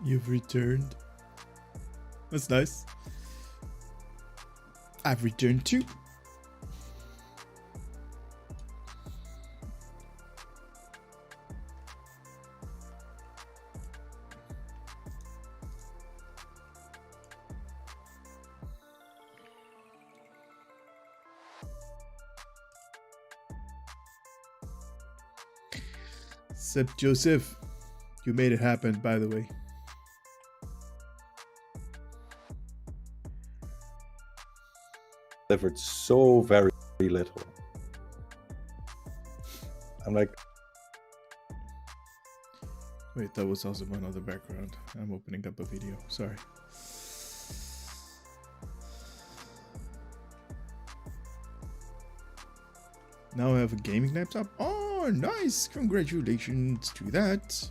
You've returned. That's nice. I've returned too. Except Joseph, you made it happen, by the way. Delivered so very little. I'm like, wait, that was also one other background. I'm opening up a video. Sorry. Now I have a gaming laptop. Oh, nice! Congratulations to that.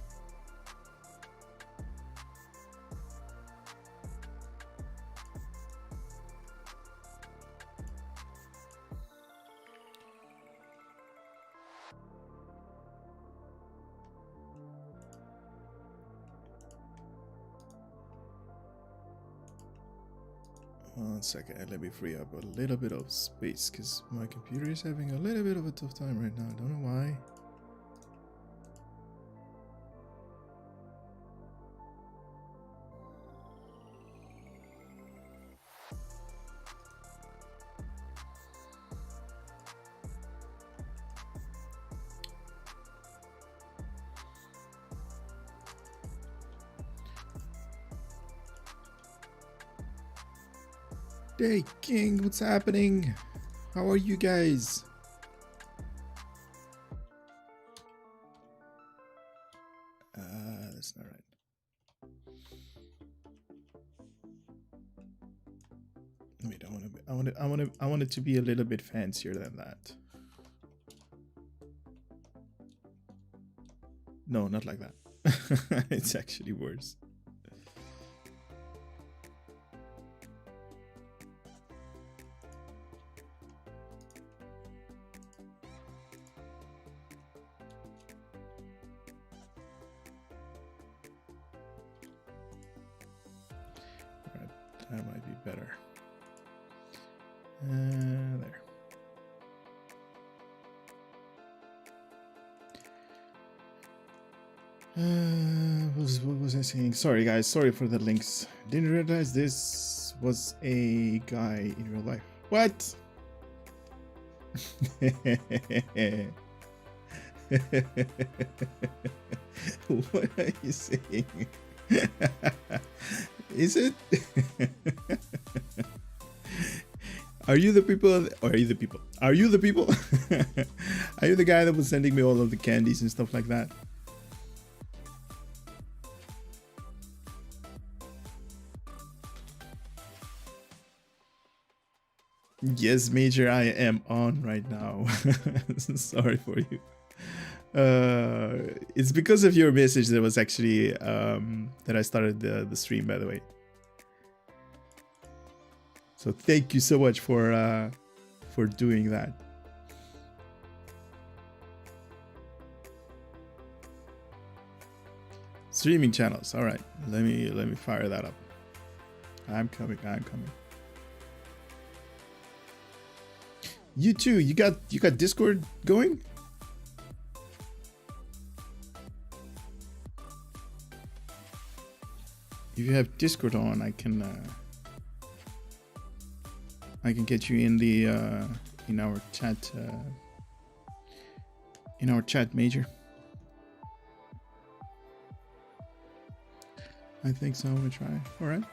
One second, let me free up a little bit of space because my computer is having a little bit of a tough time right now. I don't know why. Hey King, what's happening? How are you guys? That's not right. Wait, I want it to be a little bit fancier than that. No, not like that. It's actually worse. That might be better. There. What was I saying? Sorry guys, sorry for the links. Didn't realize this was a guy in real life. What? What are you saying? Is it? Are you the people? Or are you the people? Are you the people? Are you the guy that was sending me all of the candies and stuff like that? Yes, Major, I am on right now. Sorry for you. It's because of your message that was actually that I started the stream, by the way. So thank you so much for doing that. Streaming channels. All right, let me fire that up. I'm coming. You too. You got Discord going? If you have Discord on, I can get you in the in our chat, Major. I think so. I'm gonna try. All right.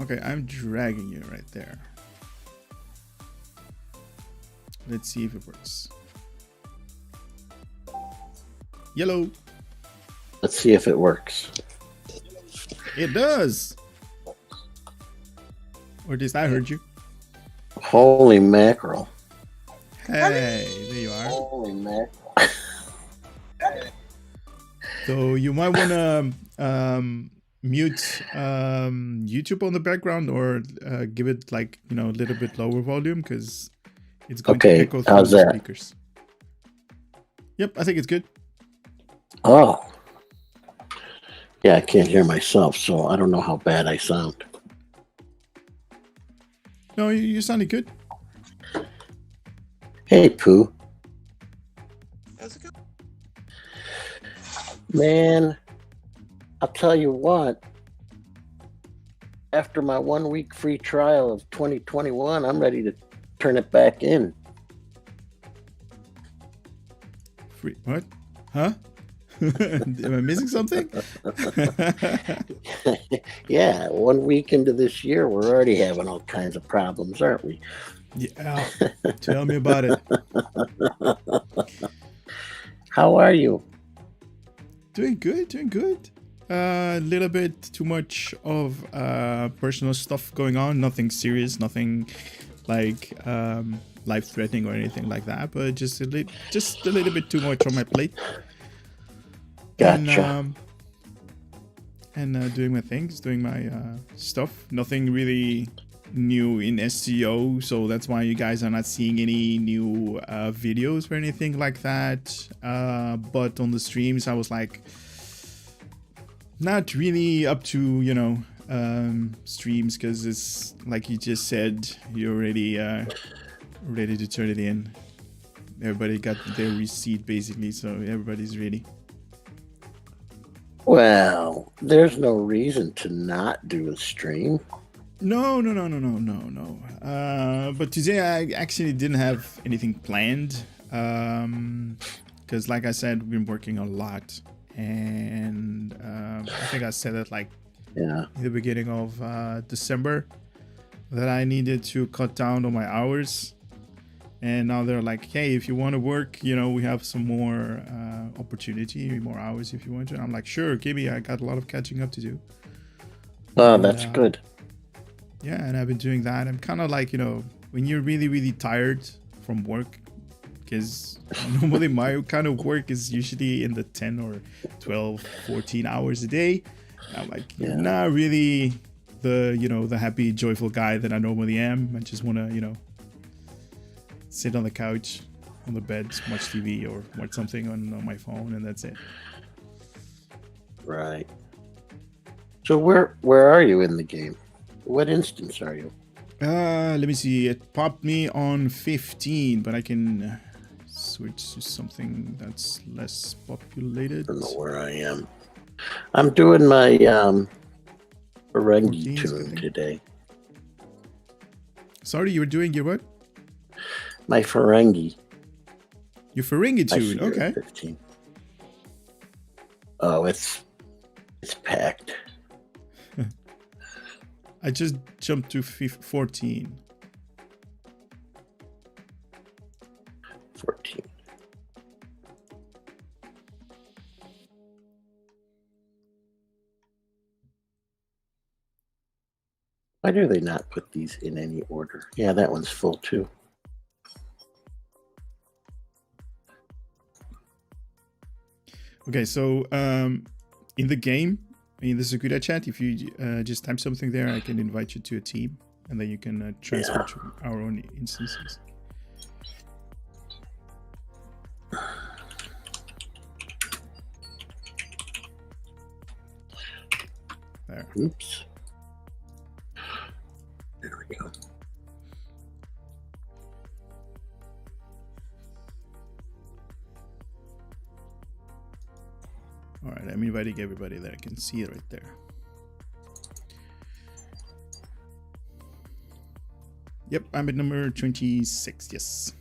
Okay, I'm dragging you right there. Let's see if it works. Yellow. Let's see if it works. It does. Or at least I heard you. Holy mackerel. Hey, there you are. Holy mackerel. So you might want to mute YouTube on the background or give it like a little bit lower volume because it's going to echo through how's the that? speakers. Yep, I think it's good. Oh. Yeah, I can't hear myself, so I don't know how bad I sound. No, you sounded good. Hey, Pooh. How's it going? Man, I'll tell you what. After my 1 week free trial of 2021, I'm ready to turn it back in. Free what? Huh? Am I missing something? Yeah, 1 week into this year, we're already having all kinds of problems, aren't we? Yeah, tell me about it. How are you? Doing good, doing good. A little bit too much of personal stuff going on. Nothing serious, nothing like life-threatening or anything like that. But just a little bit too much on my plate. Gotcha. And doing my things, doing my stuff. Nothing really new in SEO, so that's why you guys are not seeing any new videos or anything like that. But on the streams, I was like, not really up to streams because it's like you just said, you're already ready to turn it in. Everybody got their receipt basically, so everybody's ready. Well, there's no reason to not do a stream. No. But today I actually didn't have anything planned. Because like I said, we've been working a lot. And I think I said it like in the beginning of December that I needed to cut down on my hours. And now they're like, hey, if you want to work, we have some more opportunity, more hours if you want to. And I'm like, sure, give me. I got a lot of catching up to do. Oh, that's good. Yeah, and I've been doing that. I'm kind of like, when you're really, really tired from work, because normally my kind of work is usually in the 10 or 12, 14 hours a day. I'm like, not really the happy, joyful guy that I normally am. I just want to, sit on the couch, on the bed, watch TV or watch something on my phone, and that's it. Right. So where are you in the game? What instance are you? Let me see. It popped me on 15, but I can switch to something that's less populated. I don't know where I am. I'm doing my Ferengi tune today. Sorry, you were doing your what? My Ferengi. Your Ferengi tune, okay. 15. Oh, it's packed. I just jumped to 14. 14. Why do they not put these in any order? Yeah, that one's full too. Okay, so in the game, in the Sakura chat, if you just type something there, I can invite you to a team, and then you can transfer to our own instances. There. Oops. There we go. All right, I'm inviting everybody there. I can see it right there. Yep, I'm at number 26. Yes.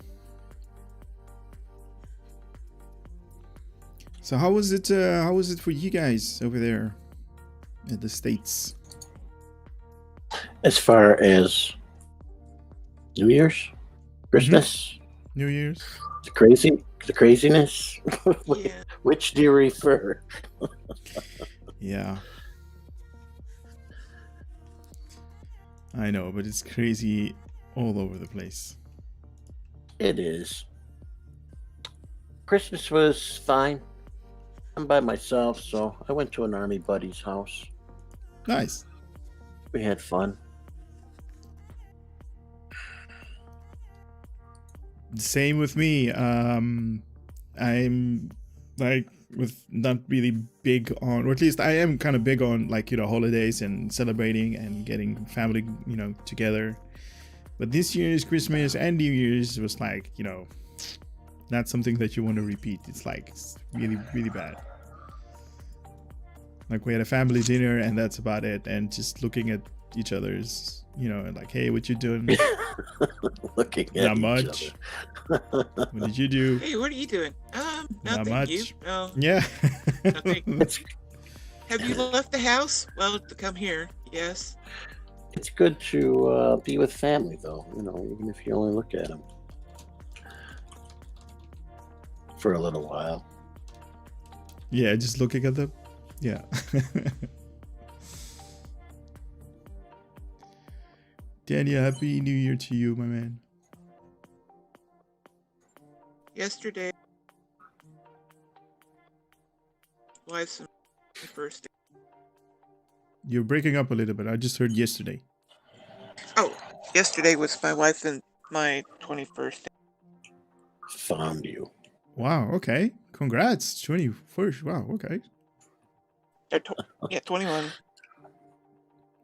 So how was it? How was it for you guys over there in the States? As far as New Year's, Christmas, New Year's, the craziness. Yeah. Which do you refer? Yeah. I know, but it's crazy all over the place. It is. Christmas was fine. I'm by myself, so I went to an army buddy's house. Nice. We had fun. Same with me. I'm like with not really big on, or at least I am kind of big on, like, you know, holidays and celebrating and getting family, you know, together. But this year's Christmas and New Year's was like, you know, not something that you want to repeat. It's like it's really, really bad. Like we had a family dinner and that's about it. And just looking at each other's, you know, and like, hey, what you doing? Looking at Not each much. other. What did you do? Hey, what are you doing? Not Nothing. much. You? No. Yeah. Nothing. Have you left the house? Well, to come here, yes. It's good to be with family, though. You know, even if you only look at them for a little while. Yeah, just looking at them. Yeah. Daniel, happy New Year to you, my man. Yesterday, wife's first day. You're breaking up a little bit. I just heard yesterday. Oh, yesterday was my wife and my 21st day. Found you. Wow. Okay. Congrats. 21st. Wow. Okay. Yeah, 21.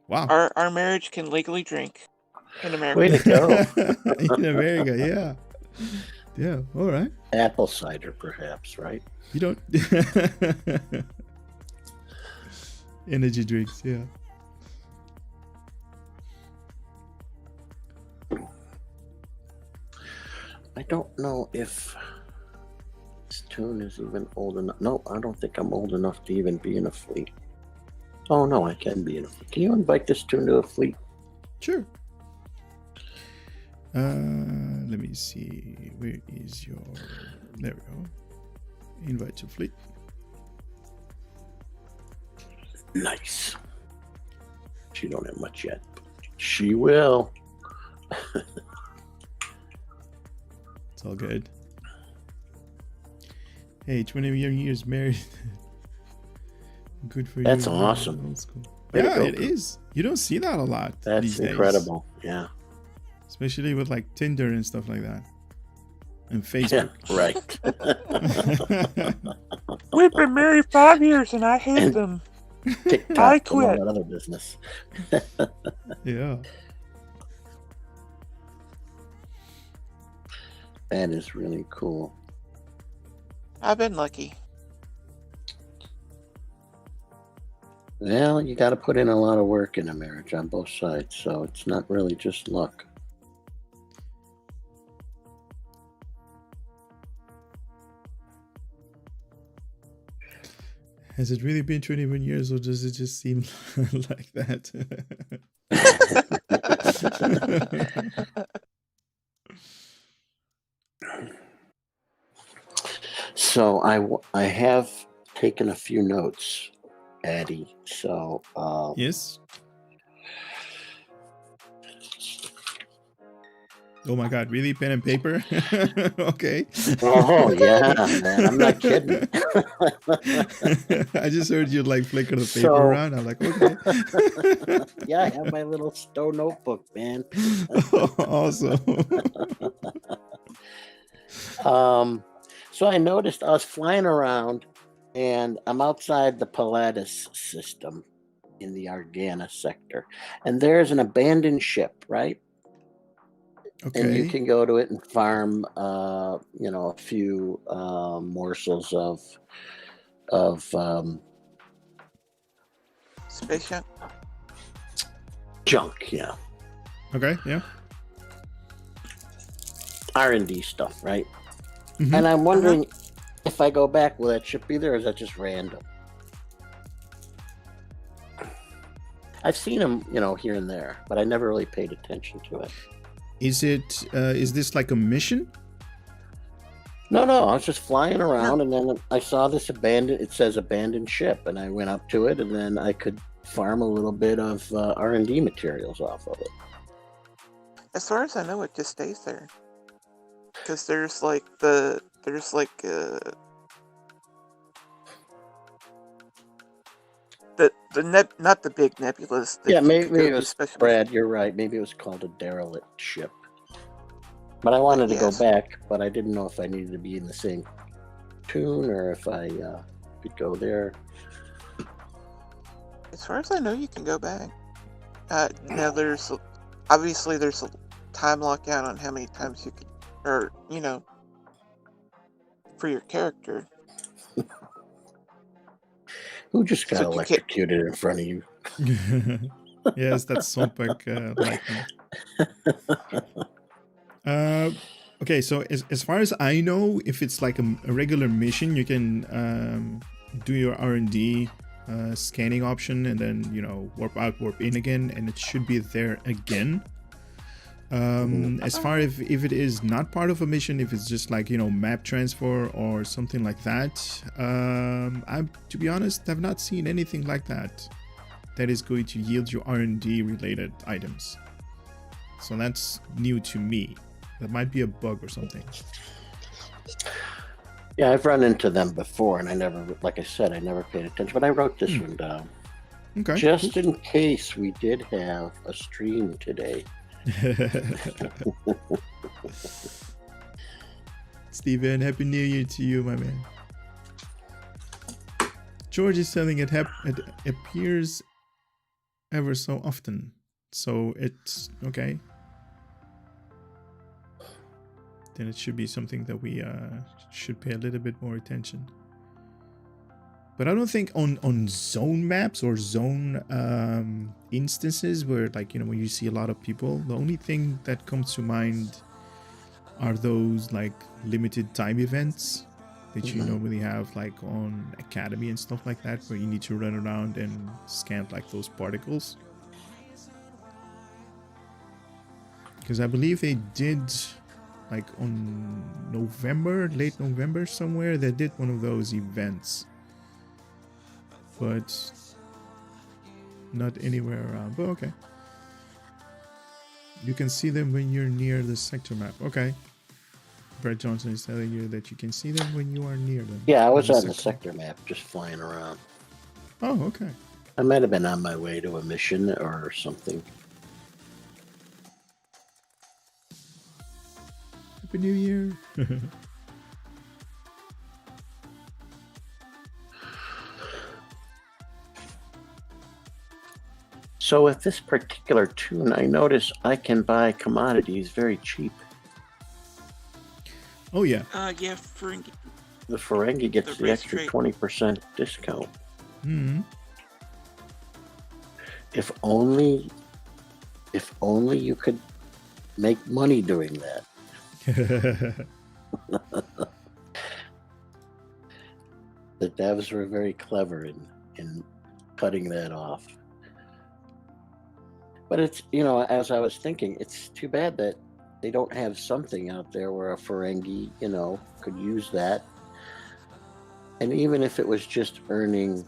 Wow. Our marriage can legally drink in America. Way to go. In America. Yeah. Yeah. All right. Apple cider, perhaps, right? You don't. Energy drinks. Yeah. I don't know if this tune is even old enough. No, I don't think I'm old enough to even be in a fleet. Oh, no, I can be in a fleet. Can you invite this tune to a fleet? Sure. Let me see. Where is your? There we go. Invite to fleet. Nice. She don't have much yet. She will. It's all good. Hey, 20 years married. Good for you. That's awesome. Old school. Way to Yeah, go, it dude. is. You don't see that a lot. That's these days. incredible. Yeah. Especially with like Tinder and stuff like that. And Facebook. Right. We've been married 5 years and I hate And- them. TikTok I and all quit. that other business. Yeah. That is really cool. I've been lucky. Well, you got to put in a lot of work in a marriage on both sides, so it's not really just luck. Has it really been 21 years or does it just seem like that? So I have taken a few notes, Addie. So Yes. Oh my God! Really, pen and paper? Okay. oh yeah, man, I'm not kidding. I just heard you like flicker the paper So- around. I'm like, okay. Yeah, I have my little Stowe notebook, man. Awesome. So I noticed I was flying around, and I'm outside the Pilatus system in the Argana sector, and there's an abandoned ship, right? And you Okay. can go to it and farm, a few morsels of Spaceship. junk, yeah, Okay. Yeah. R&D stuff, right? Mhm. And I'm wondering if I go back, will that ship be there, or is that just random? I've seen them, here and there, but I never really paid attention to it. Is this like a mission? No, I was just flying around, and then I saw this it says abandoned ship, and I went up to it, and then I could farm a little bit of R&D materials off of it. As far as I know, it just stays there. Because there's like not the big nebulas. Yeah, you could maybe go it do was special Brad. You're right. Maybe it was called a derelict ship. But I wanted to go Yes. back, but I didn't know if I needed to be in the same tune or if I could go there. As far as I know, you can go back. Now there's obviously there's a time lockdown on how many times you could, or for your character. Who just got So you can't. electrocuted in front of you? Yes, that's Sompek lightning. Okay, so as far as I know, if it's like a regular mission, you can do your R&D scanning option and then warp out, warp in again, and it should be there again. As far if it is not part of a mission, if it's just like map transfer or something like that, I'm, to be honest, have not seen anything like that is going to yield you R&D related items. So that's new to me. That might be a bug or something. Yeah, I've run into them before, and I never, like I said, I never paid attention. But I wrote this one down. Okay. Just in case we did have a stream today. Steven, Happy New Year to you, my man. George is telling it appears ever so often. So it's okay. Then it should be something that we should pay a little bit more attention. But I don't think on zone maps or zone instances where when you see a lot of people, the only thing that comes to mind are those limited time events that you normally have on Academy and stuff like that, where you need to run around and scan those particles. Because I believe they did on late November somewhere, they did one of those events. But not anywhere around. But okay. You can see them when you're near the sector map. Okay. Brett Johnson is telling you that you can see them when you are near them. Yeah, I was on the sector map, just flying around. Oh, okay. I might have been on my way to a mission or something. Happy New Year. So with this particular tune, I notice I can buy commodities very cheap. Oh, yeah. Yeah, Ferengi. The Ferengi gets the extra 20% discount. Mm-hmm. If only you could make money doing that. The devs were very clever in cutting that off. But it's, as I was thinking, it's too bad that they don't have something out there where a Ferengi, could use that. And even if it was just earning,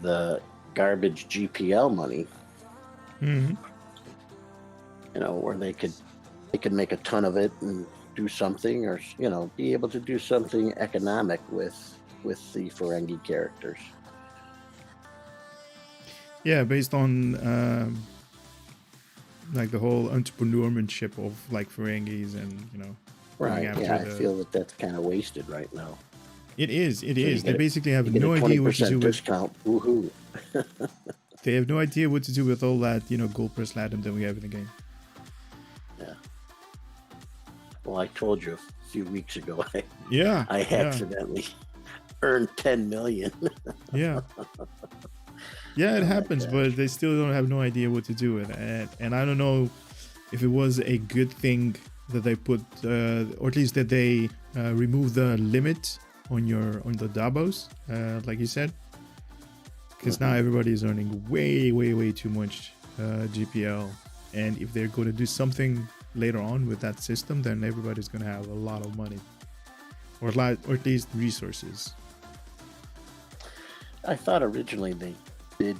the garbage GPL money, where they could make a ton of it and do something, or be able to do something economic with the Ferengi characters. Yeah, based on the whole entrepreneurship of Ferengis and right. Yeah, I feel that's kind of wasted right now. It is. They get basically have no idea what to do with discount. Woohoo! They have no idea what to do with all that gold press platinum that we have in the game. Yeah. Well, I told you a few weeks ago. I accidentally earned 10 million. Yeah. Yeah, it happens, but they still have no idea what to do with it. And I don't know if it was a good thing that they put, or at least that they remove the limit on the Dabos, like you said, because now everybody is earning way too much GPL, and if they're going to do something later on with that system, then everybody's going to have a lot of money, or at least resources. I thought originally they did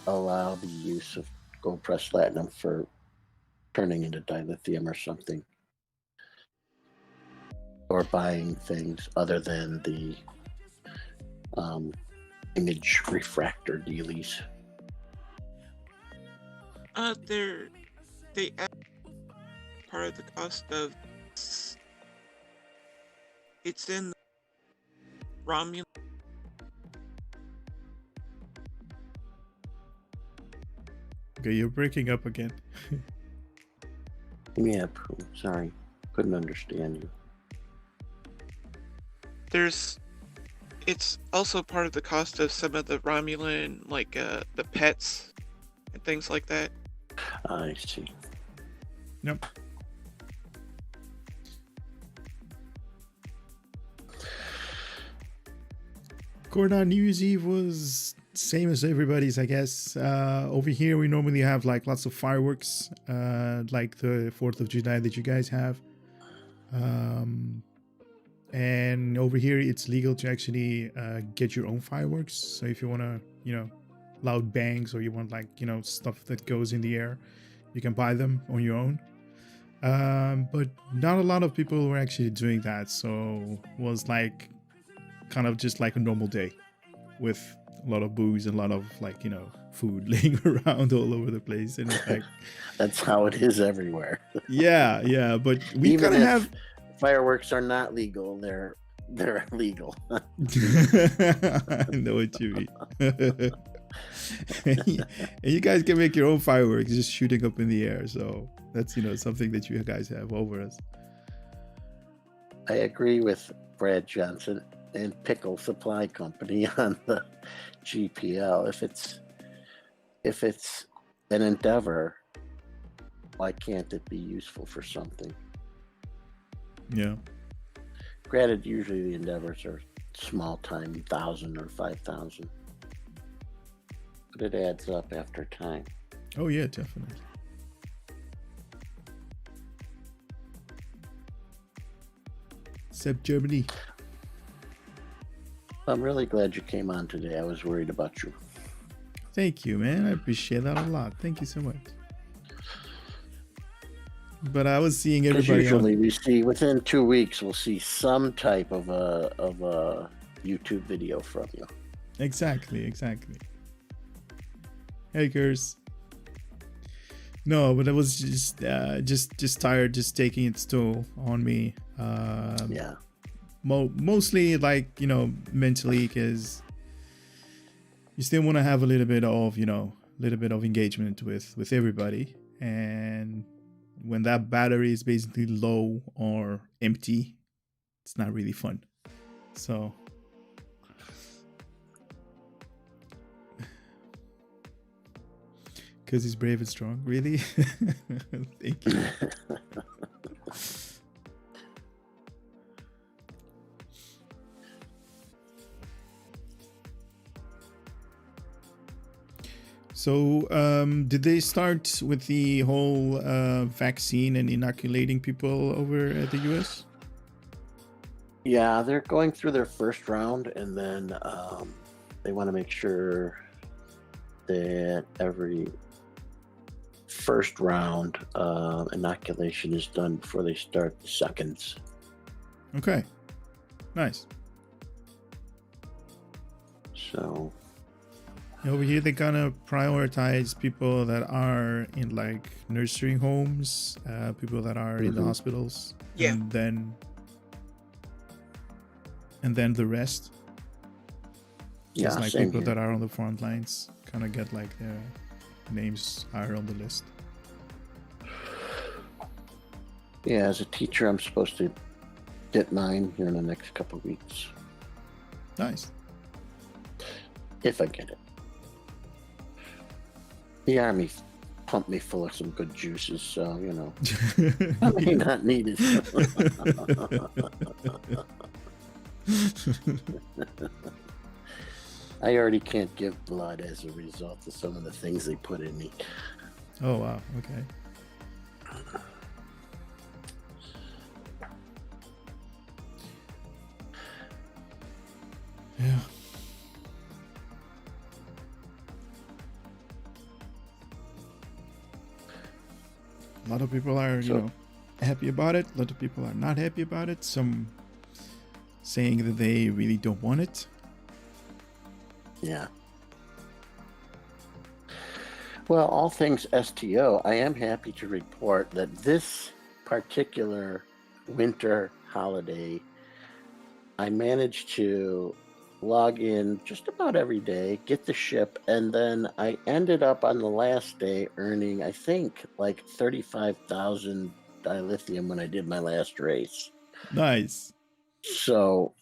allow the use of gold press platinum for turning into dilithium or something. Or buying things other than the image refractor dealies. They add part of the cost of it's in Romulan. Okay, you're breaking up again. Yeah, sorry, couldn't understand you. It's also part of the cost of some of the Romulan, like the pets and things like that. I see. Yep. Gordon, New Year's Eve was same as everybody's, I guess. Over here, we normally have like lots of fireworks, like the 4th of July that you guys have. And over here, it's legal to actually get your own fireworks. So if you want to, loud bangs, or you want like, stuff that goes in the air, you can buy them on your own. But not a lot of people were actually doing that. So it was like kind of just like a normal day with a lot of booze and a lot of like, food laying around all over the place. And it's like, that's how it is everywhere. yeah. But we Even kind of if have fireworks are not legal, they're illegal. I know what you mean. And you guys can make your own fireworks just shooting up in the air. So that's, something that you guys have over us. I agree with Brad Johnson and Pickle Supply Company on the GPL. If it's an endeavor, why can't it be useful for something? Yeah. Granted, usually the endeavors are small time, 1,000 or 5,000, but it adds up after time. Oh yeah, definitely. Except Germany. I'm really glad you came on today. I was worried about you. Thank you, man. I appreciate that a lot. Thank you so much. But I was seeing everybody. Usually, we see within 2 weeks, we'll see some type of a YouTube video from you. Exactly. Hey, girls. No, but I was just tired, just taking its toll on me. Yeah. Mostly like, mentally, because you still want to have a little bit of engagement with everybody. And when that battery is basically low or empty, it's not really fun. So because he's brave and strong, really. Thank you. So, did they start with the whole vaccine and inoculating people over at the US? Yeah, they're going through their first round, and then they want to make sure that every first round inoculation is done before they start the seconds. Okay, nice. So over here, they're gonna prioritize people that are in like nursery homes, people that are in the hospitals, Yeah. and then the rest. yeah, Just like same people here. that are on the front lines kind of get like their names higher on the list. Yeah, as a teacher, I'm supposed to get mine here in the next couple of weeks, Nice. if I get it. The Army pumped me full of some good juices, so, I may not need it. I already can't give blood as a result of some of the things they put in me. Oh wow. Okay. Yeah. A lot of people are, you So- know, happy about it. A lot of people are not happy about it. Some saying that they really don't want it. Yeah. Well, all things STO, I am happy to report that this particular winter holiday, I managed to log in just about every day, get the ship, and then I ended up on the last day earning, I think, like 35,000 dilithium when I did my last race. Nice. So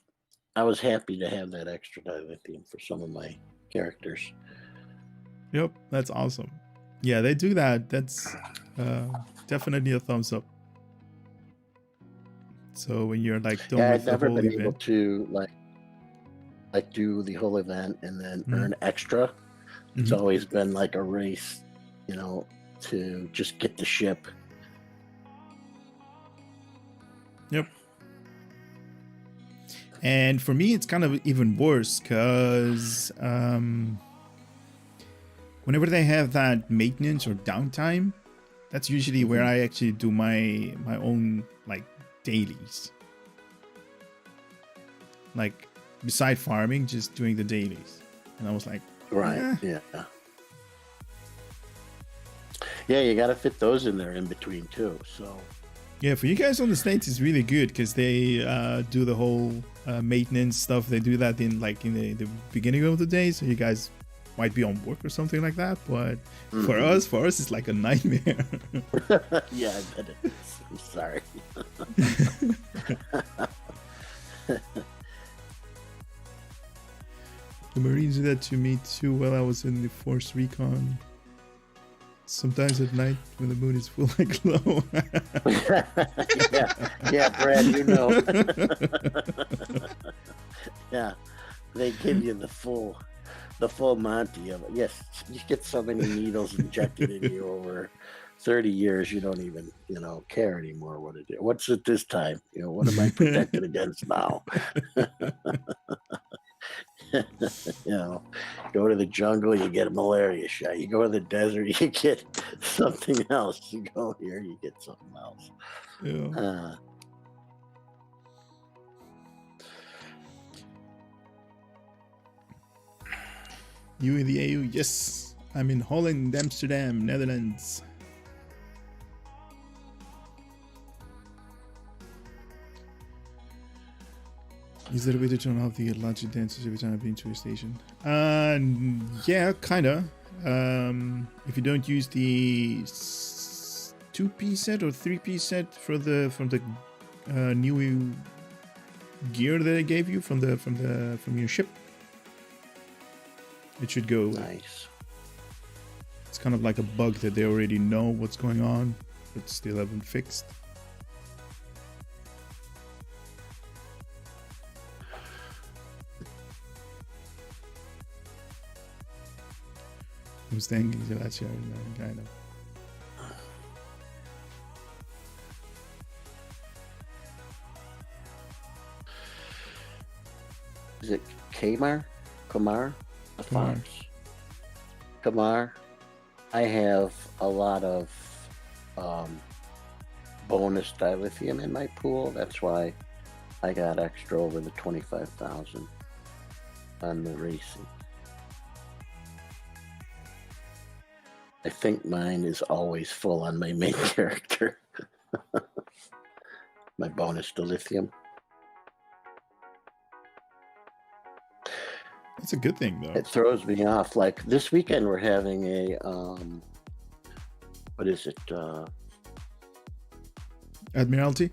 I was happy to have that extra dilithium for some of my characters. Yep, that's awesome. Yeah, they do that. That's definitely a thumbs up. So when you're like done Yeah, with I've the never whole been event, able to like do the whole event and then Mhm. earn extra. It's Mhm. always been like a race, you know, to just get the ship. Yep. And for me, it's kind of even worse because whenever they have that maintenance or downtime, that's usually where I actually do my own like dailies. Like beside farming, just doing the dailies. And I was like, Right. Yeah. Yeah, you got to fit those in there in between too. So yeah, for you guys on the States, it's really good because they do the whole maintenance stuff. They do that in like in the beginning of the day, so you guys might be on work or something like that. But for us, it's like a nightmare. yeah, I bet it is. I'm sorry. The Marines did that to me too while I was in the Force Recon. Sometimes at night when the moon is full, I glow. yeah, Brad, you know. Yeah, they give you the full Monty of it. Yes, you get so many needles injected in you over 30 years, you don't even, care anymore what it is. What's it this time? What am I protected against now? Go to the jungle, you get a malaria shot. You go to the desert, you get something else. You go here, you get something else. Yeah. You in the AU? Yes. I'm in Holland, Amsterdam, Netherlands. Is there a way to turn off the logic dances every time I've been to a station? Yeah, kinda. If you don't use the 2-piece set or 3-piece set from the new gear that I gave you from your ship, it should go. Nice. It's kind of like a bug that they already know what's going on, but still haven't fixed. I'm staying in that kind of. Is it Kamar? The Kamar. fox. Kamar. I have a lot of bonus dilithium in my pool. That's why I got extra over the 25,000 on the racing. I think mine is always full on my main character. My bonus dilithium. That's a good thing, though. It throws me off. Like this weekend, we're having a what is it? Admiralty.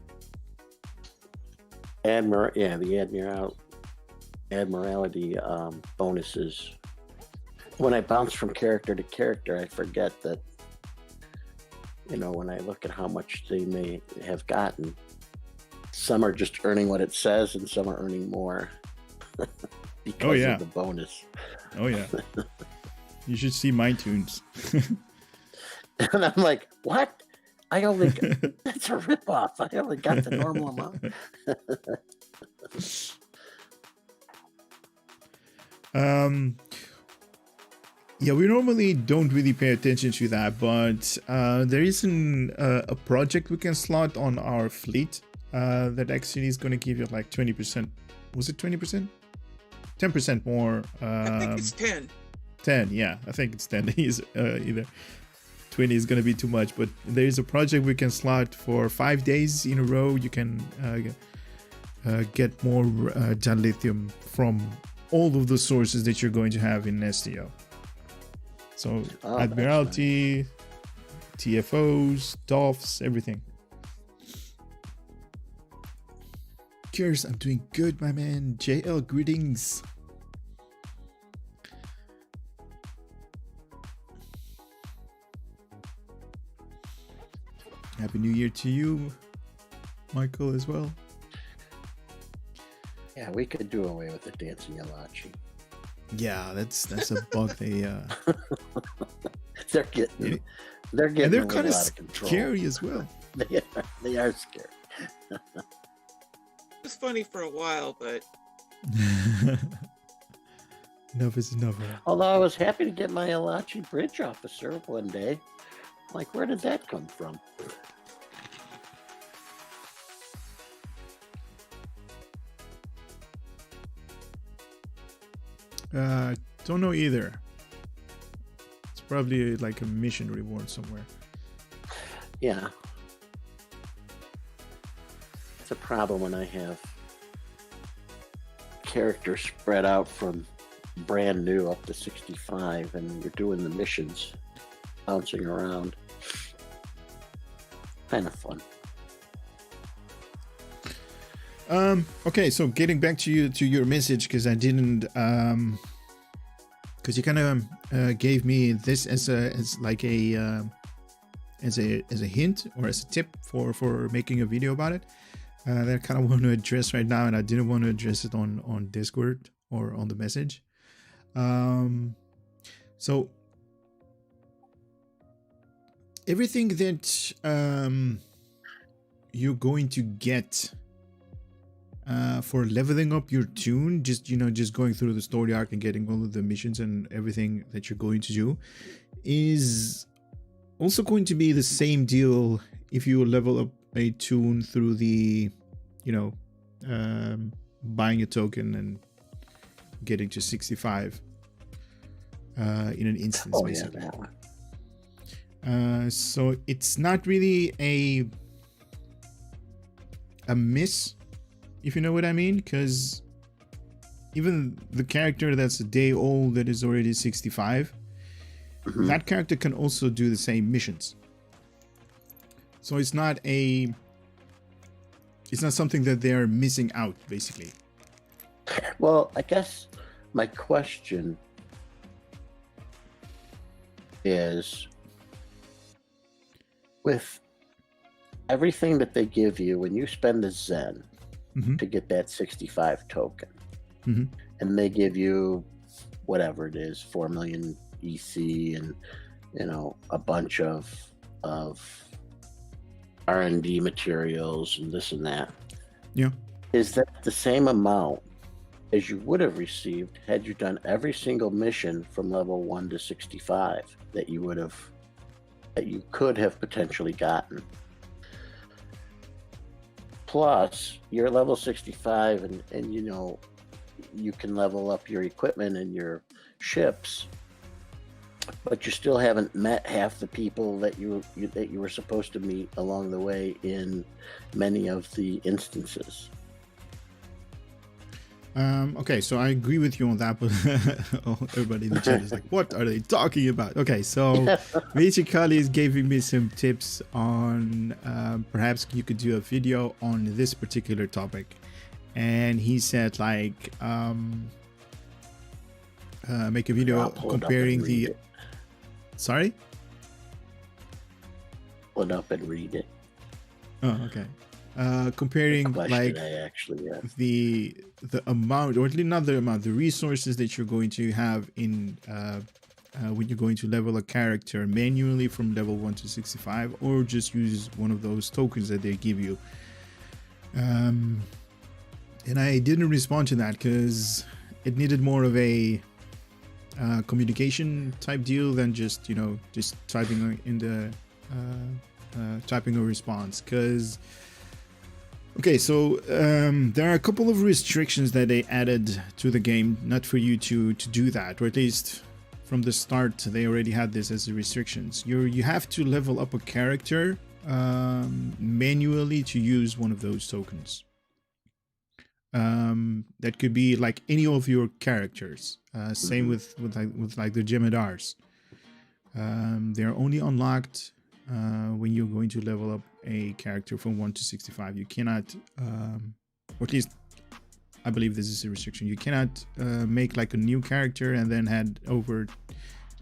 The Admiralty bonuses. When I bounce from character to character, I forget that, when I look at how much they may have gotten, some are just earning what it says and some are earning more because of the bonus. Oh, yeah. You should see my tunes. And I'm like, what? That's a ripoff. I only got the normal amount. Yeah, we normally don't really pay attention to that, but there is a project we can slot on our fleet that actually is going to give you like 20%. Was it 20%? 10% more. I think it's 10. 10, yeah. I think it's 10. Either 20 is going to be too much, but there is a project we can slot for 5 days in a row. You can get more lithium from all of the sources that you're going to have in STO. So Admiralty, nice. TFOs, DOFs, everything. Cheers, I'm doing good, my man. JL, greetings. Happy New Year to you, Michael, as well. Yeah, we could do away with the dancing Yalachi. Yeah, that's a bug. They're getting and they're kind of out of control. Scary as well. They are scary. It was funny for a while, but enough is enough. Although I was happy to get my Yalachi bridge officer one day. Like, where did that come from? Don't know either. It's probably like a mission reward somewhere. Yeah. It's a problem when I have characters spread out from brand new up to 65 and you're doing the missions, bouncing around. Kind of fun. Okay, so getting back to your message, because I didn't because you kind of gave me this as a hint or as a tip for making a video about it that I kind of want to address right now, and I didn't want to address it on Discord or on the message. So everything that you're going to get for leveling up your toon, just going through the story arc and getting all of the missions and everything that you're going to do, is also going to be the same deal if you level up a toon through the, buying a token and getting to 65 in an instance, basically. Yeah, that one. So it's not really a miss, if you know what I mean, because even the character that's a day old that is already 65, that character can also do the same missions. So it's not something that they're missing out, basically. Well, I guess my question is, with everything that they give you when you spend a Zen to get that 65 token, and they give you whatever it is, 4 million EC and a bunch of R&D materials and this and that. Yeah. Is that the same amount as you would have received had you done every single mission from level 1 to 65 that you could have potentially gotten? Plus, you're level 65 and you can level up your equipment and your ships, but you still haven't met half the people that you were supposed to meet along the way in many of the instances. Okay, so I agree with you on that, but everybody in the chat is like, what are they talking about? Okay, so basically he's giving me some tips on perhaps you could do a video on this particular topic. And he said like make a video comparing the... Sorry? Pull it up and read it. Oh, okay. Comparing like the amount, or not the amount, the resources that you're going to have in when you're going to level a character manually from level 1 to 65, or just use one of those tokens that they give you. And I didn't respond to that because it needed more of a communication type deal than just, you know, just typing in the typing a response. Because okay, so there are a couple of restrictions that they added to the game, not for you to do that, or at least from the start they already had this as the restrictions. You have to level up a character manually to use one of those tokens. That could be like any of your characters. Same with like the Jem'Hadars. They're only unlocked when you're going to level up a character from 1 to 65. You cannot, or at least I believe this is a restriction. You cannot make like a new character and then head over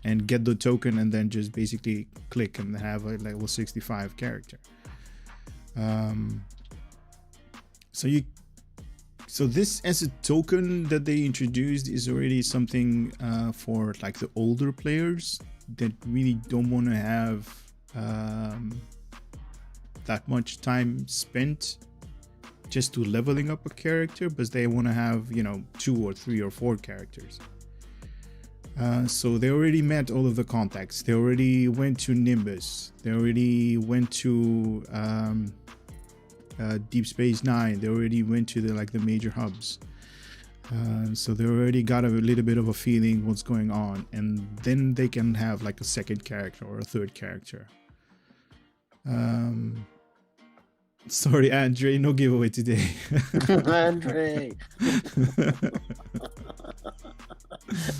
and get the token and then just basically click and have a level 65 character. So this as a token that they introduced is already something for like the older players that really don't want to have that much time spent just to leveling up a character, but they want to have, you know, 2 or 3 or 4 characters. So they already met all of the contacts. They already went to Nimbus. They already went to Deep Space Nine. They already went to the major hubs. So they already got a little bit of a feeling what's going on, and then they can have like a second character or a third character. Sorry, Andre, no giveaway today. Andre.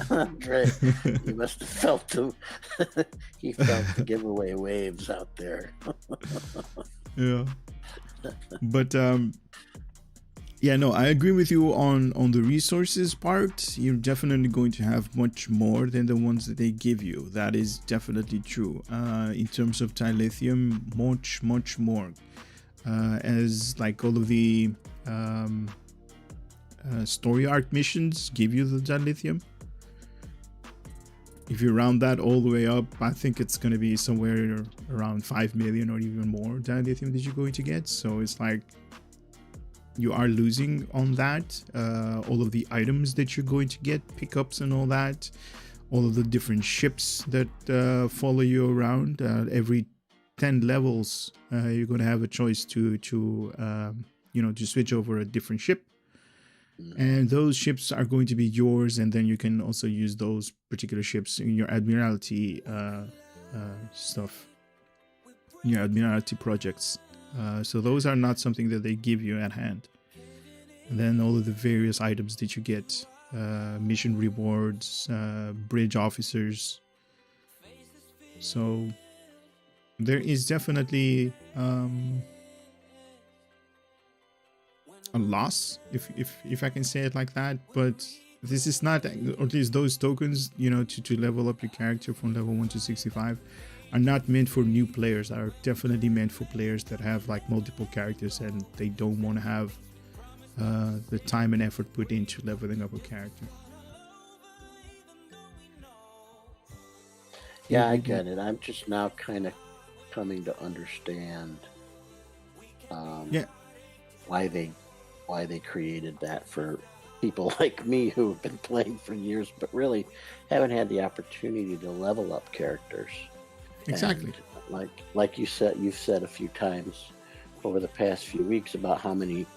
Andre, you must have felt him. He felt the giveaway waves out there. Yeah. But yeah, no, I agree with you on the resources part. You're definitely going to have much more than the ones that they give you. That is definitely true. In terms of dilithium, much more. As like all of the story arc missions give you the dilithium. If you round that all the way up, I think it's going to be somewhere around 5 million or even more dilithium that you're going to get. So it's like you are losing on that. All of the items that you're going to get, pickups and all that, all of the different ships that follow you around. Every 10 levels, you're going to have a choice to switch over a different ship. And those ships are going to be yours, and then you can also use those particular ships in your Admiralty stuff, in your Admiralty projects. So those are not something that they give you at hand. And then all of the various items that you get, mission rewards, bridge officers. So there is definitely a loss, if I can say it like that, but this is not, or at least those tokens, you know, to level up your character from level 1 to 65 are not meant for new players. Are definitely meant for players that have like multiple characters and they don't want to have the time and effort put into leveling up a character. Yeah, I get it. I'm just now kind of coming to understand why they created that for people like me who have been playing for years but really haven't had the opportunity to level up characters. Exactly. And like you've said a few times over the past few weeks about how many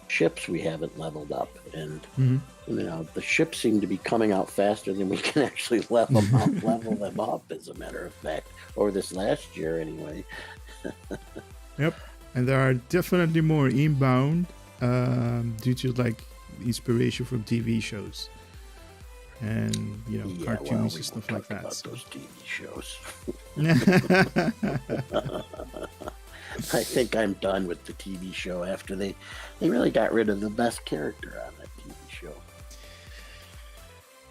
ships we haven't leveled up, and you know, the ships seem to be coming out faster than we can actually level them up, as a matter of fact, over this last year anyway. Yep. And there are definitely more inbound due to like inspiration from TV shows and, you know, cartoons and stuff like that. So. Those TV shows. I think I'm done with the TV show after they really got rid of the best character on that TV show.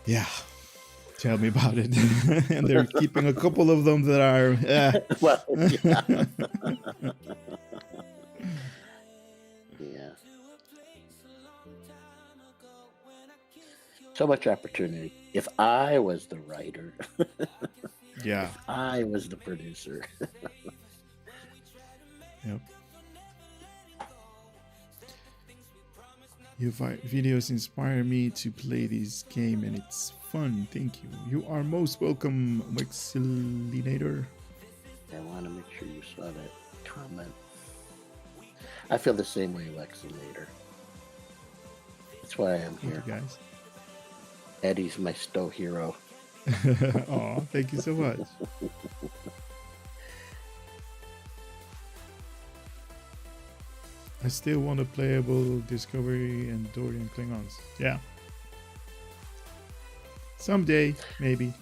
Yeah. Tell me about it. And they're keeping a couple of them that are well, yeah. Yeah. So much opportunity. If I was the writer, yeah, if I was the producer. Yep. Your videos inspire me to play this game, and it's fun. Thank you. You are most welcome, Wexilinator. I want to make sure you saw that comment. I feel the same way, Lexilator. That's why I am Thank here. you guys. Eddie's my stow hero. Aw, thank you so much. I still want a playable Discovery and Dorian Klingons. Yeah. Someday, maybe.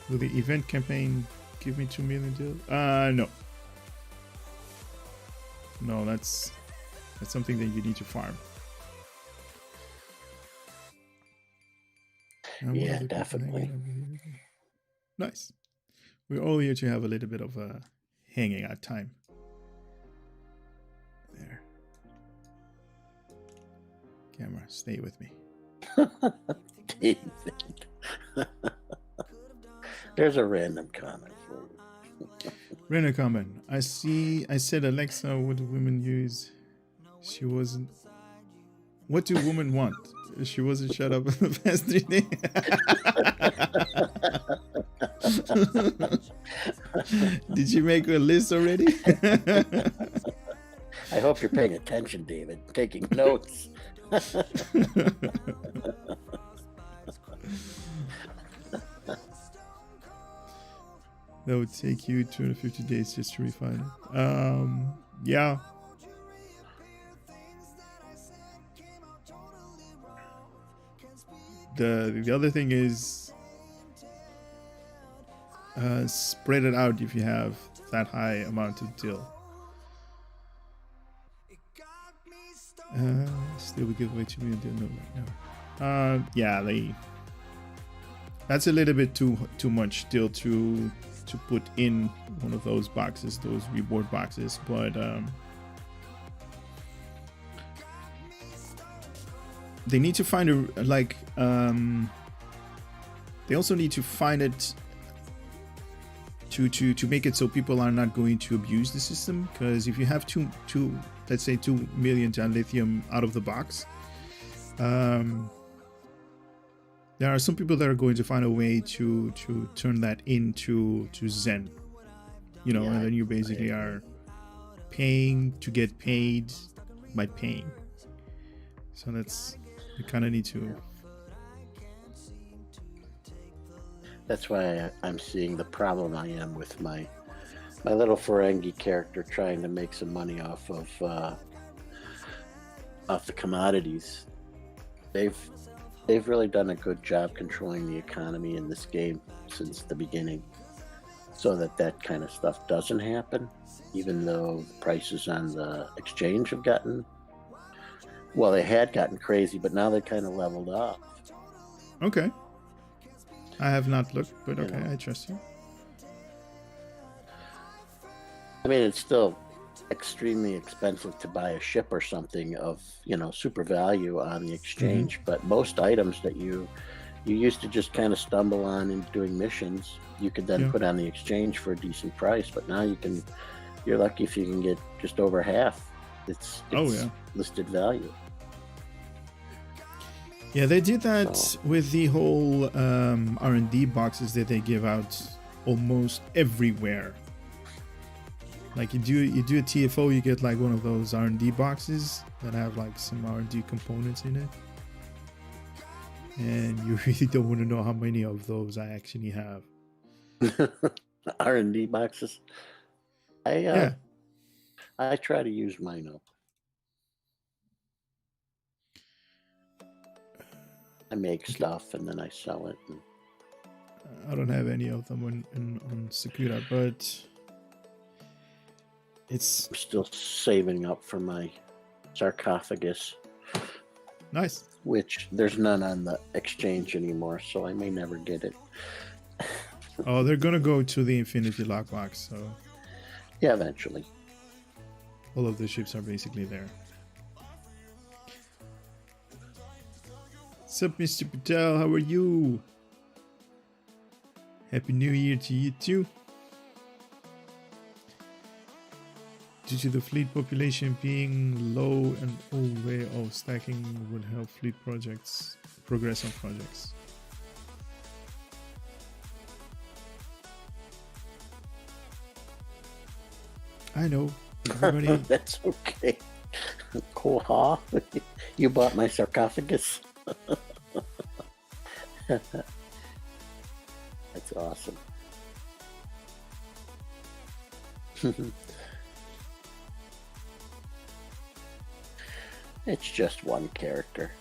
Will the event campaign give me 2 million deal? No. No, that's something that you need to farm. Yeah, definitely. Nice. We're all here to have a little bit of a hanging out time. There. Camera, stay with me. David. There's a random comment for you. Random comment. I said, Alexa, what do women use? She wasn't. What do women want? She wasn't shut up in the past 3 days. Did you make a list already? I hope you're paying attention, David. Taking notes. That would take you 250 days just to refine it. Yeah. The other thing is spread it out if you have that high amount of deal. Still we give away 2 million deal. No, right now. Yeah, that's a little bit too much deal to put in one of those boxes, those reward boxes, but they need to find they also need to find it to make it so people are not going to abuse the system, because if you have let's say 2 million lithium out of the box, there are some people that are going to find a way to turn that into Zen, yeah, and then you basically are paying to get paid by paying. So you kind of need to. That's why I'm seeing the problem I am with my little Ferengi character trying to make some money off the commodities. They've really done a good job controlling the economy in this game since the beginning, so that kind of stuff doesn't happen, even though the prices on the exchange have they had gotten crazy, but now they kind of leveled off. Okay. I have not looked, but okay, I trust you. I mean, it's still extremely expensive to buy a ship or something of super value on the exchange, but most items that you used to just kind of stumble on in doing missions, you could then put on the exchange for a decent price, but now you're lucky if you can get just over half its listed value. Yeah, they did that with the whole R&D boxes that they give out almost everywhere. Like you do a TFO, you get like one of those R&D boxes that have like some R&D components in it, and you really don't want to know how many of those I actually have. R&D boxes. I try to use mine up. I make stuff and then I sell it. I don't have any of them on Sakura, but I'm still saving up for my sarcophagus. Nice. Which there's none on the exchange anymore, so I may never get it. Oh, they're gonna go to the Infinity Lockbox, so yeah, eventually. All of the ships are basically there. What's up, Mr. Patel? How are you? Happy New Year to you too. Due to the fleet population being low, an old way of stacking would help fleet projects progress on projects. I know. Everybody. That's okay. Cool, huh? You bought my sarcophagus. That's awesome. It's just one character.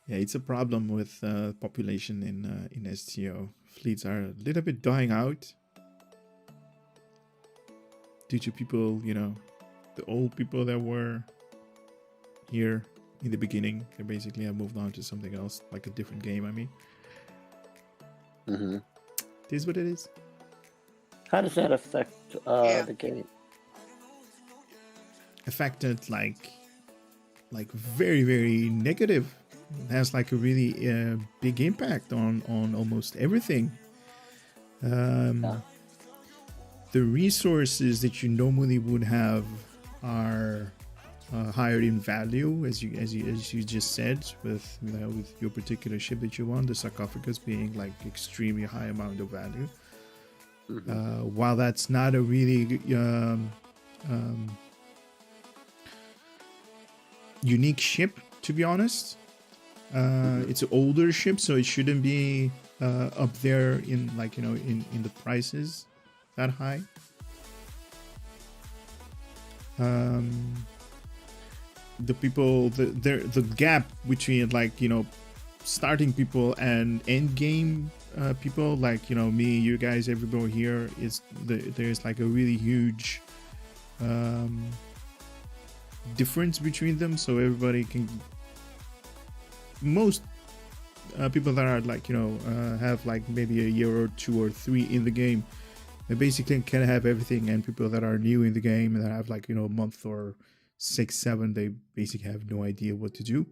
Yeah, it's a problem with population in STO. Fleets are a little bit dying out due to people, you know, the old people that were here in the beginning. They basically have moved on to something else, like a different game. I mean, it is what it is. How does that affect the game? Affected like very, very negative. It has like a really big impact on almost everything. The resources that you normally would have are higher in value, as you just said, with your particular ship that you want, the sarcophagus being like extremely high amount of value. While that's not a really unique ship, to be honest. It's an older ship, so it shouldn't be up there in, like, you know, in the prices that high. The people, the gap between, like, you know, starting people and end game people, like, you know, me, you guys, everybody here, is there's like a really huge difference between them, so everybody can, most people that are, like, you know, have like maybe a year or 2 or 3 in the game, they basically can have everything, and people that are new in the game and that have, like, you know, a month or 6, 7, they basically have no idea what to do.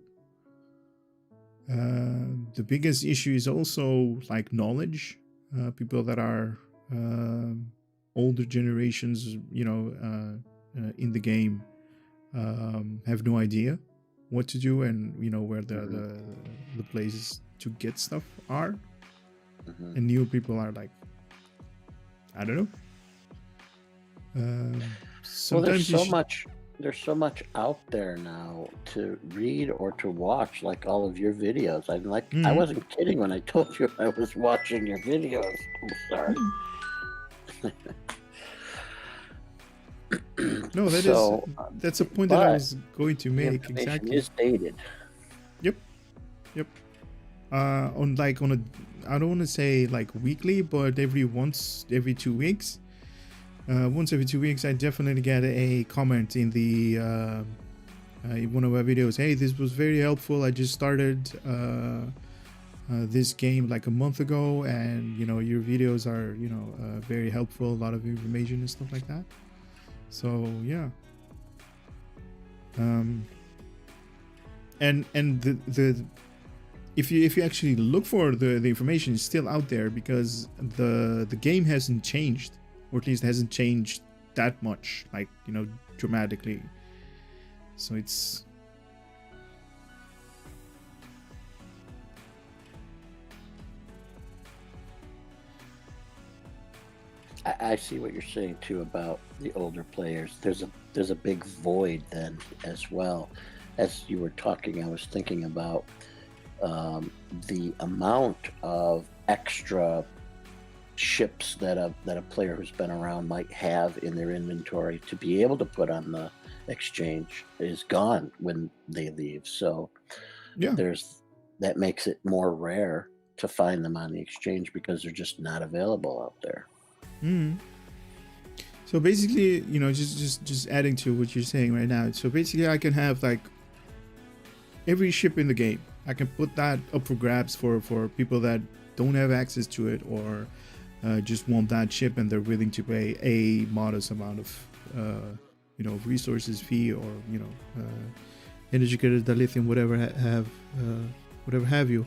The biggest issue is also like knowledge. People that are older generations, you know, in the game, have no idea what to do, and, you know, where the places to get stuff are. And new people are like, I don't know. Well, there's so much out there now to read or to watch, like all of your videos. I'm like, I wasn't kidding when I told you I was watching your videos. I'm sorry. No, that's a point that I was going to make. Exactly. Is dated. Yep. I don't want to say like weekly, but every 2 weeks. Once every 2 weeks, I definitely get a comment in the in one of our videos. Hey, this was very helpful. I just started this game like a month ago, and, you know, your videos are, you know, very helpful. A lot of information and stuff like that. So yeah. And the if you actually look for the information, it's still out there, because the game hasn't changed, or at least hasn't changed that much, like, you know, dramatically. So it's I see what you're saying too about the older players. There's a big void then as well. As you were talking, I was thinking about the amount of extra ships that a player who's been around might have in their inventory to be able to put on the exchange is gone when they leave. So yeah, that makes it more rare to find them on the exchange, because they're just not available out there. So basically, you know, just adding to what you're saying right now. So basically, I can have like every ship in the game. I can put that up for grabs for people that don't have access to it, or just want that ship and they're willing to pay a modest amount of you know, resources fee, or, you know, energy credit, the lithium, whatever have you.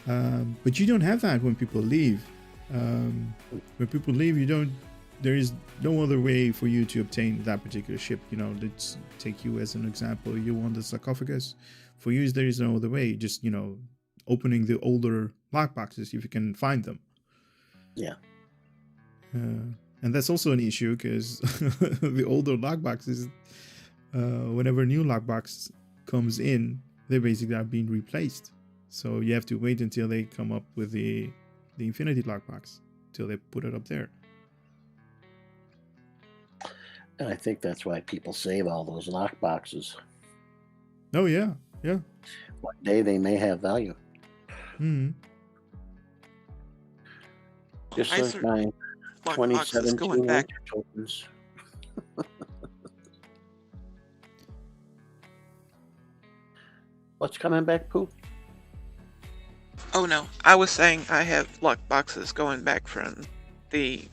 But you don't have that when people leave. When people leave, there is no other way for you to obtain that particular ship. Let's take you as an example. You want the sarcophagus. For you, there is no other way. Just, opening the older lockboxes if you can find them. Yeah. And that's also an issue because the older lockboxes, whenever a new lockbox comes in, they basically are being replaced. So you have to wait until they come up with the Infinity lockbox, till they put it up there. And I think that's why people save all those lockboxes. Oh, yeah. One day they may have value. Mm-hmm. Just I like sort- my Lockboxes going 2017 back. winter tokens. What's coming back, Pooh? Oh no, I was saying I have lockboxes going back from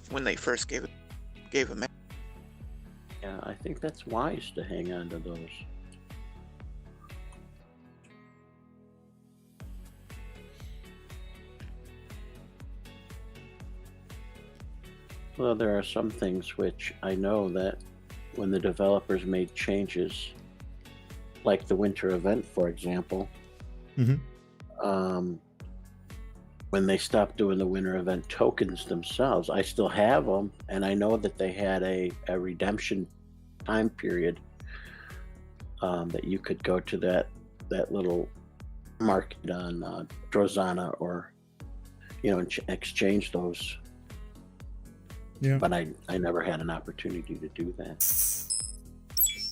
when they first gave them out. Yeah, I think that's wise to hang on to those. Well, there are some things which I know that when the developers made changes, like the winter event, for example, when they stopped doing the winter event tokens themselves, I still have them, and I know that they had a redemption time period that you could go to that little market on Drozana or exchange those. Yeah. But I never had an opportunity to do that.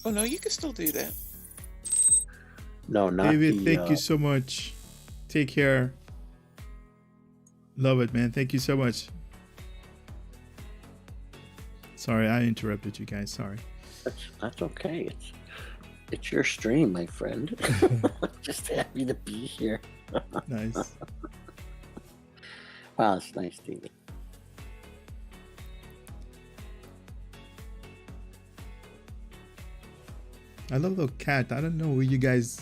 Oh no, you can still do that. No, not David, the, thank you so much. Take care. Love it, man. Thank you so much. Sorry, I interrupted you guys. Sorry. That's okay. It's your stream, my friend. Just happy to be here. Nice. Wow, it's nice, David. I love the cat. I don't know where you guys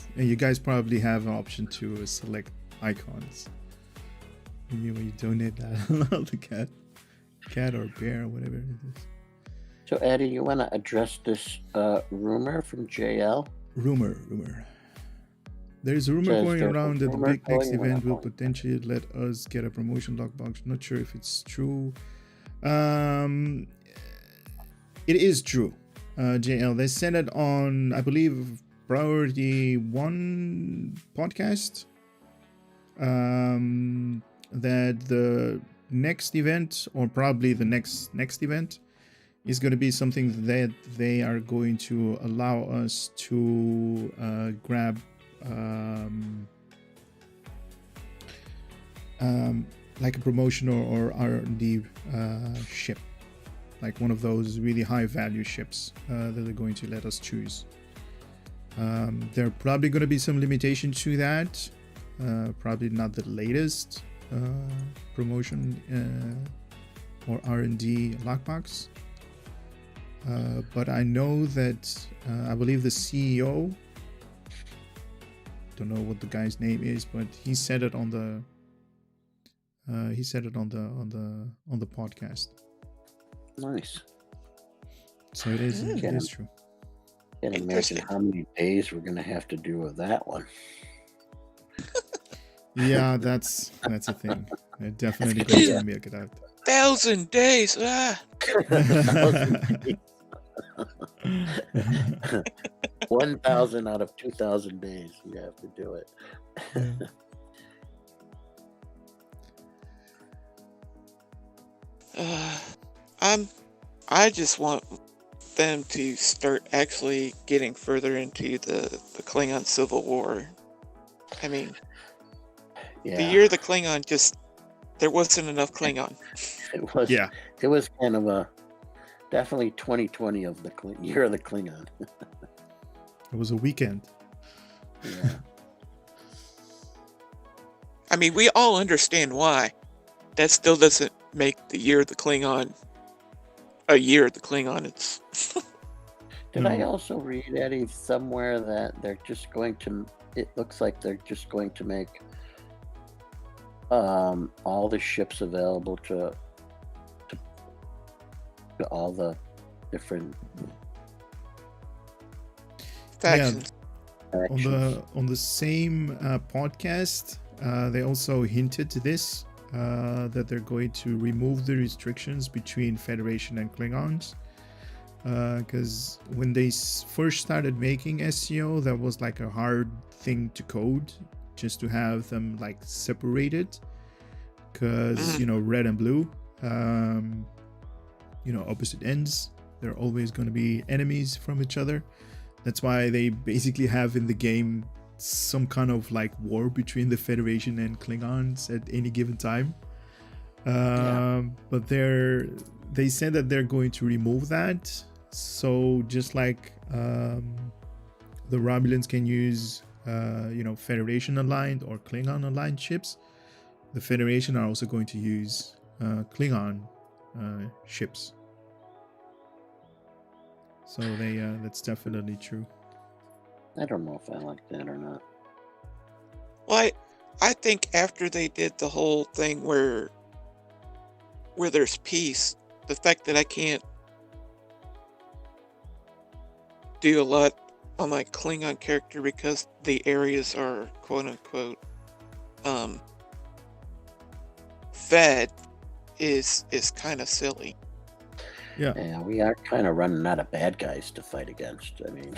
probably have an option to select icons when you donate that. I love the cat or bear or whatever it is. So, Eddie, you want to address this rumor from JL? Rumor. There's a rumor Says going there's a around that the rumor big next going event will around. potentially let us get a promotion lockbox. Not sure if it's true. It is true. JL, they said it on, I believe, Priority 1 podcast. That the next event, or probably the next event, is going to be something that they are going to allow us to grab like a promotional or R&D ship, like one of those really high value ships that they're going to let us choose. There are probably going to be some limitation to that. Probably not the latest promotion or R&D lockbox. But I know that I believe the CEO, don't know what the guy's name is, but he said it on the podcast. Nice. So it is true. Can't imagine Interesting. how many days we're going to have to do with that one. Yeah, that's a thing. It definitely going to make it out. 1,000 days. 1,000 out of 2,000 days, you have to do it. I just want them to start actually getting further into the Klingon Civil War. I mean, Yeah, the year of the Klingon there wasn't enough Klingon. it was. Yeah. It was kind of a definitely 2020 of the year of the Klingon. It was a weekend. Yeah. I mean, we all understand why. That still doesn't make the year of the Klingon a year of the Klingon. It's Did I No. also read, Eddie, somewhere that they're just going to, it looks like they're just going to make All the ships available to all the different Factions. factions. On the same podcast, they also hinted to this that they're going to remove the restrictions between Federation and Klingons. Because when they first started making SEO, that was like a hard thing to code, just to have them like separated. Because red and blue, opposite ends. They're always going to be enemies from each other. That's why they basically have in the game some kind of like war between the Federation and Klingons at any given time. But they said that they're going to remove that. So just like the Romulans can use Federation aligned or Klingon aligned ships, the Federation are also going to use Klingon ships. So that's definitely true. I don't know if I like that or not. Well, I think after they did the whole thing where there's peace, the fact that I can't do a lot on my Klingon character because the areas are quote unquote fed is kind of silly. Yeah, we are kind of running out of bad guys to fight against. I mean,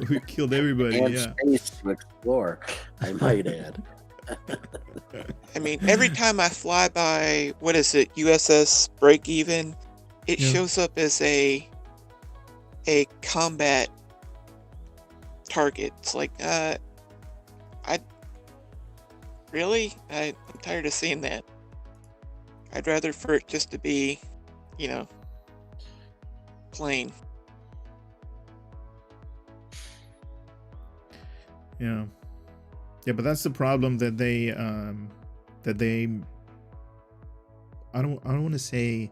we killed everybody. and Yeah, space to explore, I might add. I mean, every time I fly by, what is it, USS Breakeven, it shows up as a combat target. It's like, I'm tired of seeing that. I'd rather for it just to be, plain. Yeah, but that's the problem that they I don't want to say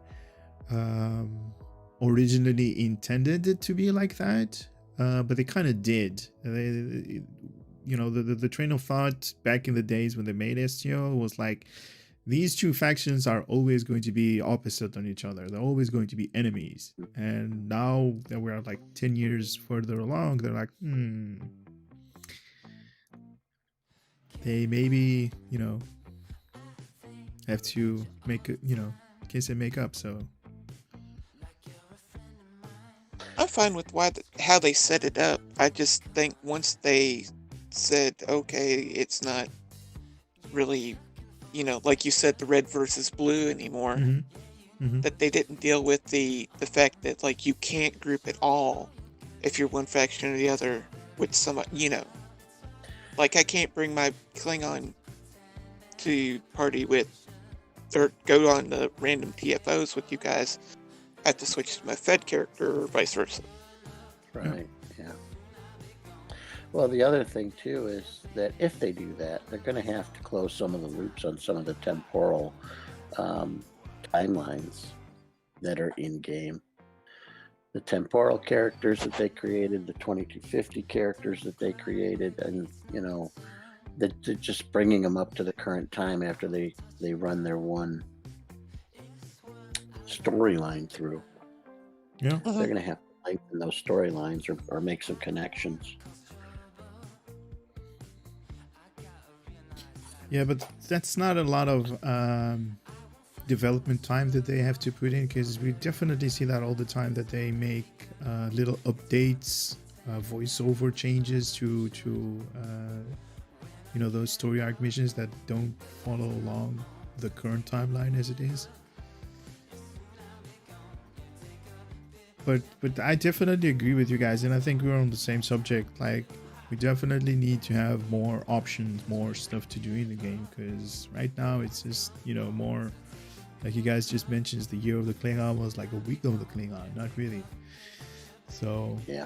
originally intended it to be like that, but they kind of did. The train of thought back in the days when they made STO was like, these two factions are always going to be opposite on each other. They're always going to be enemies. And now that we're like 10 years further along, they're like, they maybe, have to make it, kiss and make up. So I'm fine with how they set it up. I just think once they said, okay, it's not really, like you said, the red versus blue anymore, that they didn't deal with the fact that, like, you can't group it all if you're one faction or the other with some, like, I can't bring my Klingon to party with, or go on the random TFOs with you guys. I have to switch to my Fed character or vice versa. Right, yeah. Well, the other thing, too, is that if they do that, they're going to have to close some of the loops on some of the temporal timelines that are in-game. The temporal characters that they created, the 2250 characters that they created, and, that just bringing them up to the current time after they run their one storyline through. yeah, They're going to have to lengthen those storylines or make some connections. Yeah, but that's not a lot of development time that they have to put in, because we definitely see that all the time, that they make little updates, voiceover changes to those story arc missions that don't follow along the current timeline as it is. But I definitely agree with you guys, and I think we're on the same subject. Like, we definitely need to have more options, more stuff to do in the game, because right now it's just, more, like you guys just mentioned, the year of the Klingon was like a week of the Klingon, not really. So yeah,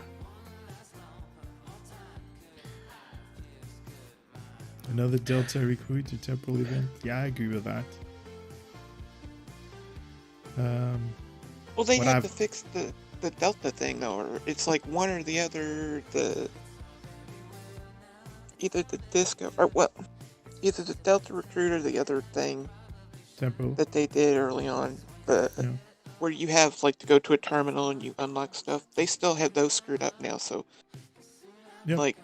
another Delta recruit to temporal event. Yeah, I agree with that. Well, they had to fix the Delta thing, though, or it's like one or the other. Either the disco or well, either the Delta Recruit or the other thing Temporal. that they did early on, the Yeah. where you have like to go to a terminal and you unlock stuff. They still have those screwed up now. So, Yep. like,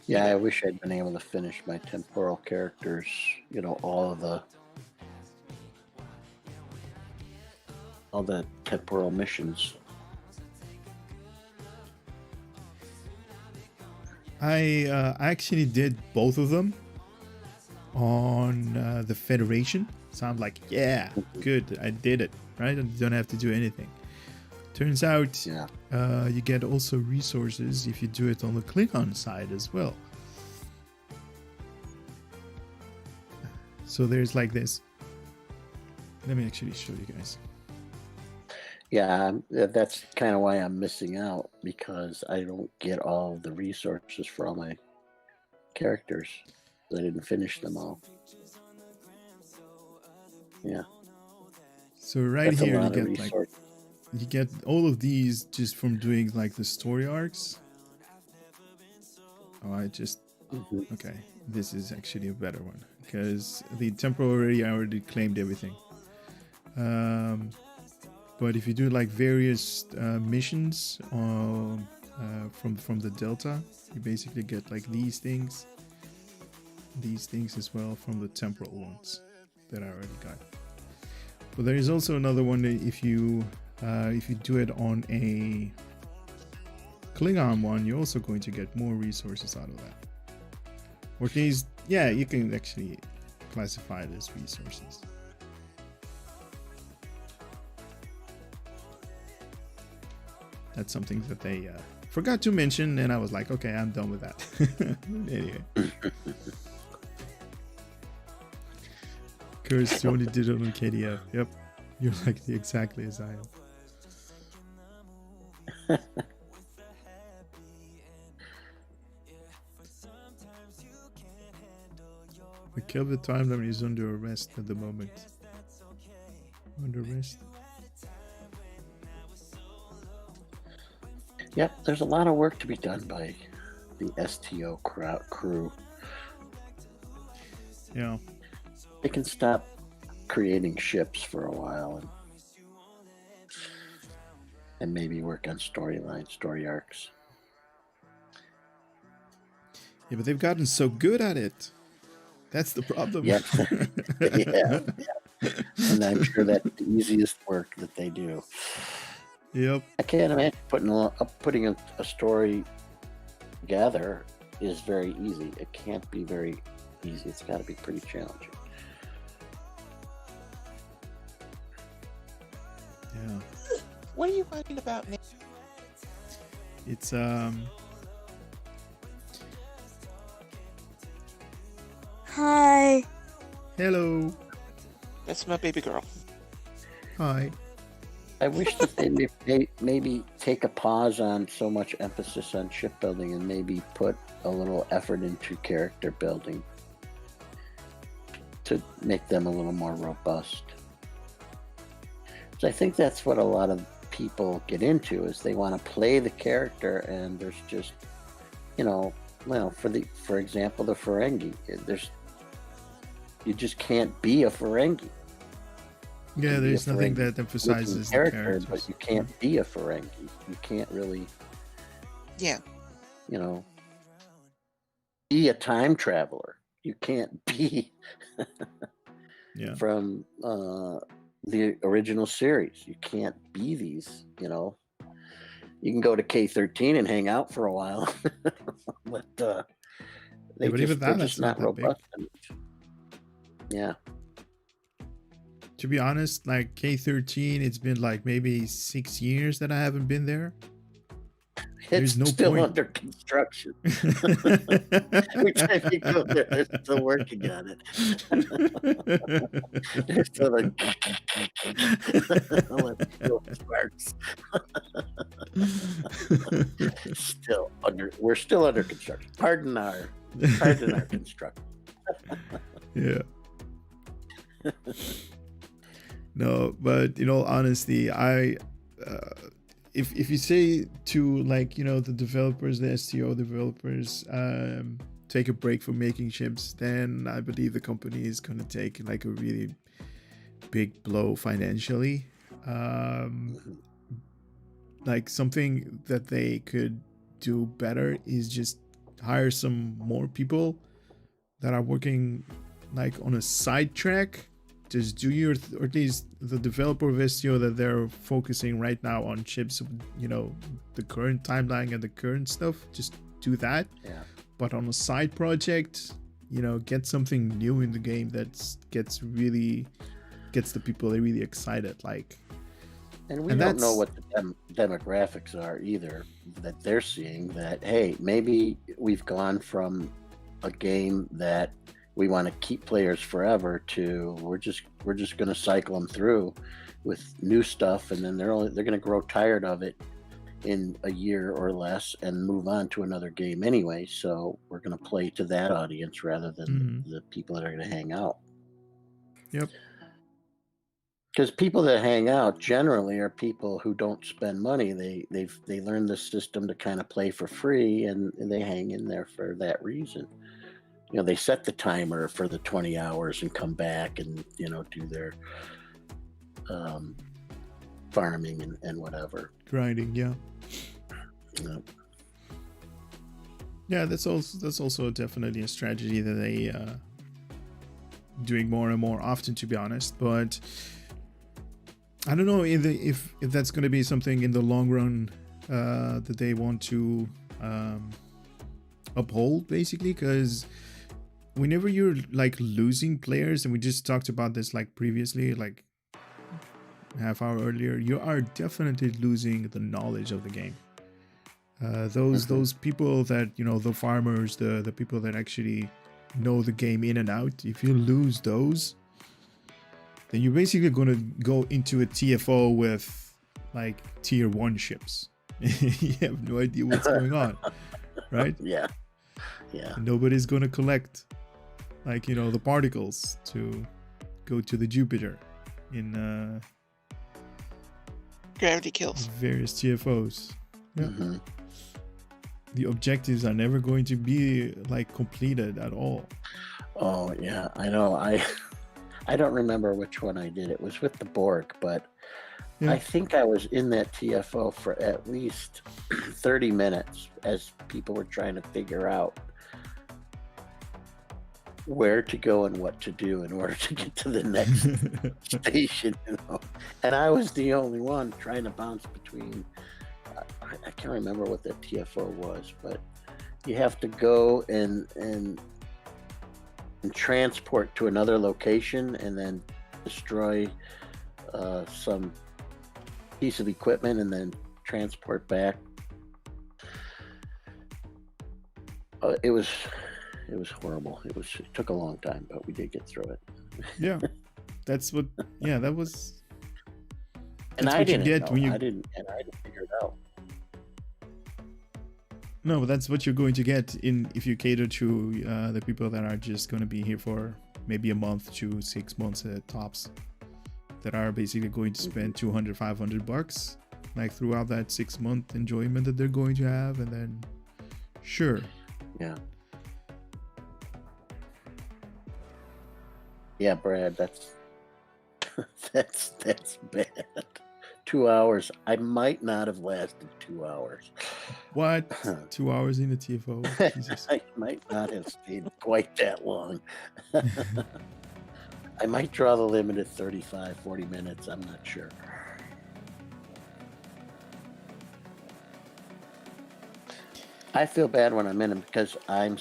Yeah, I wish I'd been able to finish my temporal characters. You know, all the temporal missions. I actually did both of them on the Federation. So I'm like, yeah, good, I did it, right? I don't have to do anything. Turns out, Yeah. you get also resources if you do it on the Klingon side as well. So there's like this. Let me actually show you guys. Yeah, that's kind of why I'm missing out, because I don't get all the resources for all my characters. I didn't finish them all. Yeah. So right That's a here you lot of get like resources. you get all of these just from doing like the story arcs. Oh, Mhm. okay. This is actually a better one because the temporary I already claimed everything. But if you do like various missions from the Delta, you basically get like these things as well from the temporal ones that I already got. But there is also another one that if you do it on a Klingon one, you're also going to get more resources out of that. Or these, yeah, you can actually classify it as resources. That's something that they forgot to mention, and I was like, okay, I'm done with that. Anyway. Curse, you only did it on KDF. Yep. You're like exactly as I am. The Kelvin timeline is under arrest at the moment. Under arrest. Yep, there's a lot of work to be done by the STO crew. Yeah. They can stop creating ships for a while and maybe work on storylines, story arcs. Yeah, but they've gotten so good at it. That's the problem. Yep. Yeah. And I'm sure that's the easiest work that they do. Yep. I can't imagine putting a story together is very easy. It can't be very easy. It's got to be pretty challenging. Yeah. what are you writing about now? It's Hi. hello. That's my baby girl. Hi. I wish that they maybe take a pause on so much emphasis on shipbuilding and maybe put a little effort into character building to make them a little more robust. So I think that's what a lot of people get into, is they want to play the character, and there's just, for example, the Ferengi. You just can't be a Ferengi. Yeah, there's nothing that emphasizes the characters. But you can't be a Ferengi. You can't really, Yeah. Be a time traveler. You can't be Yeah. from the original series. You can't be these, You can go to K-13 and hang out for a while, but even they're that's just not not that robust enough. Yeah. To be honest, like K-13, it's been like maybe 6 years that I haven't been there. It's There's no still point. under construction. Every time you go there, they're still working on it. They're still like, let's go sparks. We're still under construction. Pardon our construction. Yeah. No, but in all honesty, if you say to the developers, the STO developers, to take a break from making ships, then I believe the company is going to take like a really big blow financially. Like something that they could do better is just hire some more people that are working like on a side track. Just do your, or at least the developer of SEO that they're focusing right now on ships, you know, the current timeline and the current stuff, just do that. Yeah. But on a side project, you know, get something new in the game that gets the people really excited. Like, and we don't know what the demographics are either that they're seeing. That, hey, maybe we've gone from a game that we want to keep players forever to we're just going to cycle them through with new stuff, and then they're going to grow tired of it in a year or less and move on to another game anyway. So we're going to play to that audience rather than the people that are going to hang out. Yep. Because people that hang out generally are people who don't spend money. They learn the system to kind of play for free, and they hang in there for that reason. You know, they set the timer for the 20 hours and come back and, you know, do their farming and whatever. Grinding, yeah. Yep. Yeah, that's also definitely a strategy that they doing more and more often, to be honest. But I don't know if that's going to be something in the long run that they want to uphold, basically, because whenever you're like losing players, and we just talked about this like previously, like half hour earlier, you are definitely losing the knowledge of the game. Those people that, you know, the farmers, the people that actually know the game in and out, if you lose those, then you're basically going to go into a TFO with like tier 1 ships. You have no idea what's going on, right? Yeah. Yeah. Nobody's going to collect, like, you know, the particles to go to the Jupiter in Gravity kills. various TFOs. Yeah. Mm-hmm. The objectives are never going to be like completed at all. Oh yeah, I know. I don't remember which one I did. It was with the Borg, but Yeah. I think I was in that TFO for at least 30 minutes as people were trying to figure out where to go and what to do in order to get to the next station, you know. And I was the only one trying to bounce between. I can't remember what that TFO was, but you have to go and transport to another location and then destroy some piece of equipment and then transport back. It was horrible. It took a long time, but we did get through it. Yeah, that's what. Yeah, that was. And That's I what you didn't get know. when you. I didn't figure it out. No, but that's what you're going to get if you cater to the people that are just going to be here for maybe a month to 6 months at tops, that are basically going to spend $200-500 like throughout that 6 month enjoyment that they're going to have, and then sure. Yeah. Yeah, Brad, that's bad. 2 hours. I might not have lasted 2 hours. What? 2 hours in the TFO? Jesus. I might not have stayed quite that long. I might draw the limit at 35-40 minutes. I'm not sure. I feel bad when I'm in them because I'm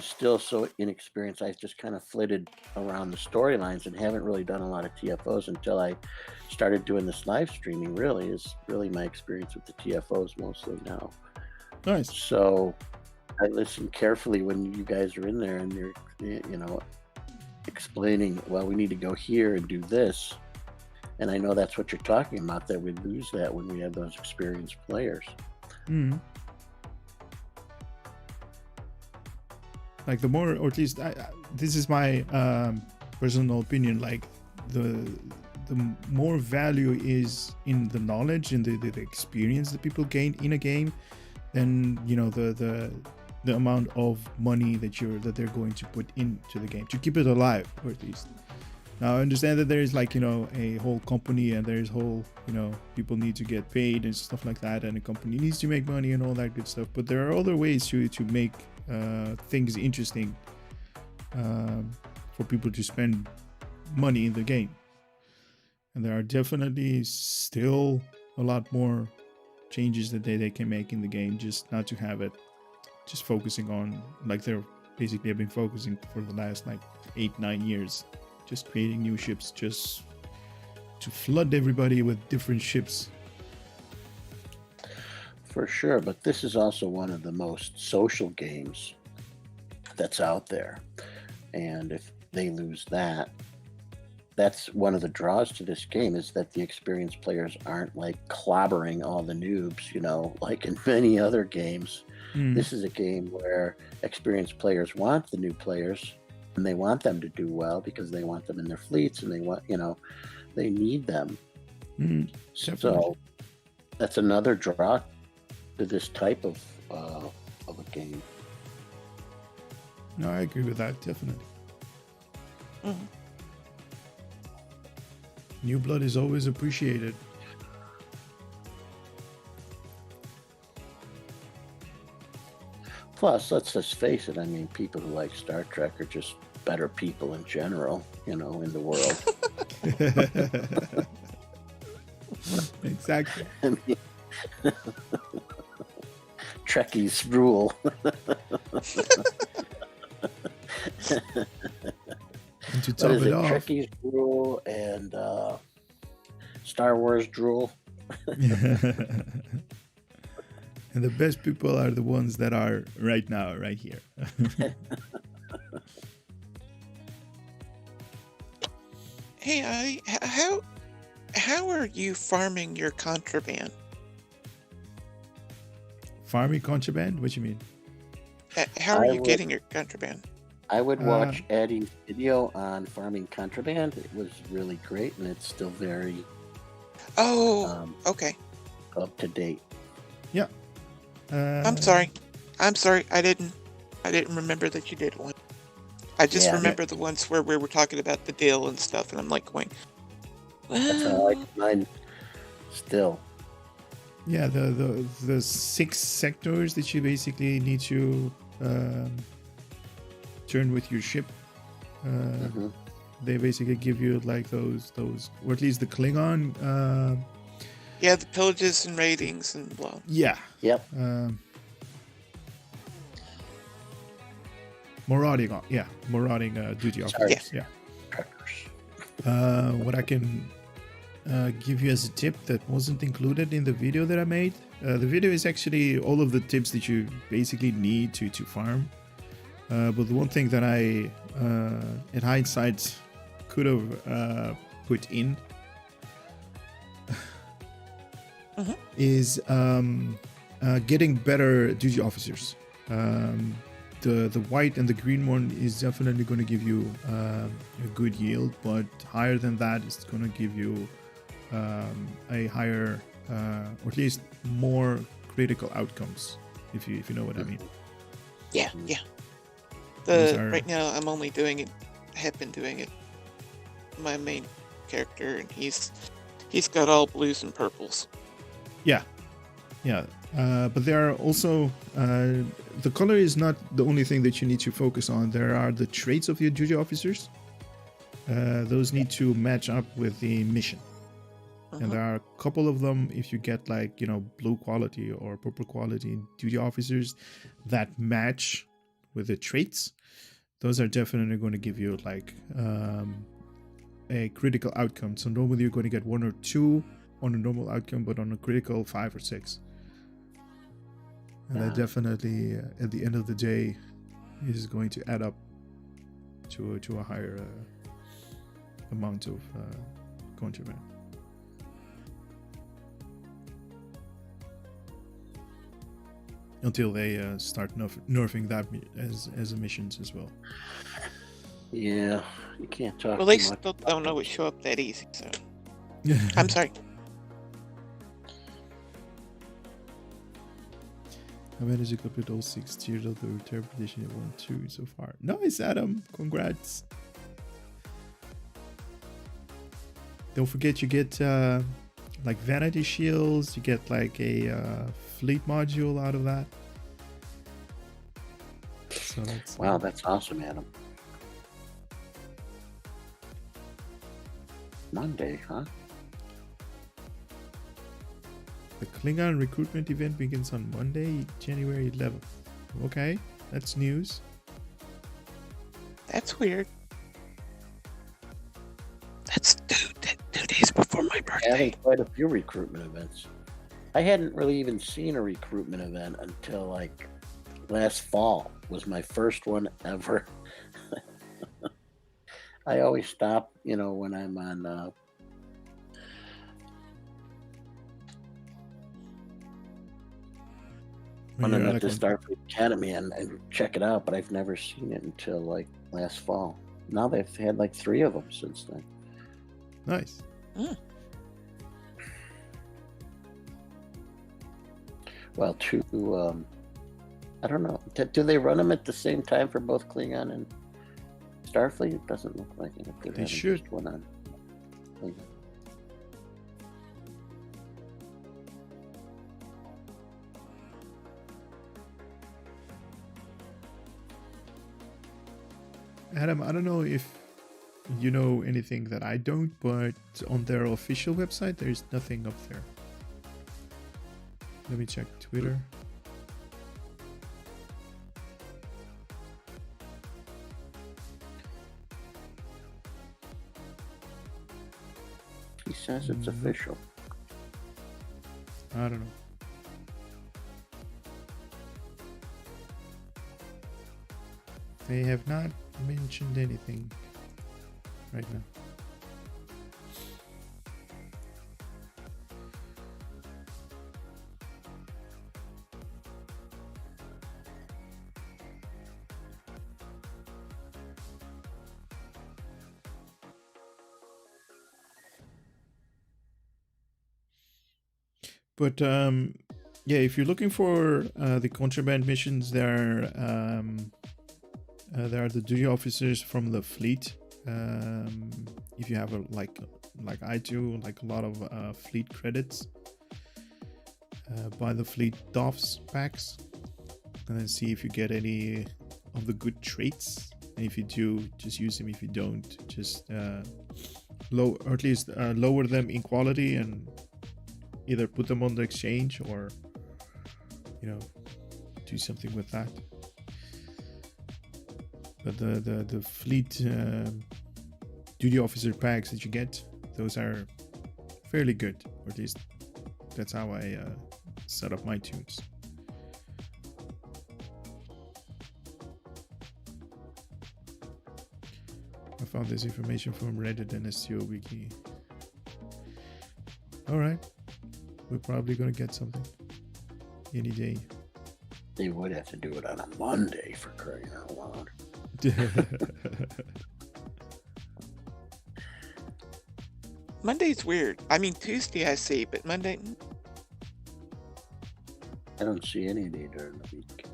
still so inexperienced. I've just kind of flitted around the storylines and haven't really done a lot of TFOs until I started doing this live streaming. Really is my experience with the TFOs mostly now. Nice. So I listen carefully when you guys are in there and you're, you know, explaining, well, we need to go here and do this. And I know that's what you're talking about, that we lose that when we have those experienced players. Mm. Like the more, or at least this is my personal opinion, like the more value is in the knowledge and the experience that people gain in a game, then, you know, the the amount of money that they're going to put into the game to keep it alive, or at least. Now I understand that there's like, you know, a whole company and there's whole, you know, people need to get paid and stuff like that, and the company needs to make money and all that good stuff, but there are other ways to make things interesting for people to spend money in the game. And there are definitely still a lot more changes that they can make in the game, just not to have it just focusing on, like they're basically have been focusing for the last like 8-9 years, just creating new ships just to flood everybody with different ships. For sure, but this is also one of the most social games that's out there. And if they lose that, that's one of the draws to this game, is that the experienced players aren't like clobbering all the noobs, you know, like in many other games. This is a game where experienced players want the new players, and they want them to do well because they want them in their fleets, and they want, you know, they need them. So that's another draw to this type of a game. No, I agree with that, definitely. New blood is always appreciated. Plus, let's just face it, I mean, people who like Star Trek are just better people in general, you know, in the world. Exactly. I mean, Trekkies rule. And to top it off, Trekkies rule and Star Wars drool. and the best people are the ones that are right now, right here. Hey, how are you farming your contraband? Farming contraband? What you mean? How are you getting your contraband? I would watch Eddie's video on farming contraband. It was really great, and it's still very okay, up to date. Yeah. I'm sorry. I didn't remember that you did one. I just remember the ones where we were talking about the deal and stuff, and I'm like going, That's how I like mine still. Yeah, the 6 sectors that you basically need to turn with your ship. They basically give you like those, or at least the Klingon. yeah, the pillages and ratings and blah. Yeah. Yep. Marauding duty officers. Yeah. What I can give you as a tip that wasn't included in the video that I made. The video is actually all of the tips that you basically need to farm. But the one thing that I, in hindsight, could have put in is getting better duty officers. The white and the green one is definitely going to give you a good yield, but higher than that, it's going to give you a higher, or at least more critical outcomes, if you know what I mean. Yeah. Right now, I'm only doing it. Have been doing it. My main character, and he's got all blues and purples. Yeah. But there are also the color is not the only thing that you need to focus on. There are the traits of your duty officers. Those need to match up with the mission. And there are a couple of them. If you get like, you know, blue quality or purple quality duty officers that match with the traits, those are definitely going to give you like a critical outcome. So normally you're going to get 1 or 2 on a normal outcome, but on a critical 5 or 6. And that definitely, at the end of the day, is going to add up to a higher amount of contraband. Until they start nerfing that as emissions as well. Yeah, you can't talk. Well, they still don't always show up that easy. So I'm sorry. I managed to complete all 6 tiers of the interpretation in 1-2 so far. Nice, Adam. Congrats. Don't forget you get like vanity shields. You get like a fleet module out of that. So that's Wow, that's awesome, Adam. Monday, huh? The Klingon recruitment event begins on Monday, January 11th. Okay, that's news. That's weird. That's 2 days before my birthday. Having quite a few recruitment events. I hadn't really even seen a recruitment event until like last fall. Was my first one ever. I always stop, when I'm on When I'm you're at like the on- Starfleet Academy and check it out, but I've never seen it until like last fall. Now they've had like 3 of them since then. Nice. Well, 2. I don't know. Do they run them at the same time for both Klingon and Starfleet? It doesn't look like it. If they're They having should. just one on Klingon. Adam, I don't know if you know anything that I don't, but on their official website, there's nothing up there. Let me check Twitter. He says it's official. I don't know. They have not mentioned anything right now. But yeah, if you're looking for the contraband missions, there are the duty officers from the fleet. If you have like I do, like a lot of fleet credits, buy the fleet DOFs packs, and then see if you get any of the good traits. And if you do, just use them. If you don't, just or at least lower them in quality and either put them on the exchange or do something with that. But the fleet duty officer packs that you get, those are fairly good, or at least that's how I set up my tunes. I found this information from Reddit and SEO Wiki. Alright, we're probably gonna get something any day. They would have to do it on a Monday, for crying out loud. Monday's weird. I mean, Tuesday I see, but Monday. I don't see any day during the week.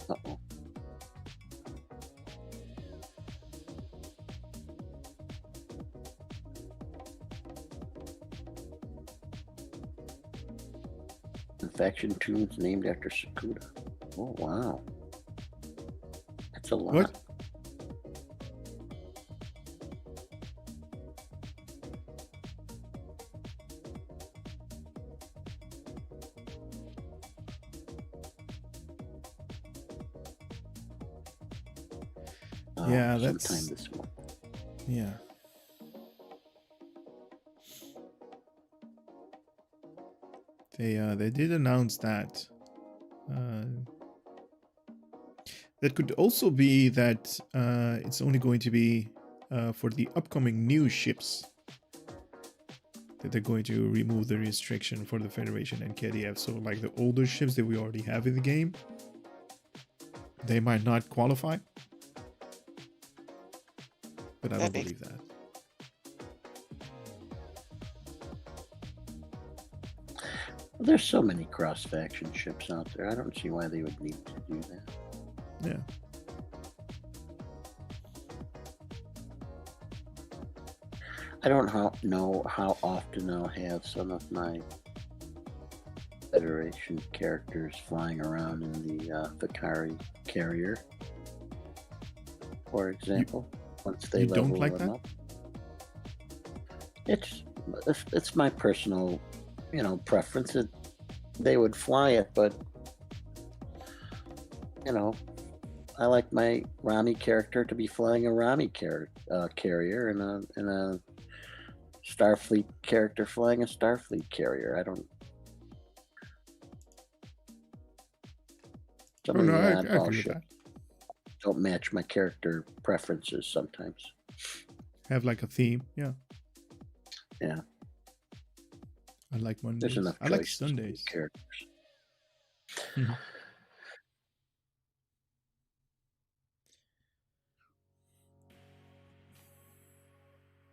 Uh-oh. Faction tunes named after Sakuda. Oh wow, that's a lot. What? Yeah, that's sometime this month. Yeah. They did announce that. That could also be that it's only going to be for the upcoming new ships that they're going to remove the restriction for the Federation and KDF. So like the older ships that we already have in the game, they might not qualify. But I don't believe that. There's so many cross-faction ships out there. I don't see why they would need to do that. Yeah. I don't know how often I'll have some of my Federation characters flying around in the Vakari carrier, for example. Once they You level don't like them that? up, it's my personal, preference. They would fly it, but I like my Rami character to be flying a Rami carrier and a Starfleet character flying a Starfleet carrier. I don't. Some of the I oddball agree with ships that. don't match my character preferences sometimes. Have like a theme, yeah. Yeah. I like Mondays. There's enough I like choices for Sundays. characters. Mhm.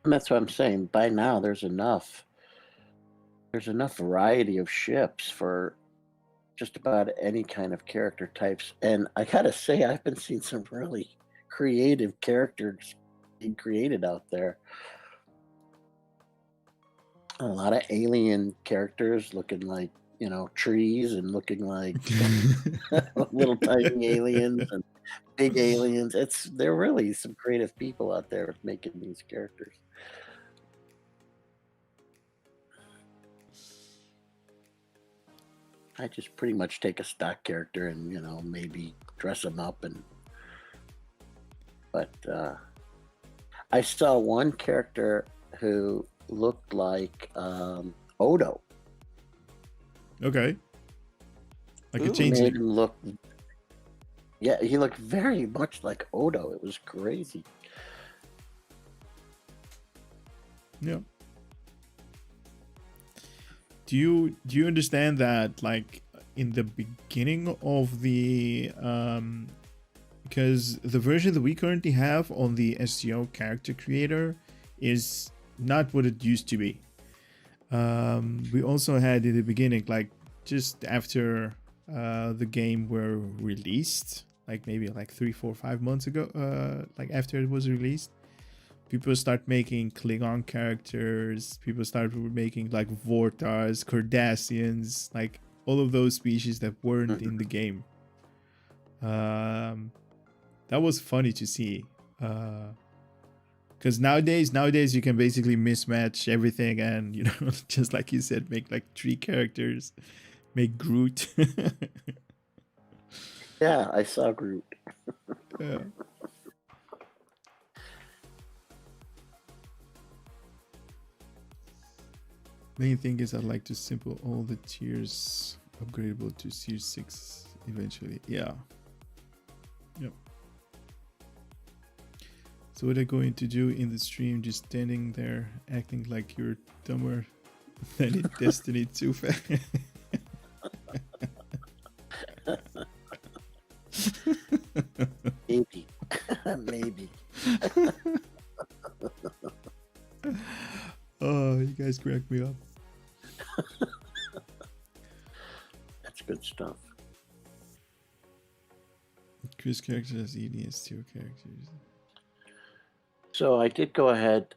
And that's what I'm saying. By now, there's enough variety of ships for just about any kind of character types. And I gotta say, I've been seeing some really creative characters being created out there. A lot of alien characters looking like, trees and looking like little tiny aliens and big aliens. They're really some creative people out there making these characters. I just pretty much take a stock character and maybe dress them up but I saw one character who looked like Odo. Okay. Like a Ooh. Made changeling. him look. Yeah, he looked very much like Odo. It was crazy. Yeah. Do you understand that, like, in the beginning of the because the version that we currently have on the SEO character creator is not what it used to be. We also had in the beginning, like just after the game were released, like maybe like 3, 4, 5 months ago, like after it was released, people start making Klingon characters. People start making like Vortars, Cardassians, like all of those species that weren't in the game. That was funny to see. Because nowadays you can basically mismatch everything and, just like you said, make like 3 characters, make Groot. Yeah, I saw Groot. Yeah. Main thing is I'd like to simple all the tiers upgradable to tier 6 eventually. Yeah. Yep. So what are you going to do in the stream? Just standing there acting like you're dumber than in Destiny 2 fan. Maybe. Maybe. Oh, you guys crack me up. That's good stuff. Chris character has EDS2 characters. So I did go ahead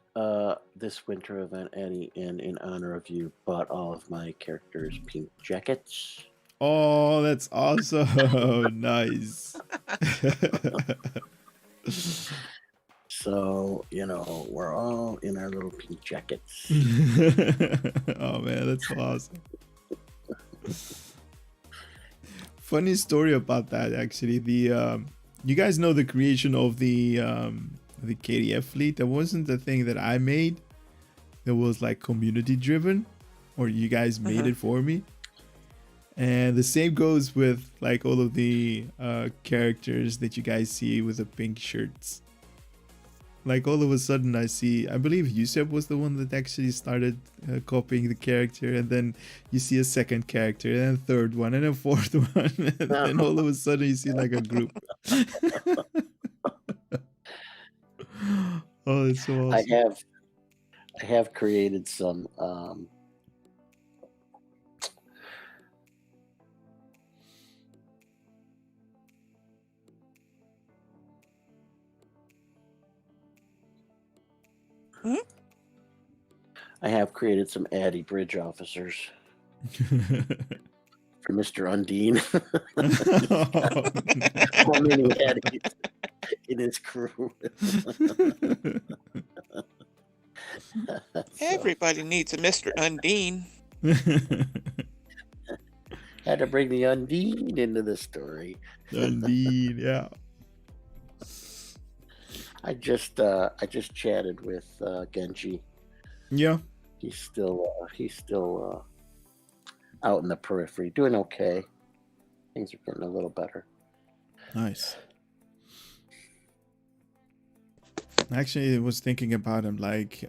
this winter event, Eddie, and in honor of you, bought all of my characters pink jackets. Oh, that's awesome. Nice. So, we're all in our little pink jackets. Oh man, that's awesome. Funny story about that, actually. The you guys know the creation of the KDF fleet? That wasn't the thing that I made. That was like community driven, or you guys made it for me. And the same goes with like all of the characters that you guys see with the pink shirts. Like all of a sudden I see, I believe Yusef was the one that actually started copying the character, and then you see a second character, and then a third one, and a fourth one, and then all of a sudden you see like a group. Oh, it's so awesome. I have created some I have created some Addy bridge officers for Mr. Undine. How many Addies in his crew? Everybody needs a Mr. Undine. Had to bring the Undine into the story. Undine, yeah. I just chatted with Genji. Yeah. He's still out in the periphery, doing okay. Things are getting a little better. Nice. Actually, I was thinking about him like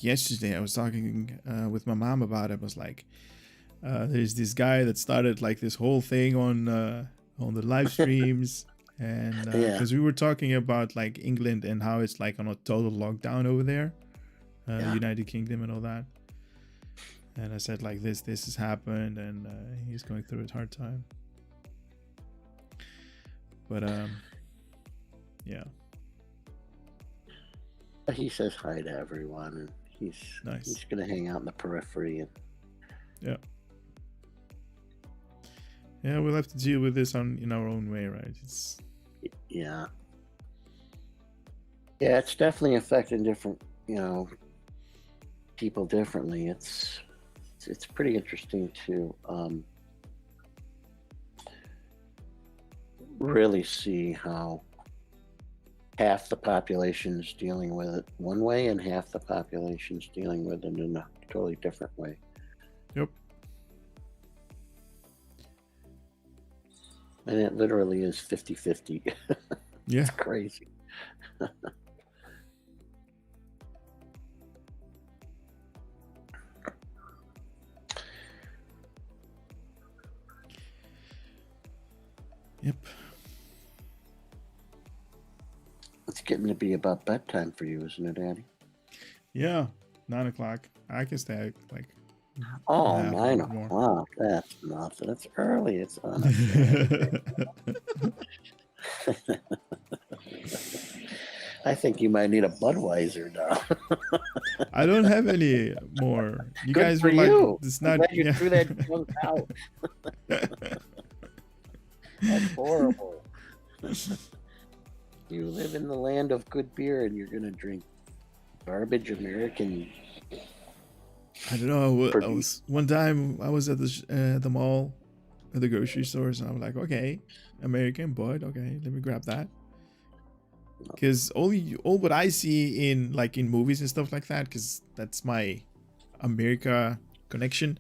yesterday. I was talking with my mom about it. I was like, there's this guy that started like this whole thing on the live streams, and because we were talking about like England and how it's like on a total lockdown over there, United Kingdom and all that. And I said like this has happened, and he's going through a hard time. But yeah. He says hi to everyone, and he's nice. He's gonna hang out in the periphery. And yeah, we'll have to deal with this in our own way, right? Yeah, it's definitely affecting different, people differently. It's pretty interesting to really see how half the population is dealing with it one way and half the population is dealing with it in a totally different way. Yep. And it literally is 50-50. Yeah. It's crazy. Yep. It's getting to be about bedtime for you, isn't it, Daddy? Yeah, 9 o'clock. I can stay like. 9 o'clock. That's nothing. That's early. It's on a I think you might need a Budweiser now. I don't have any more. You Good guys for were like, you. it's I'm not. glad you threw that junk out. That's horrible. You live in the land of good beer, and you're gonna drink garbage American. I don't know. I was one time I was at the mall, at the grocery stores, and I was like, okay, American Bud, okay, let me grab that. Because all what I see in movies and stuff like that, because that's my America connection,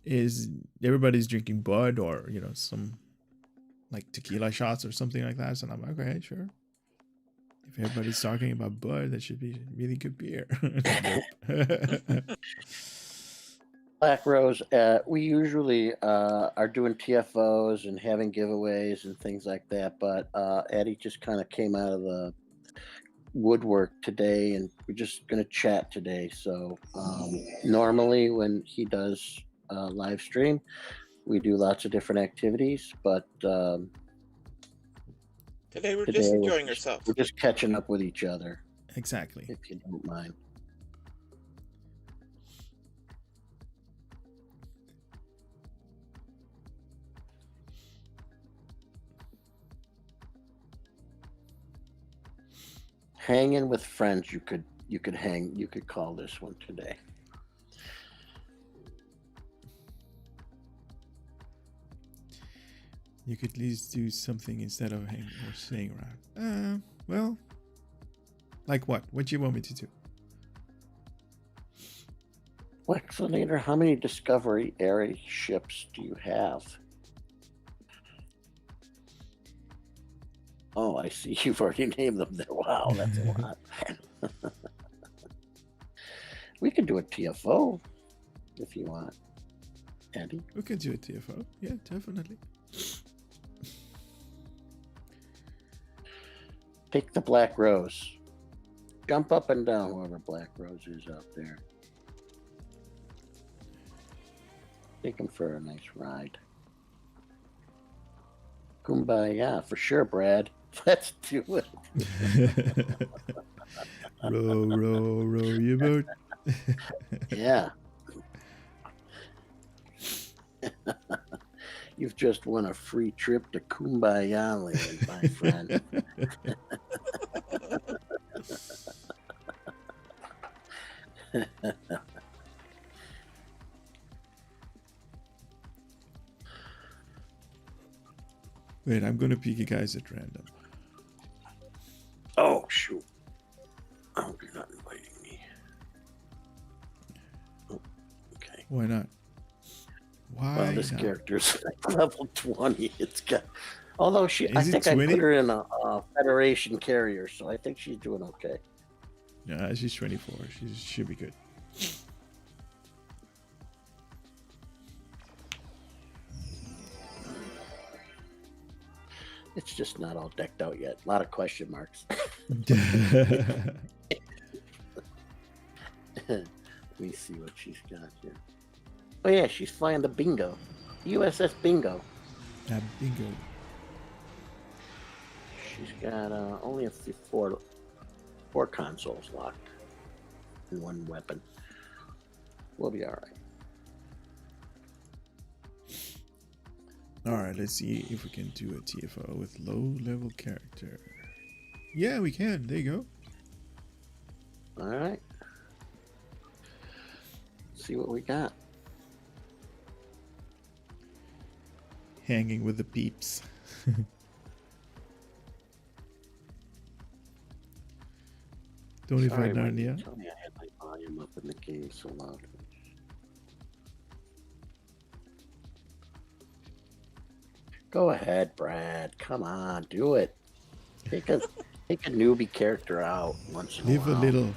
is everybody's drinking Bud or some like tequila shots or something like that. So I'm like, okay, sure. If everybody's talking about Bud, that should be really good beer. Black Rose, we usually are doing TFOs and having giveaways and things like that, but Eddie just kind of came out of the woodwork today, and we're just going to chat today. So normally when he does live stream, we do lots of different activities, but today we're just enjoying ourselves. We're just catching up with each other. Exactly. If you don't mind. Hanging with friends, you could call this one today. You could at least do something instead of hanging or staying around. Well, like what? What do you want me to do? Wexinator, how many Discovery area ships do you have? Oh, I see. You've already named them there. Wow, that's a lot. We can do a TFO if you want, Eddie. We can do a TFO. Yeah, definitely. Pick the Black Rose. Jump up and down, whoever Black Rose is out there. Take him for a nice ride. Kumbaya, for sure, Brad. Let's do it. row your boat. Yeah. You've just won a free trip to Kumbaya Land, my friend. Wait, I'm gonna pick you guys at random. Oh, shoot. I hope you're not inviting me. Oh, okay. Why not? Why Well, this not? character's like level 20. It's got, although I Is it think I 20? put her in a Federation carrier, so I think she's doing okay. Yeah, she's 24. She should be good. It's just not all decked out yet. A lot of question marks. Let me see what she's got here. Oh yeah, she's flying the Bingo. USS Bingo. Bingo. She's got only four consoles locked and one weapon. We'll be all right. All right, let's see if we can do a TFO with low-level character. Yeah, we can. There you go. All right. See what we got. Hanging with the peeps. Don't Sorry, invite Mike, Narnia. tell me I had my volume up in the game so loud. Go ahead, Brad. Come on, do it. Take a newbie character out once in a Live a while. little.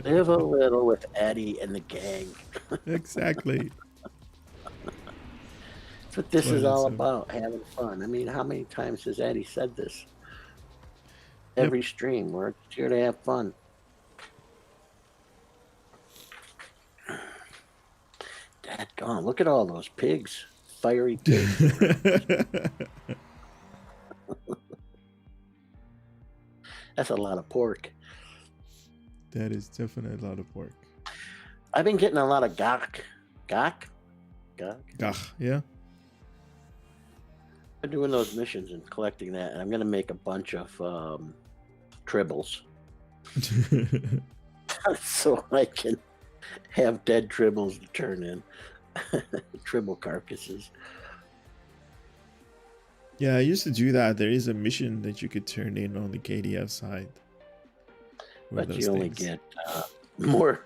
Live a little with Eddie and the gang. Exactly. That's what this Well, is all that's about, having fun. I mean, how many times has Eddie said this? Every stream, we're here to have fun. Dadgone, look at all those pigs. Fiery pigs. That's a lot of pork. That is definitely a lot of work. I've been getting a lot of gawk. Gawk? Gawk? Gah, yeah. I'm doing those missions and collecting that, and I'm going to make a bunch of tribbles so I can have dead tribbles to turn in. Tribble carcasses. Yeah, I used to do that. There is a mission that you could turn in on the KDF side. But you only get more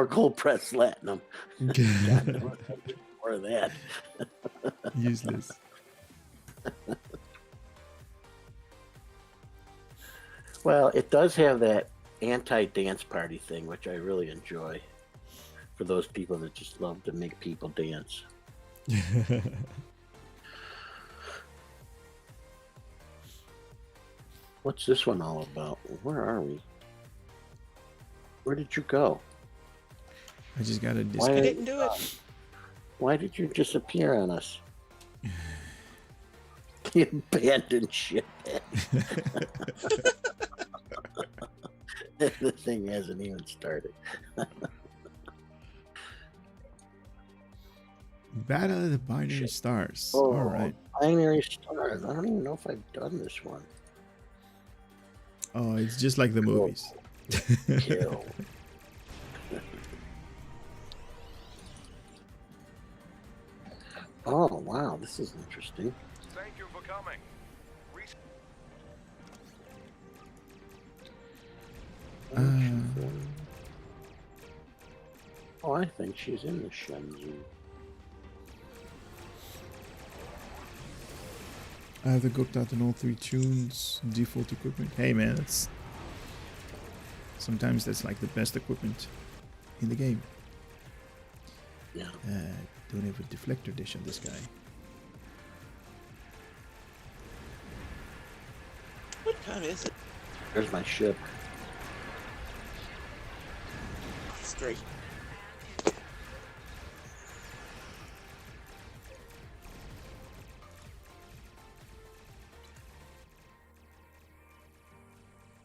gold press platinum. God knows I get more of that. Useless. Well, it does have that anti-dance party thing, which I really enjoy. For those people that just love to make people dance. What's this one all about? Where are we? Where did you go? I just got a I discount. didn't do it. Why did you disappear on us? You abandoned ship. The thing hasn't even started. Battle of the Binary Stars. Oh, All right. Binary Stars. I don't even know if I've done this one. Oh, it's just like the movies. Kill. Oh, wow. This is interesting. Thank you for coming. Oh, I think she's in the Shenzhen. I have the gooked out in all 3 tunes, default equipment. Hey man, that's sometimes that's like the best equipment in the game. Yeah. Don't have a deflector dish on this guy. What time is it? There's my ship. Straight.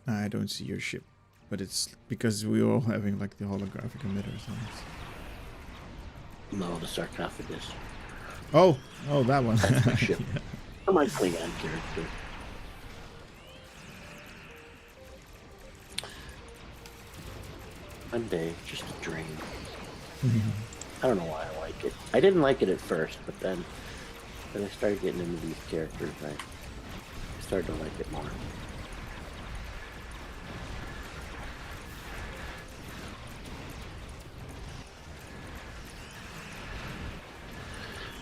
I don't see your ship, but it's because we're all having like the holographic emitters on us. No, the sarcophagus. Oh, that one. That's my ship. Yeah. I'm my Klingon character. Monday, just a dream. I don't know why I like it. I didn't like it at first, but then I started getting into these characters. I started to like it more.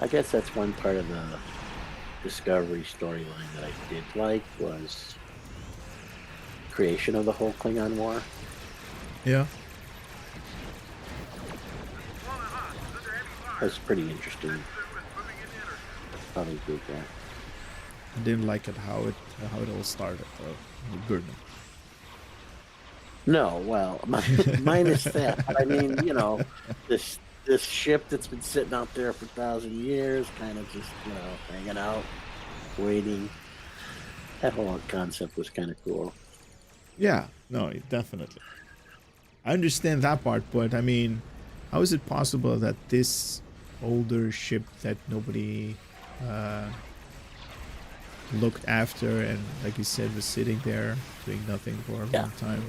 I guess that's one part of the Discovery storyline that I did like was creation of the whole Klingon War. Yeah. That's pretty interesting. How they did that. I didn't like it how it all started though. The burden. No, well, minus that. But I mean, you know, this ship that's been sitting out there for 1,000 years, kind of just, you know, hanging out, waiting. That whole concept was kind of cool. Yeah, no, definitely. I understand that part, but I mean, how is it possible that this older ship that nobody looked after and, like you said, was sitting there doing nothing for a long time?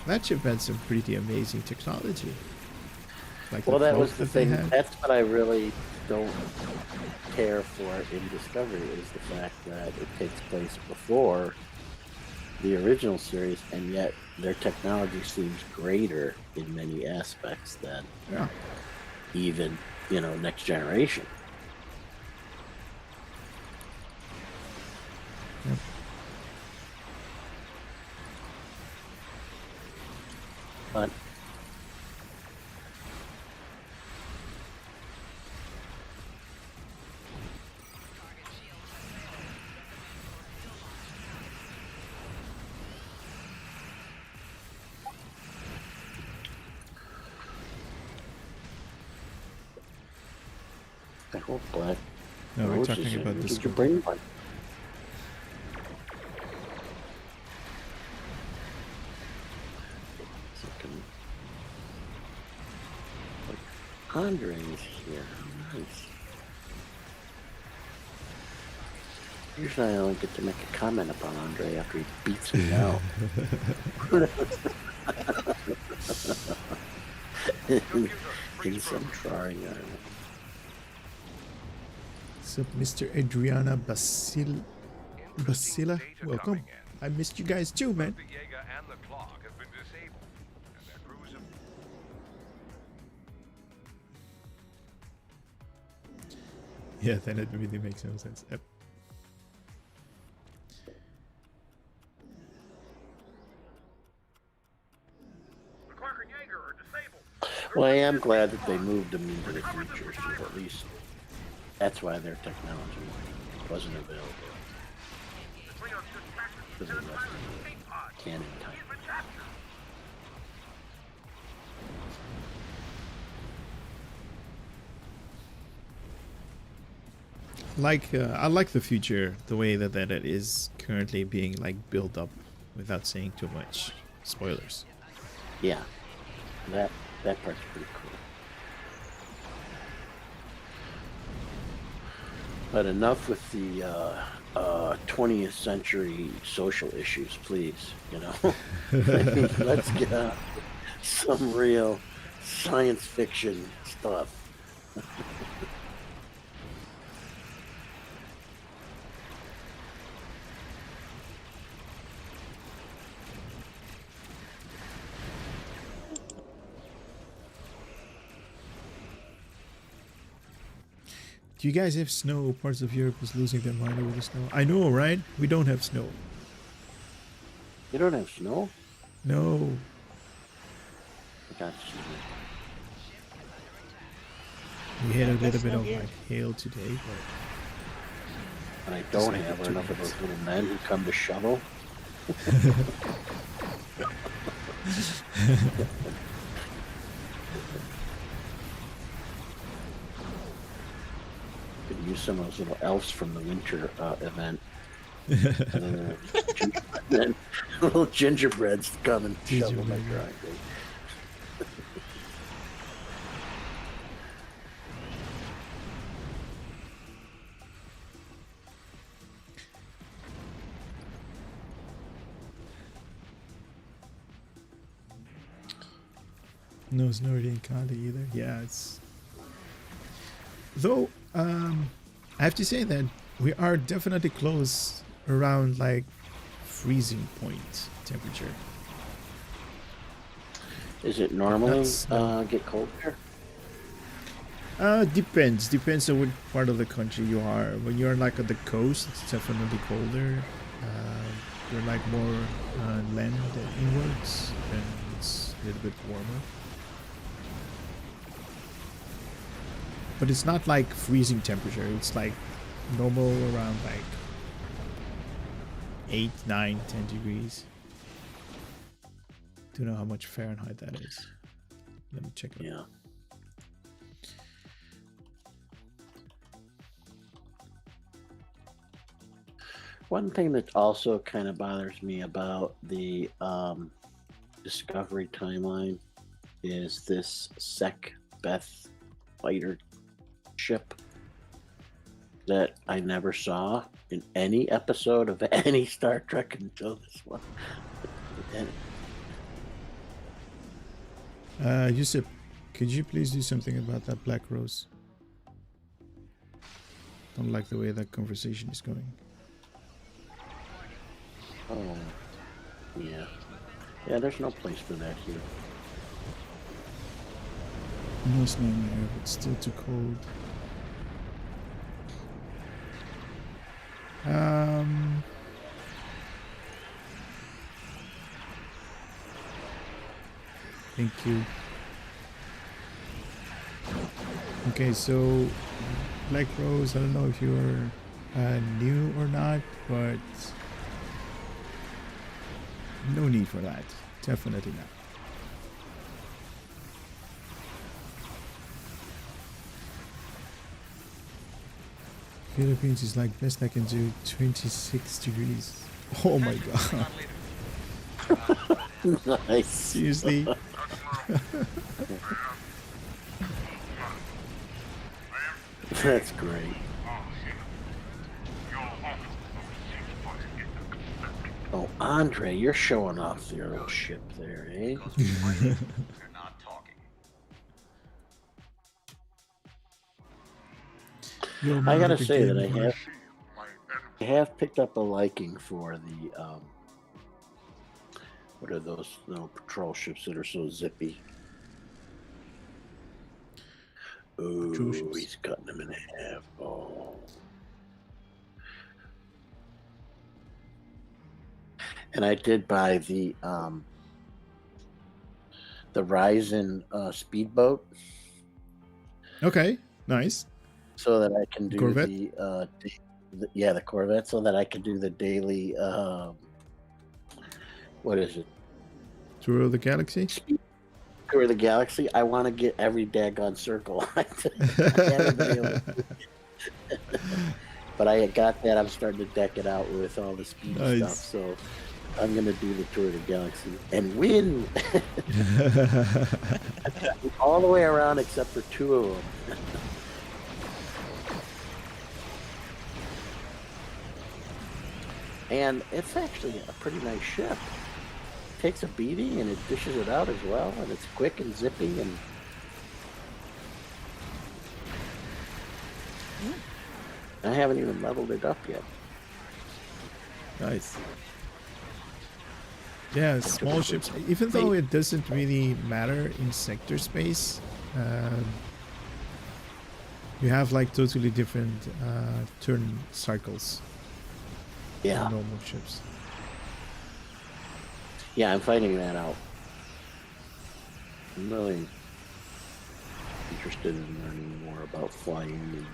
That ship had some pretty amazing technology. Like well, that was the thing. Had. That's what I really don't care for in Discovery is the fact that it takes place before the original series, and yet their technology seems greater in many aspects than even, you know, Next Generation. Yep. But I hope Black. No, we're Rose talking is about in. this. Did you bring one? Andre's here. Nice. Usually I only get to make a comment about Andre after he beats me out. In some trying. What's up, Mr. Adriana Basila? Welcome. I missed you guys too, man. Yeah, then it really makes no sense. Yep. Well, I am glad that they moved them into the future, so at least that's why their technology wasn't available for the rest of the canon time. I like the future, the way that it is currently being like built up, without saying too much spoilers. Yeah, that part's pretty cool. But enough with the 20th century social issues, please. You know, I mean, let's get on some real science fiction stuff. Do you guys have snow? Parts of Europe is losing their mind over the snow. I know, right? We don't have snow. You don't have snow? No. I got snow. We had a little That's bit not of here. like hail today, but And I don't have like enough of those little men who come to shovel. Could use some of those little elves from the winter event. And then little gingerbreads to come and shovel my Gingerbread. driveway. no snow in Canada either. Yeah, it's though. I have to say that we are definitely close around like freezing point temperature. Is it normally That's- get cold there? Depends on what part of the country you are. When you're like at the coast, it's definitely colder. You're like more land inwards, and it's a little bit warmer. But it's not like freezing temperature. It's like normal around like 8, 9, 10 degrees. Don't know how much Fahrenheit that is. Let me check it out. Yeah. One thing that also kind of bothers me about the Discovery timeline is this Sec Beth fighter ship that I never saw in any episode of any Star Trek until this one. And Yusuf, could you please do something about that Black Rose? Don't like the way that conversation is going. oh, yeah. Yeah, there's no place for that here. No snow in there, but still too cold. Thank you. Okay, so Black Rose, I don't know if you're new or not, but no need for that. Definitely not. Philippines is like best I can do 26 degrees. Oh my god. Nice. Seriously? That's great. Oh, Andre, you're showing off your little ship there, eh? Yo, I man, gotta like a say that game I have picked up a liking for the what are those little patrol ships that are so zippy? Ooh, ships. he's cutting them in half. Oh. And I did buy the Ryzen speedboat Okay, nice. so that I can do Corvette? the Corvette, so that I can do the daily what is it? Tour of the Galaxy? Tour of the Galaxy. I want to get every daggone circle. I haven't been able to do it. But I got that. I'm starting to deck it out with all the speed Nice. stuff. So I'm gonna do the Tour of the Galaxy and win all the way around except for 2 of them. And it's actually a pretty nice ship. Takes a beating and it dishes it out as well, and it's quick and zippy, and I haven't even leveled it up yet. Nice. Yeah, small ships, even though it doesn't really matter in sector space, You have like totally different turn cycles Yeah. than normal ships. Yeah, I'm finding that out. I'm really interested in learning more about flying and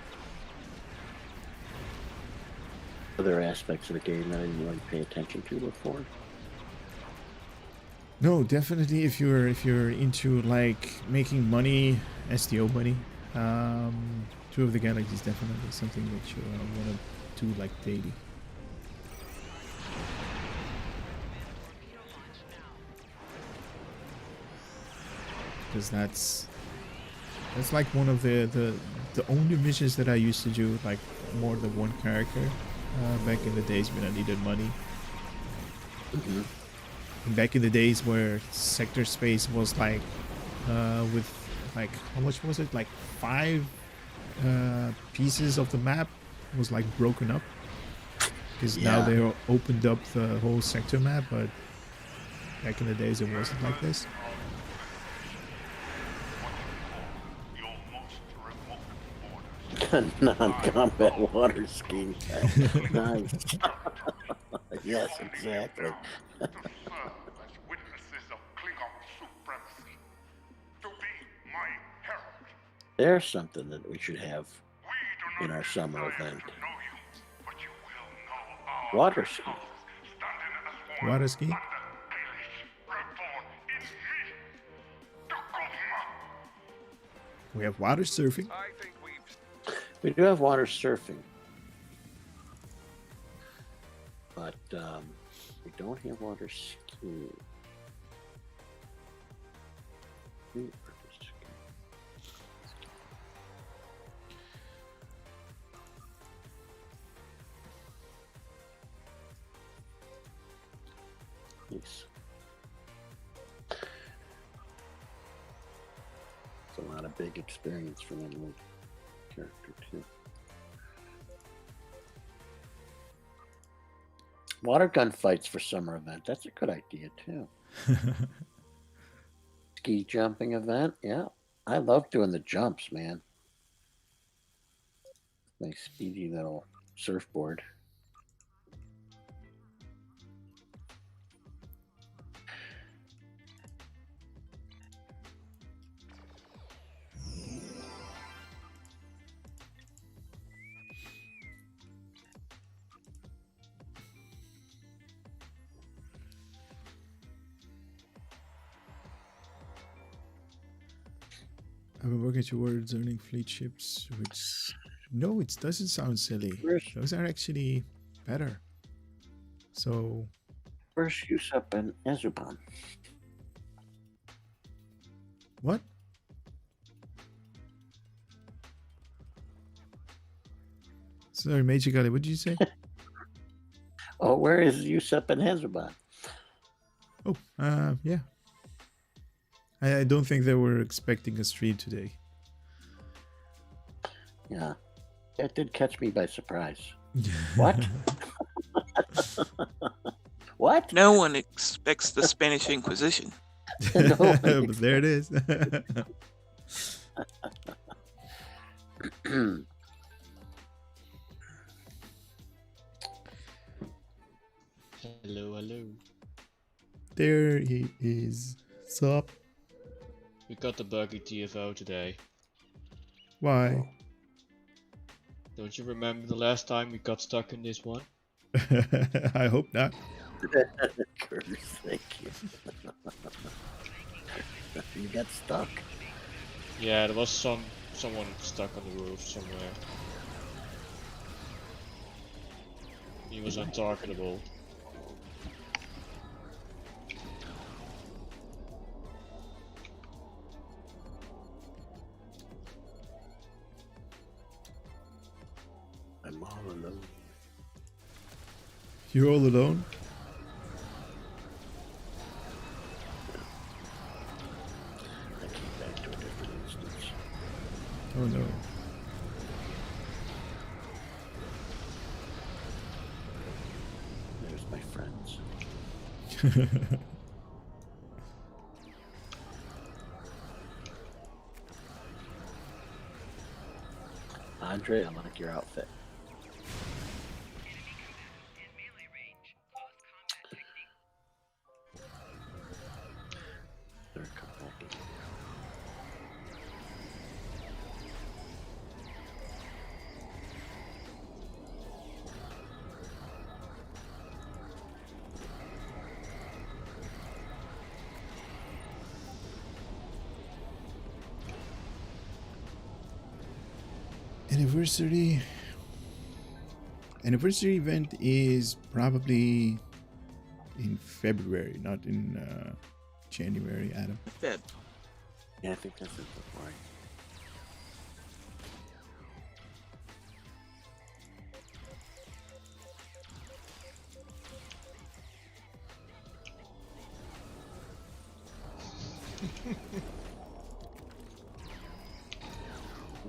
other aspects of the game that I didn't really pay attention to before. No, definitely if you're into like making money, STO money, Two of the Galaxy is definitely something that you want to do like daily. Because that's like one of the only missions that I used to do like more than one character back in the days when I needed money. Mm-hmm. And back in the days where sector space was like with like how much was it, like 5 pieces of the map was like broken up, because now they opened up the whole sector map, but back in the days it wasn't like this. Non-combat water skiing. Nice. Yes, exactly. To serve as witnesses of Klingon supremacy, to be my herald. There's something that we should have We do in not our summer desire event. to know you, but you will know our Water ski. souls, standing as one Water ski? under Baelish, reborn in me. Dogma. We have water surfing. I think we've We do have water surfing, but we don't have water skiing. Nice. It's a lot of big experience for one little character too. Water gun fights for summer event. That's a good idea too. Ski jumping event. Yeah. I love doing the jumps, man. My speedy little surfboard. I've been working towards earning fleet ships, which no, it doesn't sound silly. Those are actually better. So First use up in Azuban. what? Sorry, Major Gully, what did you say? Oh, where is use up in Azuban? Oh, yeah. I don't think they were expecting a stream today. Yeah. That did catch me by surprise. What? What? No one expects the Spanish Inquisition. No one But there it is. Hello, hello. There he is. Sup? We got the buggy TFO today. Why? Don't you remember the last time we got stuck in this one? I hope not. Curse, thank you. You got stuck. Yeah, there was someone stuck on the roof somewhere. He was untargetable. I'm all alone. You're all alone? I came back to a different instance. Oh no. There's my friends. Andre, I like your outfit. They're coming back in. Anniversary event is probably in February, not in January, Adam. Feb. Yeah, I think that's it before.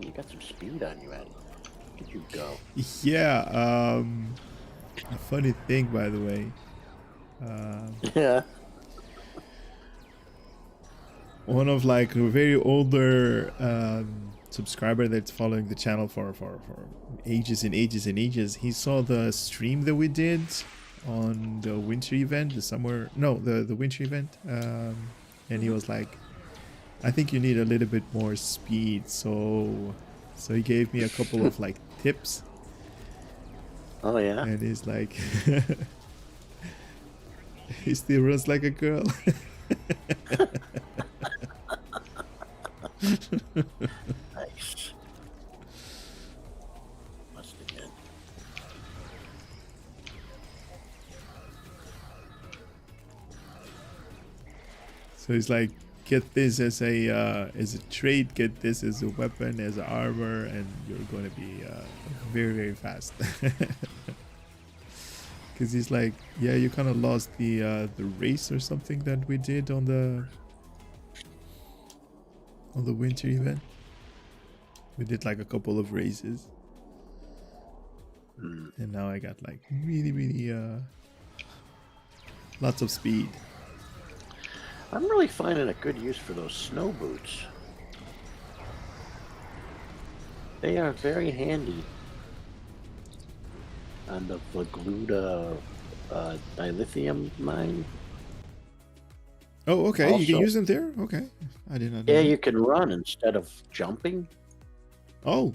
You got some speed on you, Eddie. Look at you go. Yeah, a funny thing, by the way. Yeah. One of like a very older subscriber that's following the channel for ages and ages and ages. He saw the stream that we did on the winter event, the winter event, and he was like, I think you need a little bit more speed, so he gave me a couple of like tips. Oh yeah. And he's like, he still runs like a girl. Nice. Must have been. So he's like, get this as a trait, get this as a weapon, as armor, and you're going to be very, very fast. Because he's like, yeah, you kind of lost the race or something that we did on the winter event. We did like a couple of races, and now I got like really, really lots of speed. I'm really finding a good use for those snow boots. They are very handy on the Vagluda dilithium mine. Oh, okay. You can Also- use them there? Okay. I did not know. Yeah, that. you can run instead of jumping. Oh.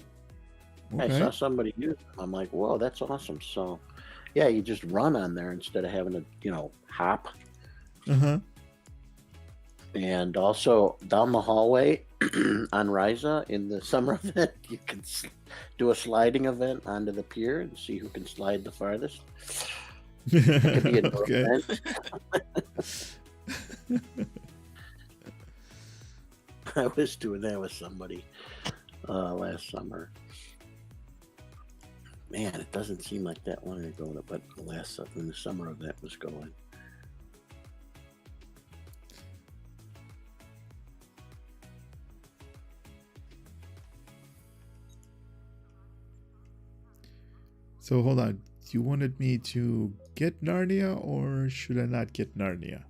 I saw Okay. somebody use them. I'm like, whoa, that's awesome. So, yeah, you just run on there instead of having to, hop. Uh-huh. And also down the hallway on Ryza in the summer event, you can do a sliding event onto the pier and see who can slide the farthest. It could be an Okay. event. I was doing that with somebody last summer. Man, it doesn't seem like that long ago, but when the summer event was going. So hold on. You wanted me to get Narnia, or should I not get Narnia?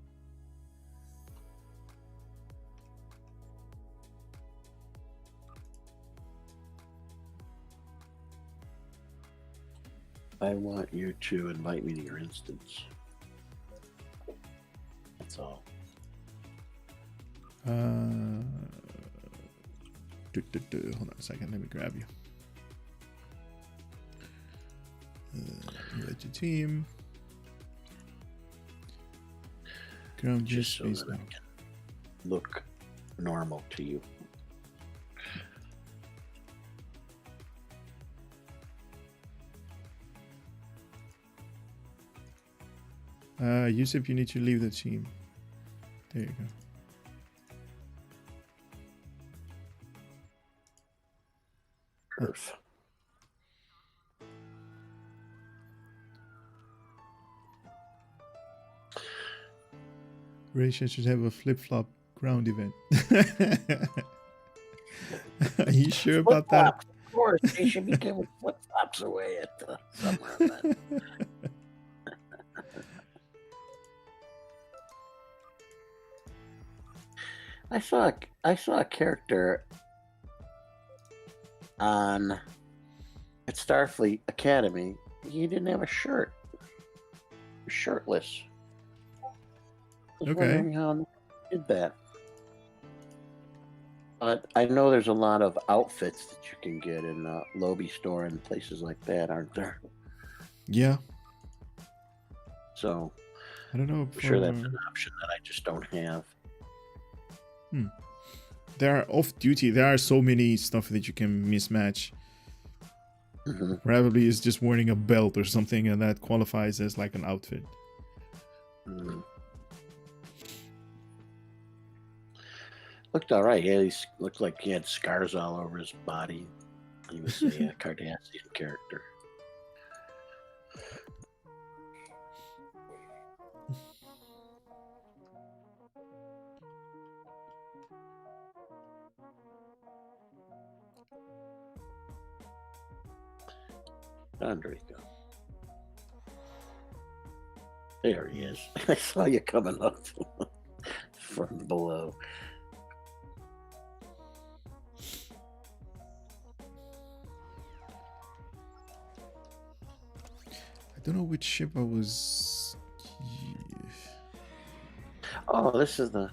I want you to invite me to your instance. That's all. Hold on a second. Let me grab you. Invite your team. Ground Just just so space that I now. can look normal to you. Yusuf, you need to leave the team. There you go. Perf. Ration should have a flip-flop ground event. Are you sure about that? Flip-flops, of course, they should be giving flip-flops away at the summer event. I saw a character on Starfleet Academy, he didn't have a shirt. He was shirtless. I was Okay. wondering how he did that. But I know there's a lot of outfits that you can get in the Lobby store and places like that, aren't there? Yeah. So I don't know. I'm sure that's an option that I just don't have. There are off duty. There are so many stuff that you can mismatch. Mhm. Probably is just wearing a belt or something, and that qualifies as like an outfit. Mhm. Looked all right. Yeah, he looked like he had scars all over his body. He was a Cardassian character. Andrico. There he is. I saw you coming up from below. I don't know which ship I was. Oh, this is the.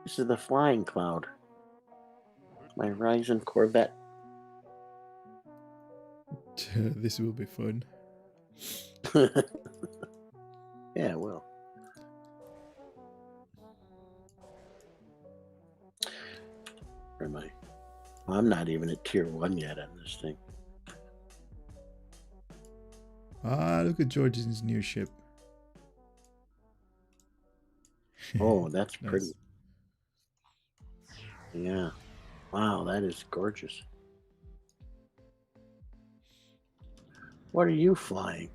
This is the Flying Cloud. My Ryzen Corvette. This will be fun. Yeah, it will. Where am I? Well, I'm not even at tier 1 yet on this thing. Ah, look at George's new ship. Oh, that's Nice. pretty. Yeah. Wow, that is gorgeous. What are you flying?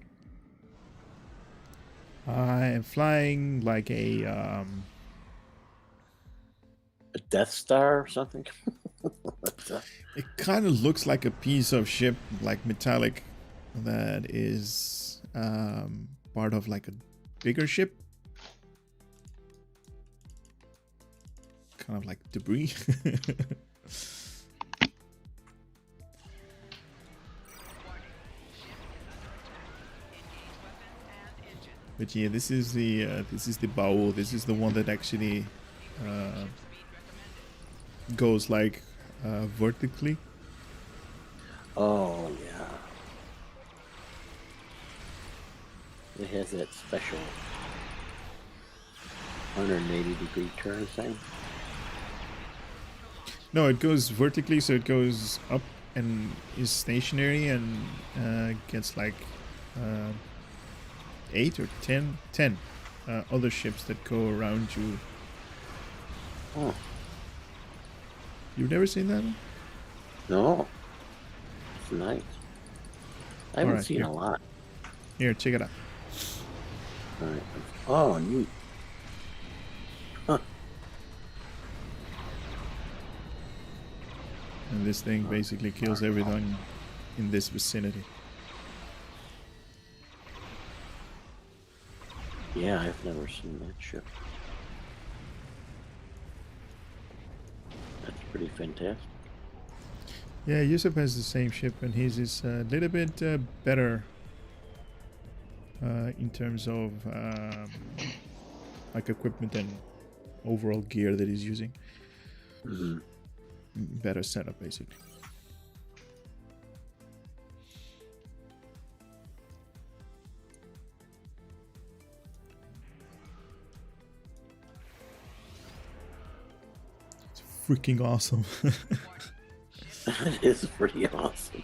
I am flying like a A Death Star or something? What's that? It kind of looks like a piece of ship, like metallic, that is part of like a bigger ship. Kind of like debris. But yeah, this is the bow. This is the one that actually goes like vertically. Oh, yeah. It has that special 180-degree turn thing. No, it goes vertically, so it goes up and is stationary and gets like 8 or 10 other ships that go around you. Oh, You've never seen that one? no. It's nice. I haven't Alright, seen here. a lot. Here, check it out. All right. Oh, neat. Huh. And this thing basically kills everything in this vicinity. Yeah, I've never seen that ship. That's pretty fantastic. Yeah, Yusuf has the same ship, and his is a little bit better in terms of like equipment and overall gear that he's using. Mm-hmm. Better setup, basically. It's freaking awesome. It is pretty awesome.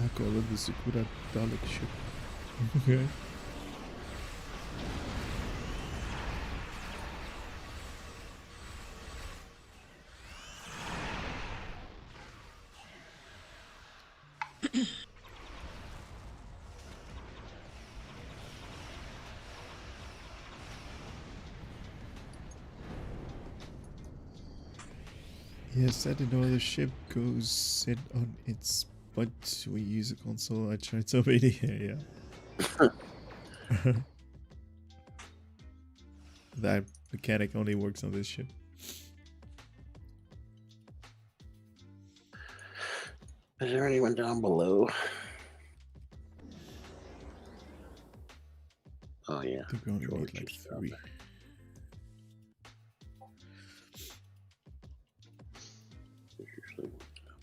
I call it the Sakura Dalek ship. Okay. Yes, I didn't know the ship goes sit on its butt. We use a console. I tried so many. Yeah. That mechanic only works on this ship. Is there anyone down below? Oh yeah. I think we only need George like is down 3. there. There's usually one down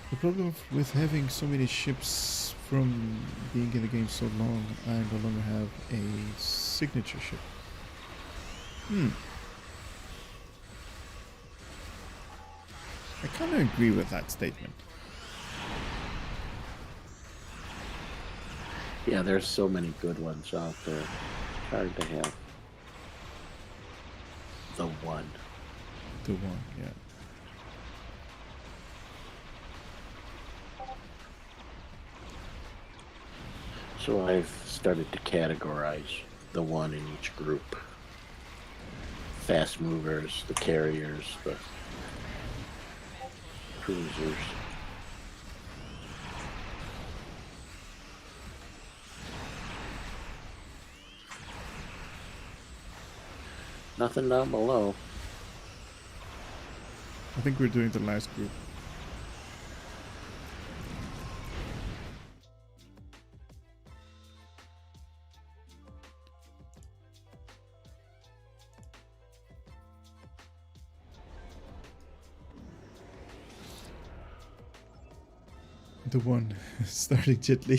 The problem with having so many ships from being in the game so long, I no longer have a signature ship. I kind of agree with that statement. Yeah, there's so many good ones out there. Hard to have the one. The one, yeah. So I've started to categorize the one in each group. Fast movers, the carriers, the cruisers. Nothing down below. I think we're doing the last group. The one starting gently.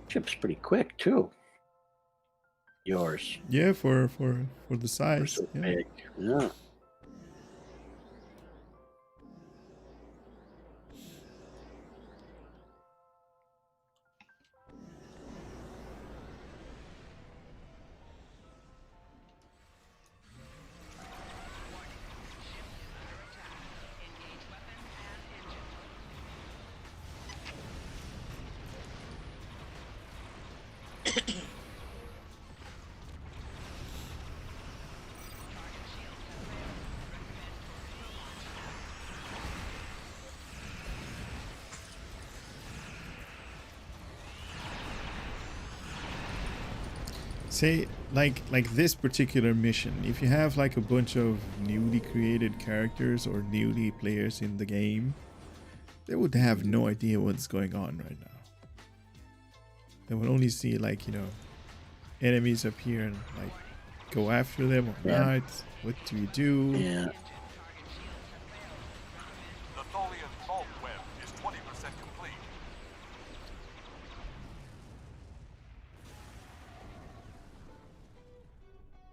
Ship's pretty quick too. Yours. Yeah, for the We're size. so Yeah. big. Yeah. Say like this particular mission, if you have like a bunch of newly created characters or newly players in the game, they would have no idea what's going on right now. They would only see like, you know, enemies appear and like go after them or Yeah. not. What do you do? Yeah. The Tholian vault web is 20% complete.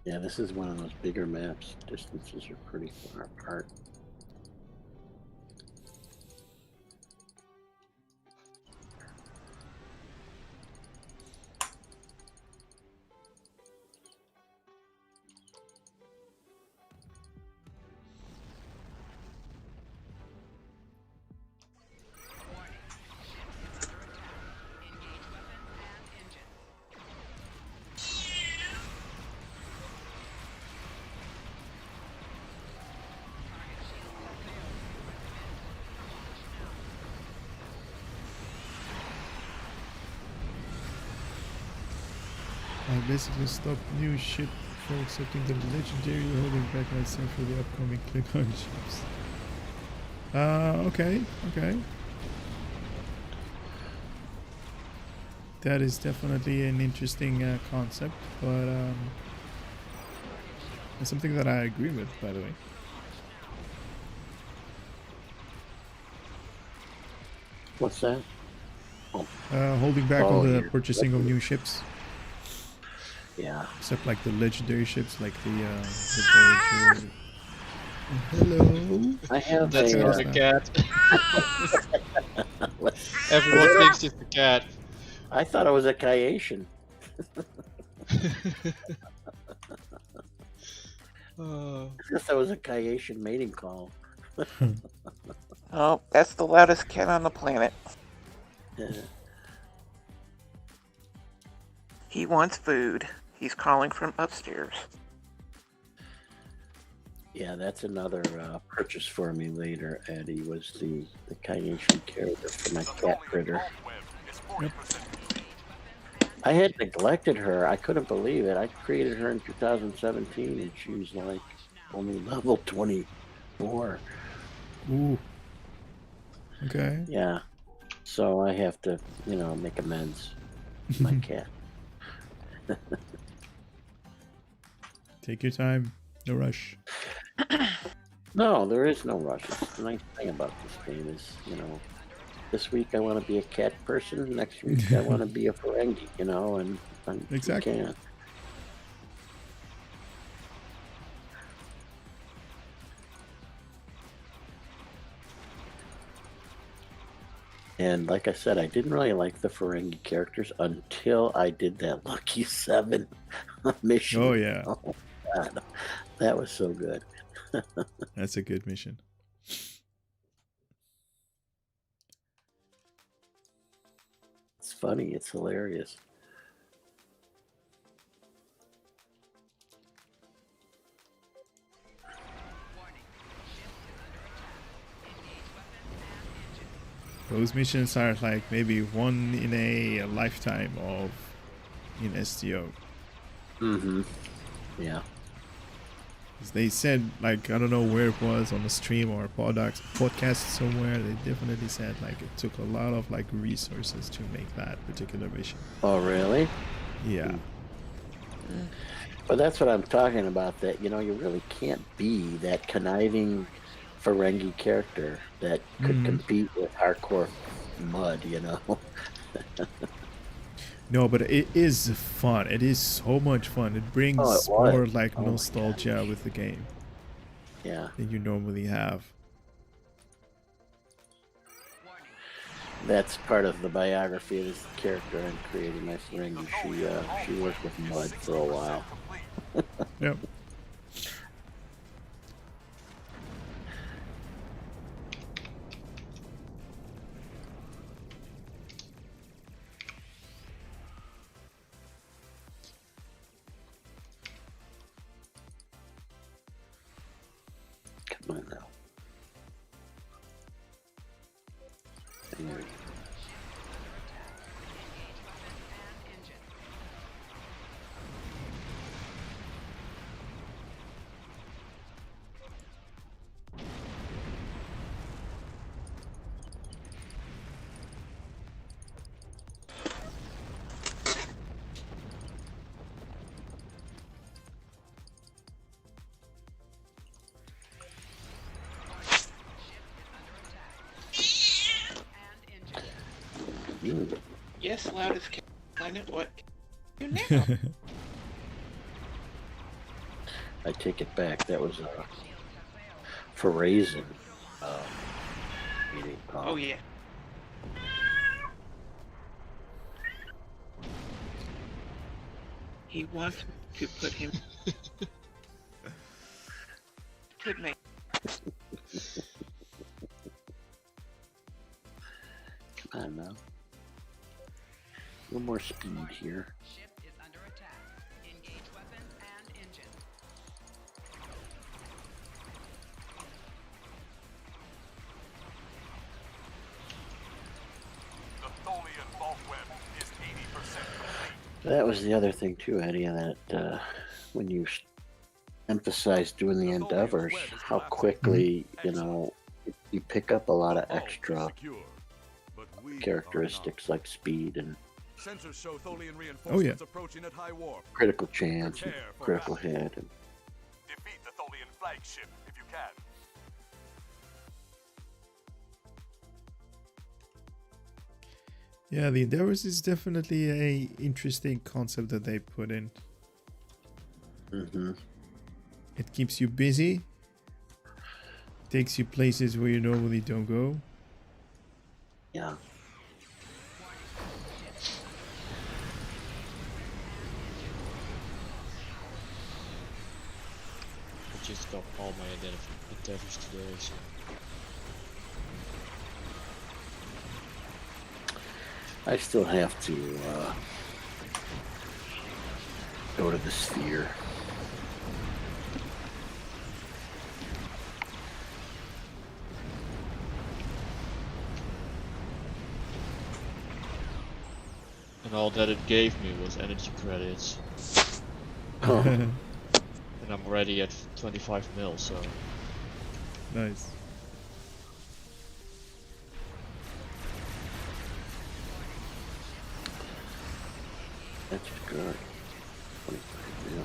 Yeah, this is one of those bigger maps. Distances are pretty far apart. I basically stopped new ship for accepting the legendary, holding back myself for the upcoming Klingon ships. Okay. That is definitely an interesting concept, but it's something that I agree with, by the way. What's that? Holding back Oh, on the yeah. purchasing of new ships, Yeah. except like the legendary ships, like the Voyager. Hello. I have That's a. not a cat. Everyone thinks it's a cat. I thought it was a Kayation. I guess that was a Kayation mating call. Oh, that's the loudest cat on the planet. He wants food. He's calling from upstairs. Yeah, that's another purchase for me later, Eddie, was the Kayation character for my cat critter. I had neglected her. I couldn't believe it. I created her in 2017, and she was like only level 24. Ooh. Okay. Yeah. So I have to, you know, make amends with my cat. Take your time. No rush. No, there is no rush. It's the nice thing about this game is, you know, this week I want to be a cat person. Next week I want to be a Ferengi, you know, and Exactly. You can't. And like I said, I didn't really like the Ferengi characters until I did that Lucky 7 mission. Oh yeah. Oh, God. That was so good. That's a good mission. It's funny. It's hilarious. Those missions are like maybe one in a lifetime of in STO. Mm-hmm. Yeah. 'Cause they said, like, I don't know where it was on the stream or podcast somewhere, they definitely said like it took a lot of like resources to make that particular mission. Oh, really? Yeah. But that's what I'm talking about, that, you know, you really can't be that conniving Ferengi character that could compete with hardcore mud, you know? No, but it is fun. It is so much fun. It brings more like nostalgia with the game Yeah. than you normally have. That's part of the biography of this character I'm creating, my Ferengi. She worked with mud for a while. Yep. Come on now. There we go. Yes, loudest cat on the planet. What? You now? I take it back. That was for Raisin. Meeting. Oh yeah. He wants to put him. Could make. Come on now. A little more speed here. Ship is under attack. Engage weapons and engines. The Tholian vault web is 80% complete. That was the other thing too, Eddie, that when you emphasize doing the endeavors, how quickly, you know, you pick up a lot of extra characteristics like speed and Sensors show Tholian reinforcements approaching at high warp. critical chance and critical hit. And Defeat the Tholian flagship if you can. Yeah, the Endeavors is definitely a interesting concept that they put in. It keeps you busy, takes you places where you normally don't go. yeah. just got all my endeavors today, so. I still have to go to the sphere. And all that it gave me was energy credits. Oh, And I'm already at 25 mil, so. Nice. that's good. 25 mil.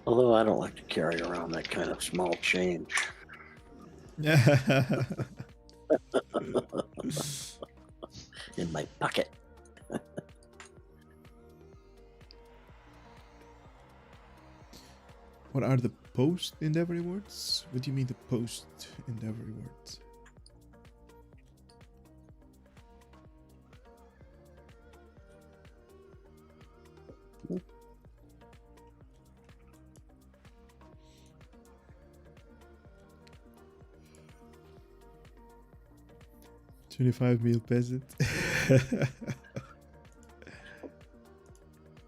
Although I don't like to carry around that kind of small change. In my pocket. What are the post Endeavor rewards? What do you mean the post Endeavor rewards? $25 peasant.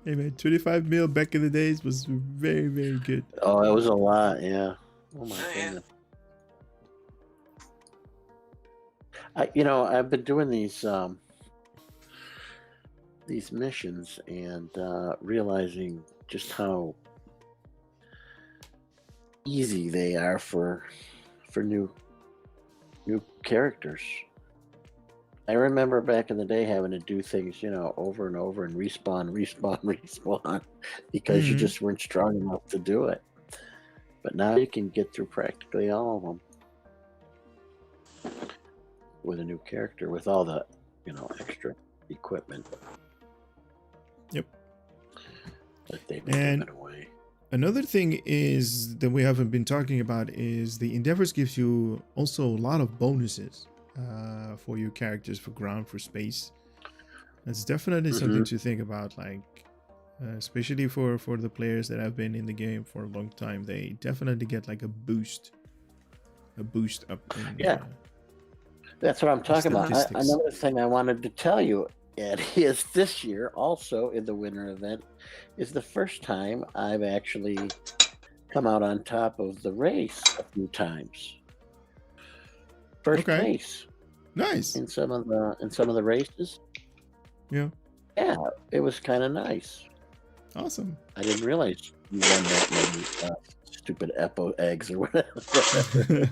Hey man, 25 mil back in the days was very, very good. Oh, it was a lot, yeah. Oh my goodness. I've been doing these missions and realizing just how easy they are for new characters. I remember back in the day having to do things, over and over and respawn because you just weren't strong enough to do it. But now you can get through practically all of them with a new character with all the, extra equipment. Yep. That they've been giving away. Another thing is that we haven't been talking about is the Endeavors gives you also a lot of bonuses for your characters, for ground, for space. That's definitely something to think about, like especially for the players that have been in the game for a long time. They definitely get like a boost up in, that's what I'm talking about. statistics. Another thing I wanted to tell you, Ed, is this year also in the winter event is the first time I've actually come out on top of the race a few times. First place. Nice. In some of the races. Yeah. Yeah, it was kind of nice. Awesome. I didn't realize you won that many stupid Epo eggs or whatever.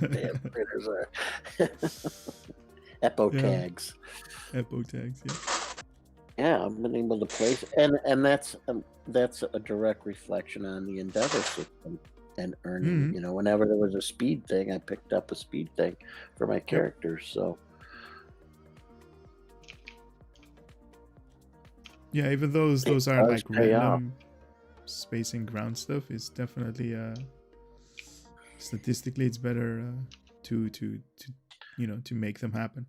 Damn critters are. Epo tags. Epo tags. Yeah. Yeah, I've been able to place, and that's a direct reflection on the Endeavor system and earning. Whenever there was a speed thing, I picked up a speed thing for my characters. So. Yeah, even those are like random off. space and ground stuff. It's definitely statistically it's better to make them happen.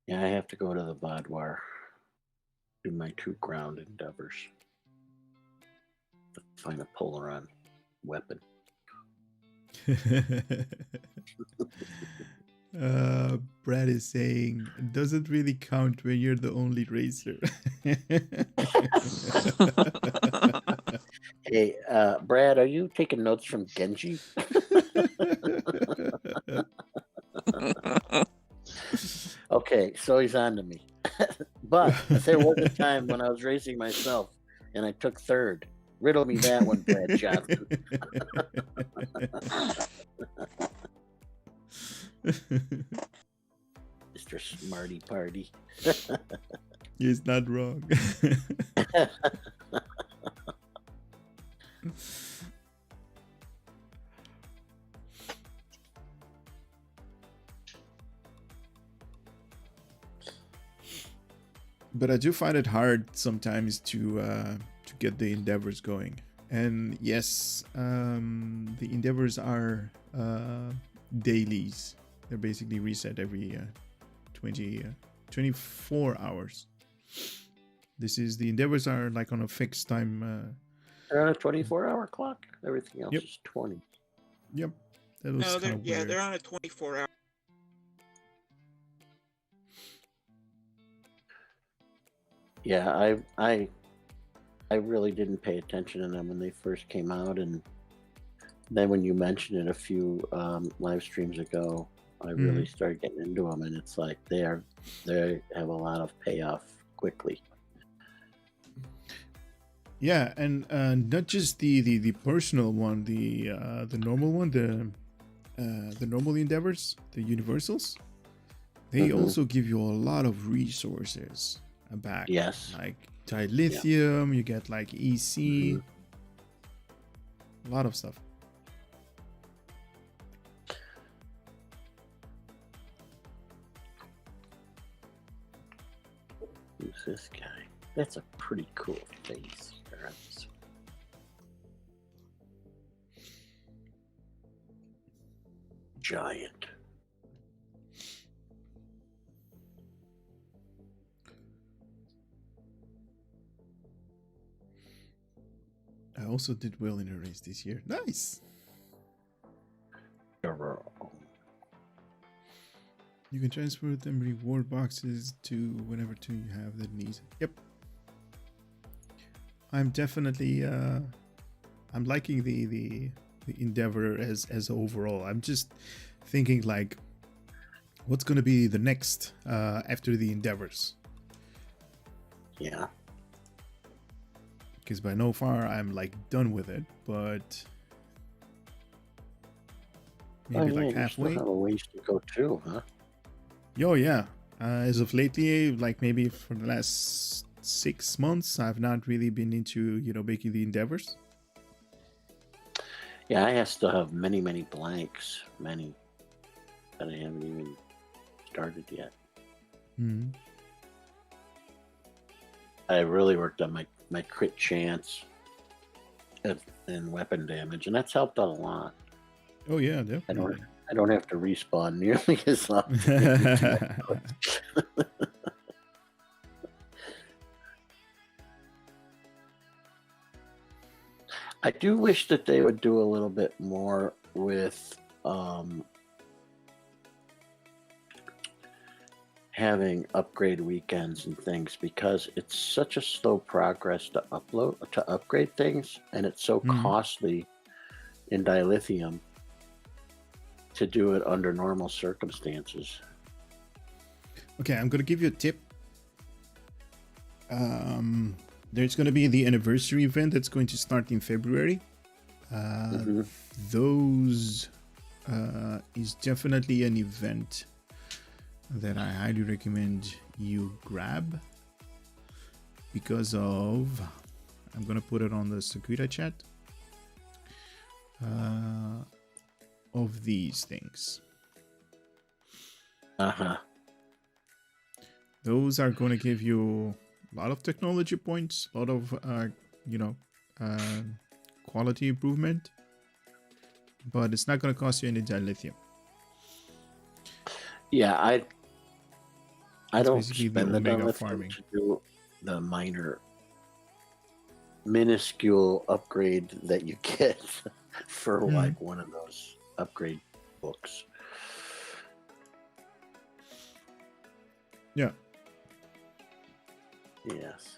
Yeah, I have to go to the boudoir, do my 2 ground endeavors, to find a Polaron weapon. Brad is saying, does it really count when you're the only racer? Hey, Brad, are you taking notes from Genji? Okay, so he's on to me. But there was a time when I was racing myself and I took 3rd. Riddle me that one, Brad Johnson. Mr. Smarty Party. He's not wrong. But I do find it hard sometimes to get the endeavors going. And yes, the endeavors are dailies. They're basically reset every 24 hours. The endeavors are like on a fixed time. They're on a 24-hour clock. Everything else Yep. is 20. Yep. That was No, kind of weird. they're on a 24-hour. Yeah, I really didn't pay attention to them when they first came out, and then when you mentioned it a few live streams ago, I really started getting into them, and it's like they have a lot of payoff quickly. Yeah, and not just the personal one, the normal one, the normal endeavors, the universals. They also give you a lot of resources back. Yes. Like dilithium, you get like EC, a lot of stuff. Who's this guy? That's a pretty cool face. Giant. I also did well in a race this year. Nice. You can transfer them reward boxes to whatever toon you have that needs. Yep. I'm definitely I'm liking the endeavor as overall. I'm just thinking like what's gonna be the next after the endeavors. Yeah. Because by no far I'm like done with it, but maybe like halfway. Still have a ways to go too, huh? Oh yeah. As of lately, like maybe for the last 6 months, I've not really been into making the endeavors. Yeah, I still have many blanks, many that I haven't even started yet. I really worked on my crit chance and weapon damage, and that's helped out a lot. Oh yeah, definitely. I don't have to respawn nearly as often. I do wish that they would do a little bit more with having upgrade weekends and things, because it's such a slow progress to upgrade things, and it's so costly in dilithium to do it under normal circumstances. Okay, I'm gonna give you a tip. There's gonna be the anniversary event that's going to start in February. Those is definitely an event that I highly recommend you grab because of, I'm gonna put it on the Sakura chat, of these things. Those are going to give you a lot of technology points, a lot of quality improvement, but it's not going to cost you any dilithium. Yeah, I don't basically spend the Omega dilithium farming. to do the minuscule upgrade that you get for like one of those upgrade books. Yeah. Yes.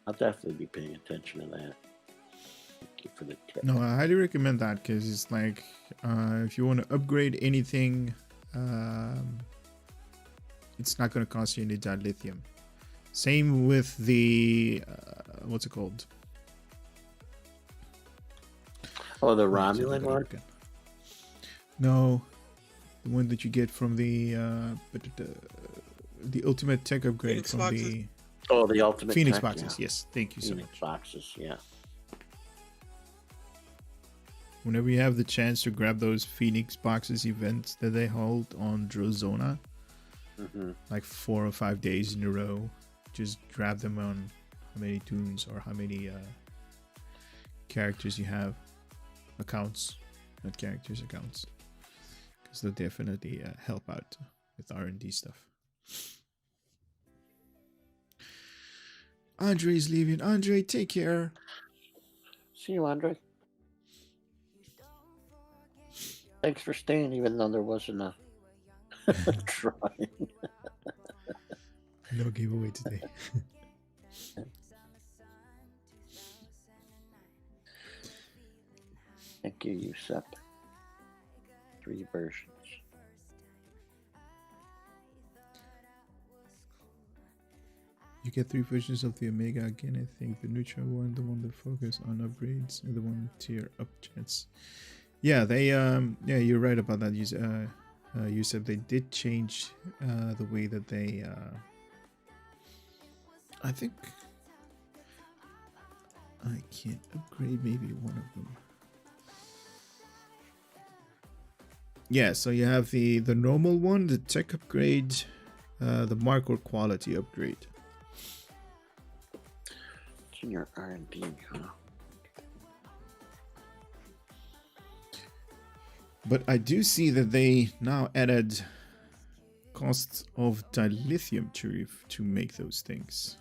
I'll definitely be paying attention to that. Thank you for the tip. No, I highly recommend that because it's like if you want to upgrade anything, it's not going to cost you any dilithium. Same with the what's it called? Oh, the Romulan one? No, the one that you get from the ultimate tech upgrade Phoenix from boxes. the The ultimate Phoenix tech, boxes. yeah. Yes, thank you so Phoenix much. boxes, yeah. Whenever you have the chance to grab those Phoenix boxes events that they hold on Drozona, like 4 or 5 days in a row, just grab them on how many toons or how many characters you have. Accounts, not characters, accounts. because they'll definitely help out with R&D stuff. Andre's leaving. Andre, take care. See you, Andre. Thanks for staying, even though there wasn't a drawing. No giveaway today. Thank you, Yusep. 3 versions. You get 3 versions of the Omega again, I think. The neutral one, the one that focus on upgrades, and the one tier up jets. Yeah, they yeah, you're right about that. You said they did change the way that they I think I can't upgrade maybe one of them. Yeah, so you have the normal one, the tech upgrade, the mark or quality upgrade. It's in your R&D, huh? But I do see that they now added costs of dilithium to make those things.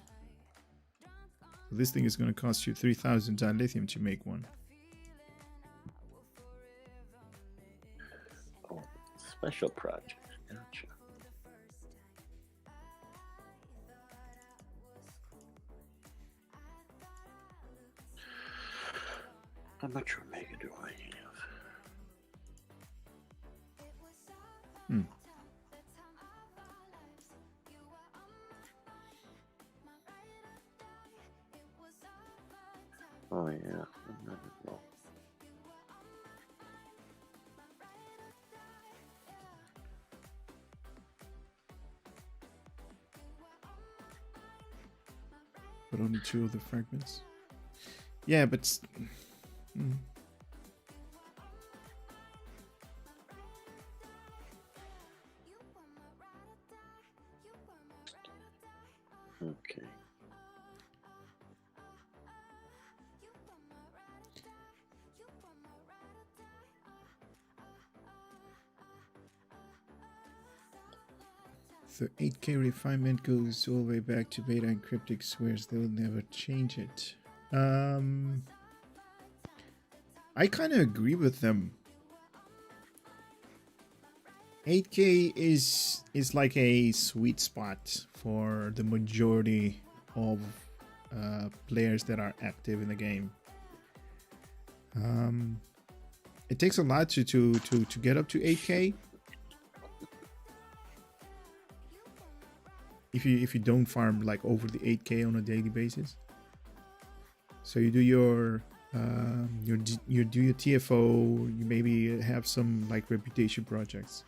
This thing is going to cost you 3,000 dilithium to make one. Oh, special project. Gotcha. How much Omega do I have? Oh yeah. But only 2 of the fragments. Yeah, but Okay. the 8K refinement goes all the way back to beta, and Cryptic swears they'll never change it. I kind of agree with them. 8K is like a sweet spot for the majority of players that are active in the game. It takes a lot to get up to 8K. If you don't farm like over the 8K on a daily basis. So you do your TFO, you maybe have some like reputation projects.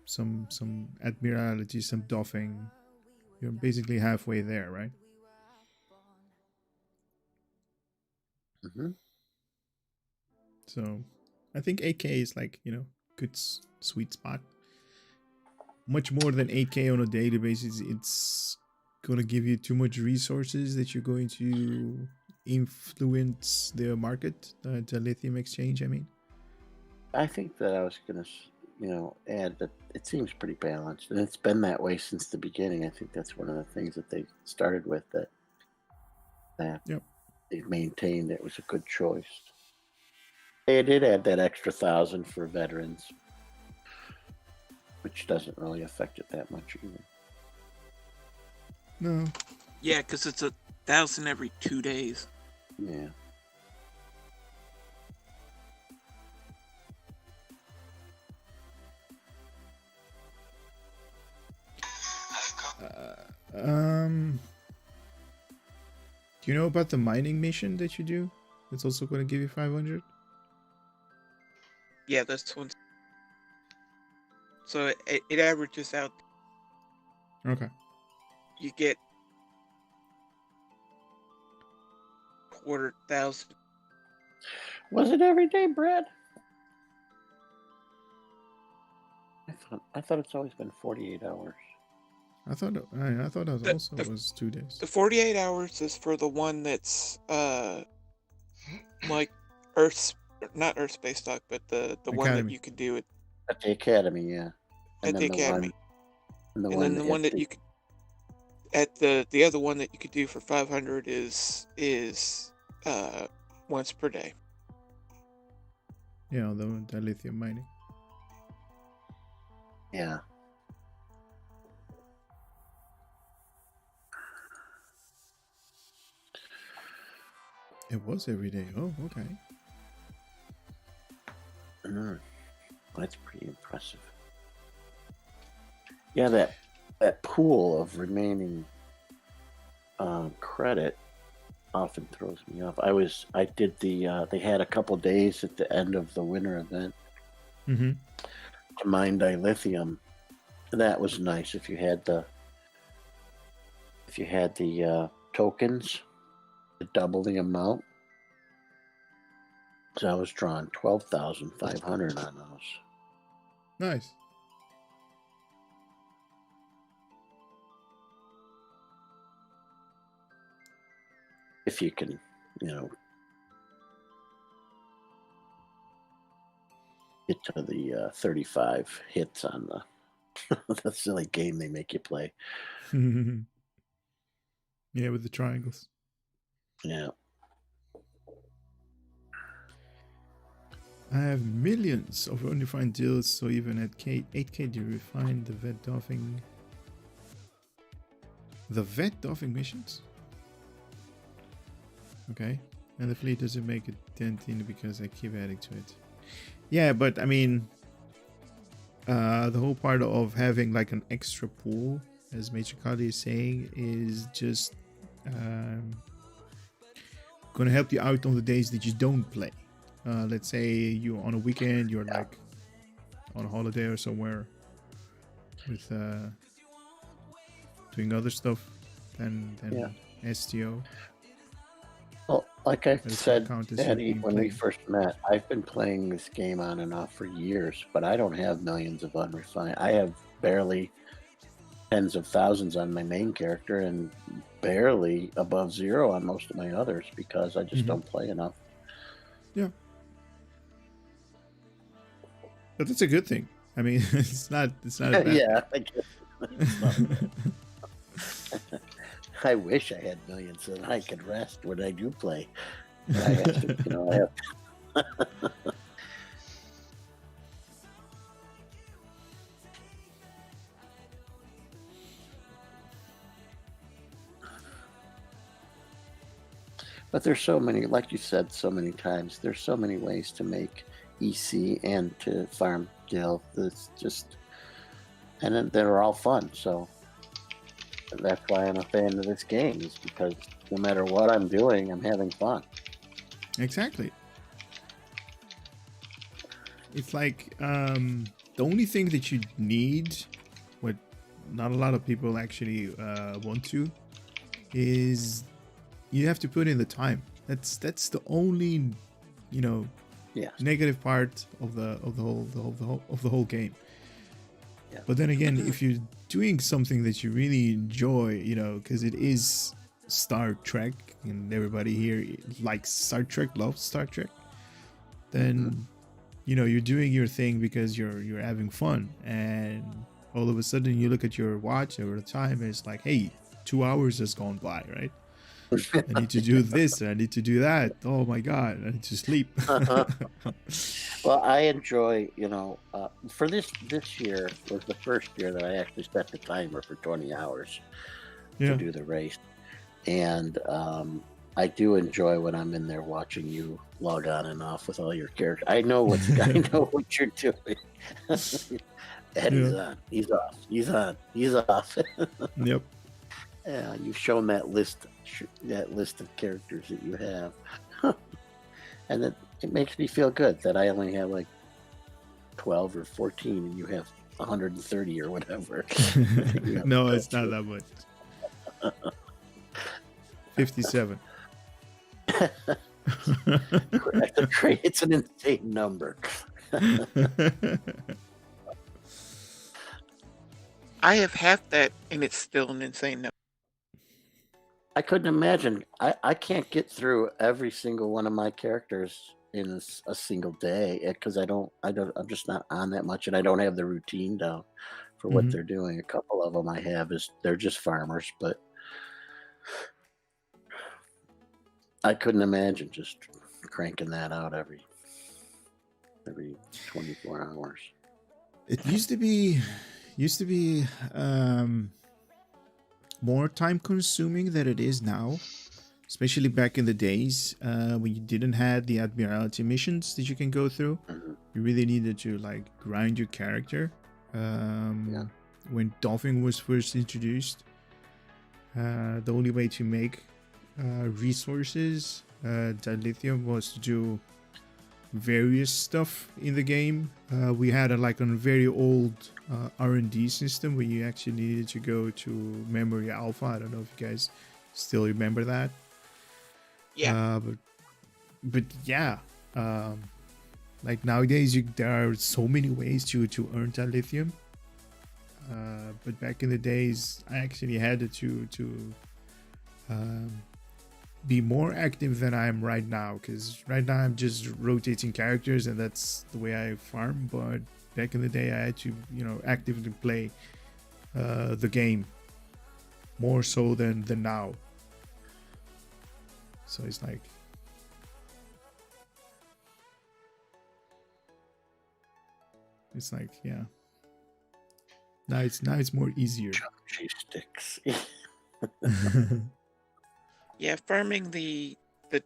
Some admiralty, some doffing. You're basically halfway there, right? Mm-hmm. So I think 8K is like, good sweet spot. Much more than 8K on a daily basis, it's gonna give you too much resources that you're going to influence the market, the lithium exchange, I mean. I think that I was gonna, add that it seems pretty balanced, and it's been that way since the beginning. I think that's one of the things that they started with, that Yep. they've maintained it was a good choice. They did add that extra 1,000 for veterans, which doesn't really affect it that much either. No. Yeah, because it's 1,000 every 2 days. Yeah. Do you know about the mining mission that you do? It's also going to give you 500. Yeah, that's one. So it averages out. Okay. You get 250,000. Was it every day, Brad? I thought it's always been 48 hours. I thought it was 2 days. The 48 hours is for the one that's like Earth's not Earth Space Dock, but the one that Academy. you could do it At the academy, yeah. at the then Academy. And And then the one that you could at the other one that you could do for 500 is once per day. Yeah, the lithium mining. Yeah. It was every day. Oh, okay. That's pretty impressive. Yeah, that pool of remaining credit often throws me off. I did they had a couple days at the end of the winter event Mm-hmm. to mine dilithium. That was nice if you had the tokens to double the amount. So I was drawing 12,500 on those. Nice. If you can, get to the 35 hits on the silly game they make you play. Yeah, with the triangles. Yeah. I have millions of undefined deals, so even at 8K you refine the vet doffing. The vet doffing missions? Okay. And the fleet doesn't make a dent in it because I keep adding to it. Yeah, but I mean, the whole part of having like an extra pool, as Major Kali is saying, is just gonna help you out on the days that you don't play. Let's say you're on a weekend, you're like on a holiday or somewhere with doing other stuff than STO. Well, like I But it's said, not count as Eddie, you being when we played. first met, I've been playing this game on and off for years, but I don't have millions of unrefined. I have barely tens of thousands on my main character and barely above 0 on most of my others because I just don't play enough. Yeah. But that's a good thing. I mean, it's not a bad Yeah, I guess. I wish I had millions so that I could rest when I do play. But I have to, I have But there's so many, like you said so many times, there's so many ways to make EC and to farm gil. That's just, and then they're all fun. So that's why I'm a fan of this game, is because no matter what I'm doing, I'm having fun. Exactly. It's like the only thing that you need, what not a lot of people actually want to, is you have to put in the time. That's the only, negative part of the whole game. Yeah. But then again, if you're doing something that you really enjoy, because it is Star Trek and everybody here likes Star Trek, loves Star Trek, then you're doing your thing because you're having fun, and all of a sudden you look at your watch over the time and it's like, hey, 2 hours has gone by, right? I need to do this, I need to do that. Oh my god, I need to sleep. Well, I enjoy, for this year was the first year that I actually set the timer for 20 hours to do the race. And I do enjoy when I'm in there watching you log on and off with all your characters. I know what you're doing. Eddie's on, he's off, he's on, he's off. Yep. Yeah, you've shown that list of characters that you have. And it makes me feel good that I only have like 12 or 14 and you have 130 or whatever. No, it's not that much. 57. It's an insane number. I have half that, and it's still an insane number. I couldn't imagine. I can't get through every single one of my characters in a single day because I'm just not on that much, and I don't have the routine down for what Mhm. they're doing. A couple of them I have is they're just farmers, but I couldn't imagine just cranking that out every 24 hours. It used to be more time consuming than it is now, especially back in the days when you didn't have the admiralty missions that you can go through. Mhm. You really needed to like grind your character. Yeah. When Dolphin was first introduced, the only way to make resources, dilithium, was to do various stuff in the game. We had a very old R&D system where you actually needed to go to Memory Alpha. I don't know if you guys still remember that. Yeah. But yeah, like nowadays there are so many ways to earn dilithium. But back in the days, I actually had to be more active than I am right now, because right now I'm just rotating characters and that's the way I farm. But back in the day, I had to actively play the game more so than now. So it's like yeah. Now it's more easier. She sticks. Yeah, farming the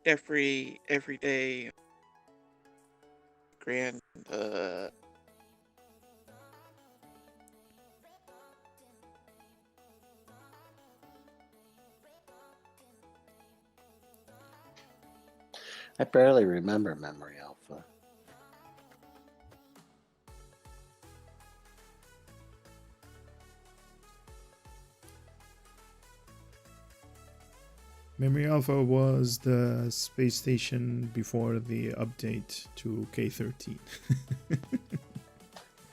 everyday grand I barely remember Memory Alpha. Memory Alpha was the space station before the update to K13.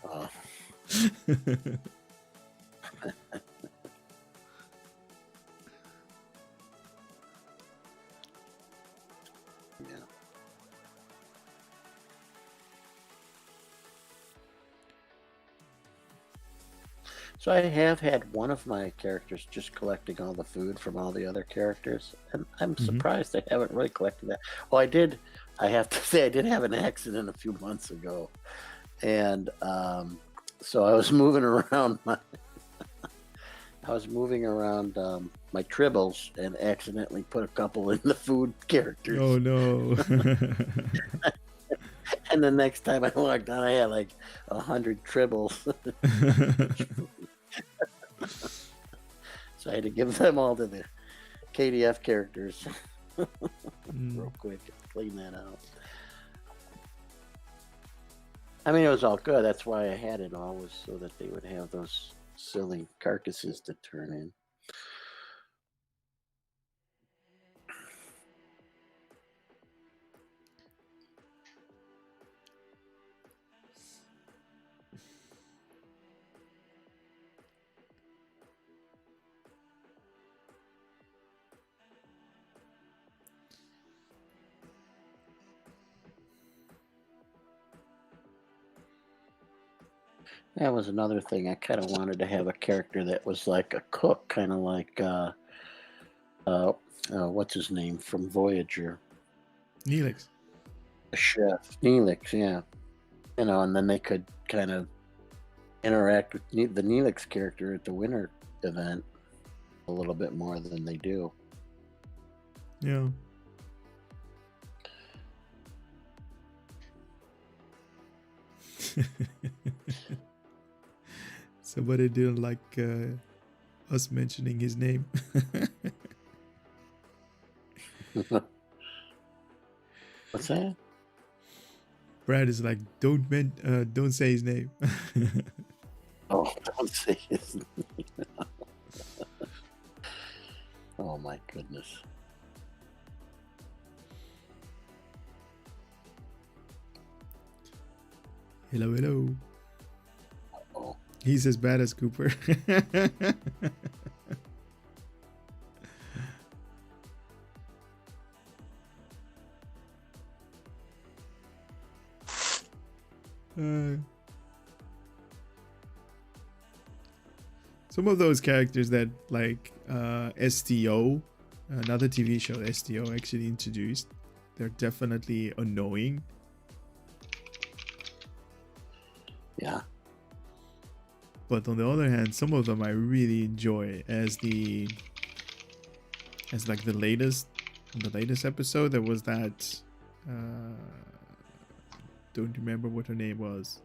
Oh. Yeah. So I have had one of my characters just collecting all the food from all the other characters, and I'm surprised I haven't really collected that. Well, I have to say I did have an accident a few months ago, and so I was moving around my my tribbles and accidentally put a couple in the food characters. Oh no. And the next time I logged on, I had like 100 tribbles. So I had to give them all to the KDF characters real quick and clean that out. I mean, it was all good. That's why I had it all, was so that they would have those silly carcasses to turn in. That was another thing. I kind of wanted to have a character that was like a cook, kind of like what's his name from Voyager? Neelix. A chef, Neelix, yeah. And then they could kind of interact with the Neelix character at the winter event a little bit more than they do. Yeah. Somebody didn't like us mentioning his name. What's that? Brad is like, don't say his name. Oh, don't say his name. Oh my goodness. Hello, hello. Oh. He's as bad as Cooper. Some of those characters that like STO, another TV show STO actually introduced, they're definitely annoying. Yeah. But on the other hand, some of them I really enjoy as like the latest episode. There was that don't remember what her name was,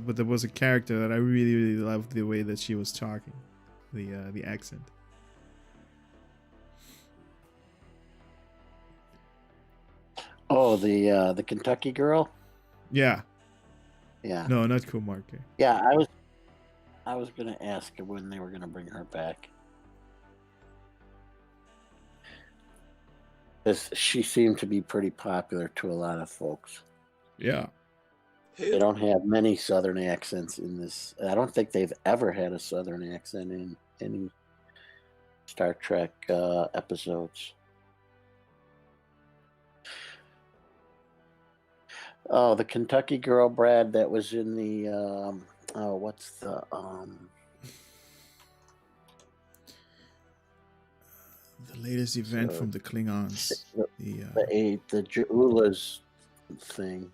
but there was a character that I really loved the way that she was talking, the accent. Oh, the Kentucky girl. Yeah. Yeah. No, not Kumarke. Yeah, I was gonna ask when they were gonna bring her back. Because she seemed to be pretty popular to a lot of folks. Yeah. They don't have many Southern accents in this. I don't think they've ever had a Southern accent in any Star Trek episodes. Oh, the Kentucky girl, Brad, that was in the what's the latest event from the Klingons. The Jaula's thing.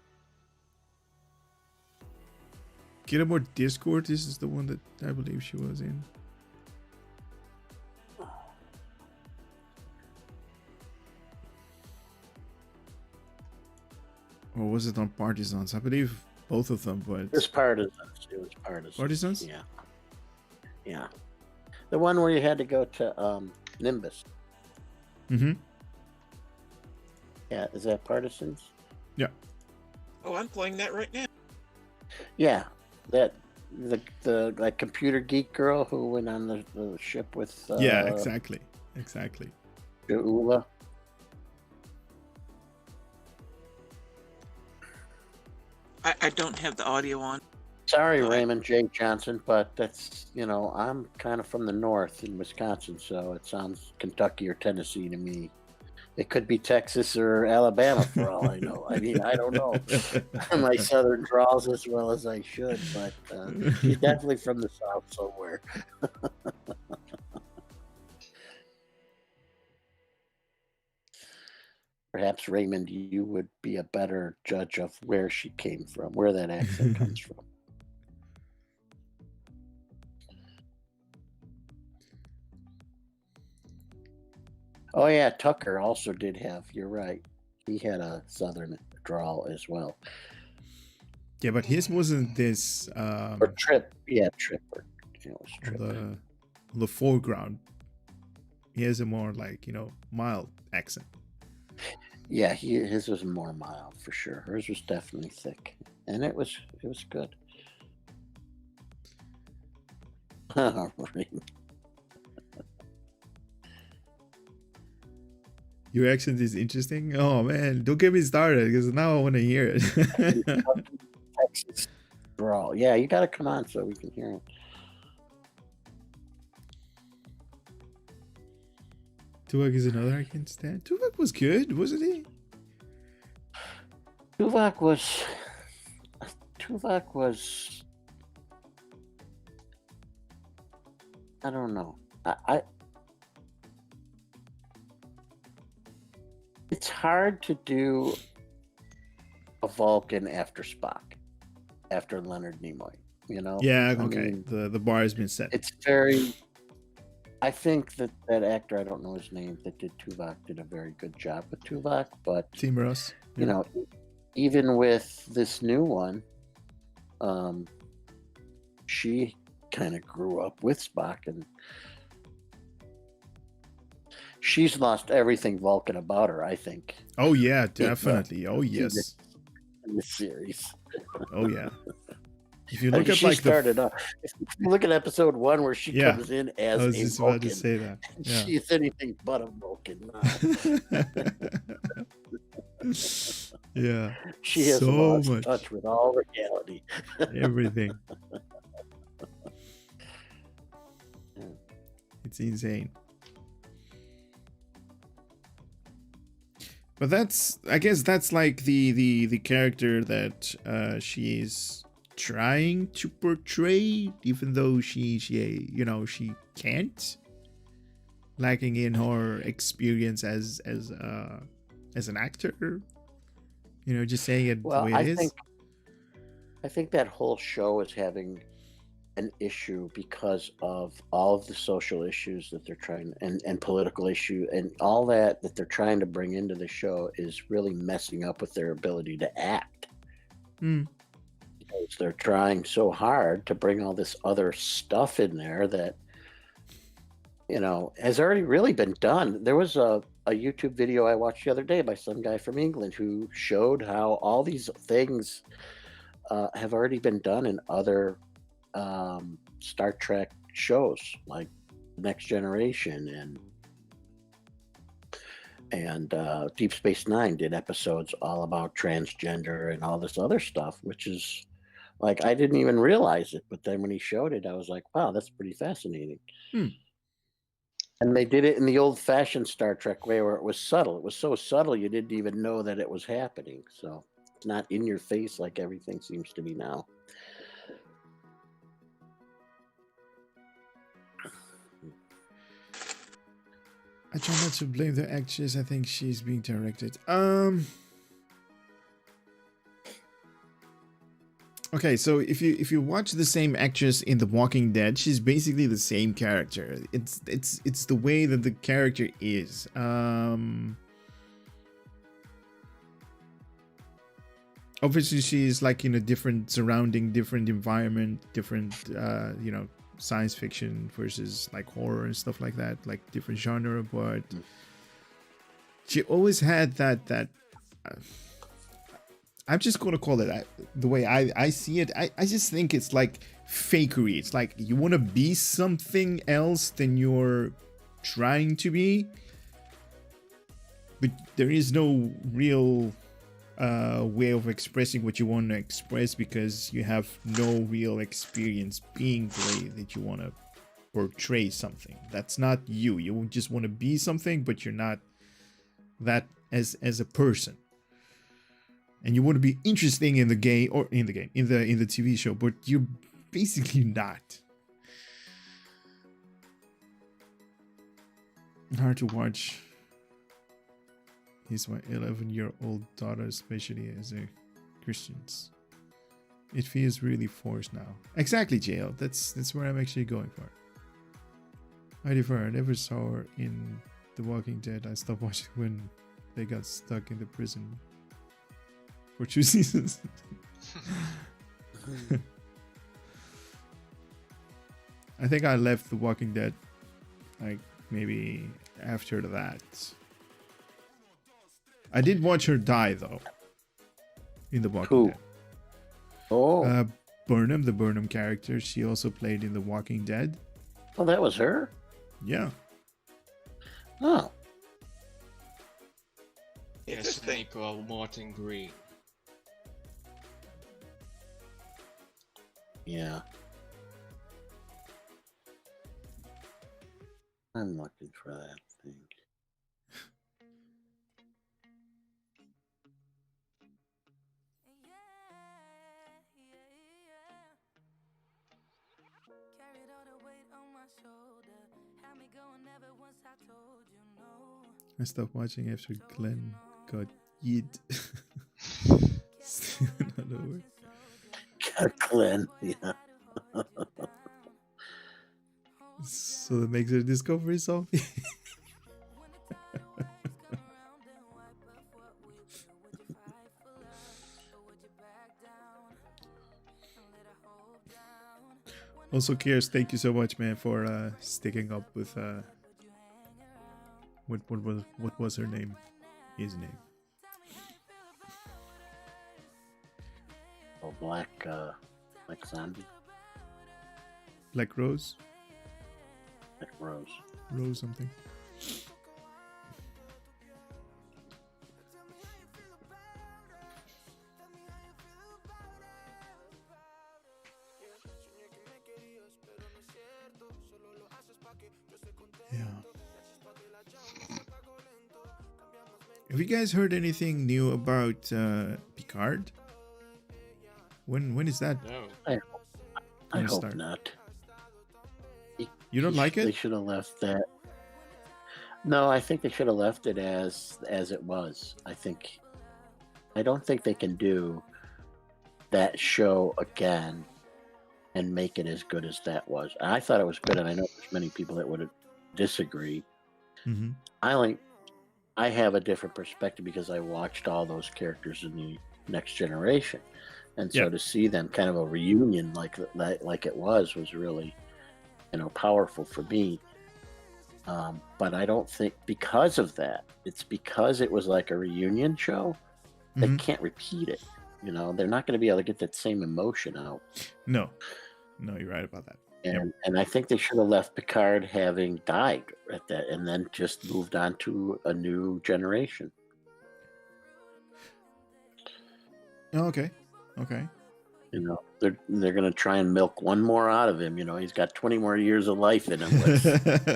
Get more Discord. This is the one that I believe she was in. Or was it on Partisans? I believe both of them, but... It was Partisans. Partisans? Yeah. Yeah. The one where you had to go to Nimbus. Mm-hmm. Yeah, is that Partisans? Yeah. Oh, I'm playing that right now. Yeah. That the like computer geek girl who went on the ship with yeah, exactly. Ula. I don't have the audio on. Sorry, Raymond J. Johnson, but that's, I'm kind of from the north in Wisconsin, so it sounds Kentucky or Tennessee to me. It could be Texas or Alabama for all I know. I mean, I don't know my southern draws as well as I should, but she's definitely from the south somewhere. Perhaps, Raymond, you would be a better judge of where she came from, where that accent comes from. Oh, yeah, Tucker also did have, you're right. He had a southern drawl as well. Yeah, but his wasn't this... or Trip. Yeah, Tripper. It was Trip. The foreground. He has a more, like, mild accent. Yeah, his was more mild for sure. Hers was definitely thick, and it was good. Your accent is interesting. Oh man, don't get me started because now I want to hear it. Texas drawl. Yeah, you got to come on so we can hear it. Tuvok is another I can stand. Tuvok was good, wasn't he? Tuvok was. I don't know. It's hard to do a Vulcan after Spock, after Leonard Nimoy. Yeah. Okay. I mean, the bar has been set. It's very. I think that actor, I don't know his name, that did Tuvok did a very good job with Tuvok, but Humorous. Yeah. Even with this new one, she kind of grew up with Spock, and she's lost everything Vulcan about her, I think. Oh yeah, definitely. Oh yes. In the series. Oh yeah. If you look at if you look at episode 1 where she comes in as I was a just Vulcan, about to say that. Yeah. She is anything but a Vulcan now. Yeah. She has lost touch with all reality. Everything. It's insane. But that's, I guess that's like the character that she's trying to portray, even though she you know, she can't, lacking in her experience as an actor. You know, just saying it the Well, way it is. I think that whole show is having an issue because of all of the social issues that they're trying, and political issue, and all that they're trying to bring into the show is really messing up with their ability to act. Because they're trying so hard to bring all this other stuff in there that, you know, has already really been done. There was a YouTube video I watched the other day by some guy from England who showed how all these things have already been done in other Star Trek shows, like Next Generation and Deep Space Nine did episodes all about transgender and all this other stuff, which is like, I didn't even realize it, but then when he showed it, I was like, wow, that's pretty fascinating. And they did it in the old-fashioned Star Trek way, where it was subtle. It was so subtle you didn't even know that it was happening. So it's not in your face like everything seems to be now. I try not to blame the actress. I think she's being directed. Okay, so if you watch the same actress in The Walking Dead, she's basically the same character. It's the way that the character is. Obviously, she's like in a different surrounding, different environment, different you know, science fiction versus like horror and stuff like that, like different genre. But she always had that. I'm just gonna call it the way I see it. I just think it's like fakery. It's like you want to be something else than you're trying to be, but there is no real way of expressing what you want to express because you have no real experience being the way that you want to portray something. That's not you. You just want to be something, but you're not that as a person. And you want to be interesting in the game, or in the TV show, but you're basically not. Hard to watch. He's my 11-year-old daughter, especially as a Christians. It feels really forced now. Exactly, JL. That's where I'm actually going for. I defer. I never saw her in The Walking Dead. I stopped watching when they got stuck in the prison for 2 seasons. I think I left The Walking Dead like maybe after that. I did watch her die though in The Walking Dead. Oh, Burnham, the Burnham character, she also played in The Walking Dead. oh, that was her. Yeah. Oh, Yes, Interesting. Nico Martin Green. yeah. I'm looking for that thing. I stopped watching after Glenn got yeet. Still not over. Glenn, yeah. So that makes her Discovery song. Also, Kiers, thank you so much, man, for sticking up with what was her name? His name. Oh, Black Zombie, Black Rose? Black Rose. Rose something. Yeah. Have you guys heard anything new about Picard? When is that? No. I gonna hope start? not. You don't like They it? should have left that. No, I think they should have left it as it was. I don't think they can do that show again and make it as good as that was. I thought it was good, and I know there's many people that would disagree. Mm-hmm. I have a different perspective because I watched all those characters in the Next Generation, and so Yeah. to see them kind of a reunion like it was really, powerful for me. But I don't think because of that, it's because it was like a reunion show. They Mhm. can't repeat it. They're not going to be able to get that same emotion out. No, you're right about that. And I think they should have left Picard having died at that, and then just moved on to a new generation. Oh, okay. They're going to try and milk one more out of him. He's got 20 more years of life in him. Let's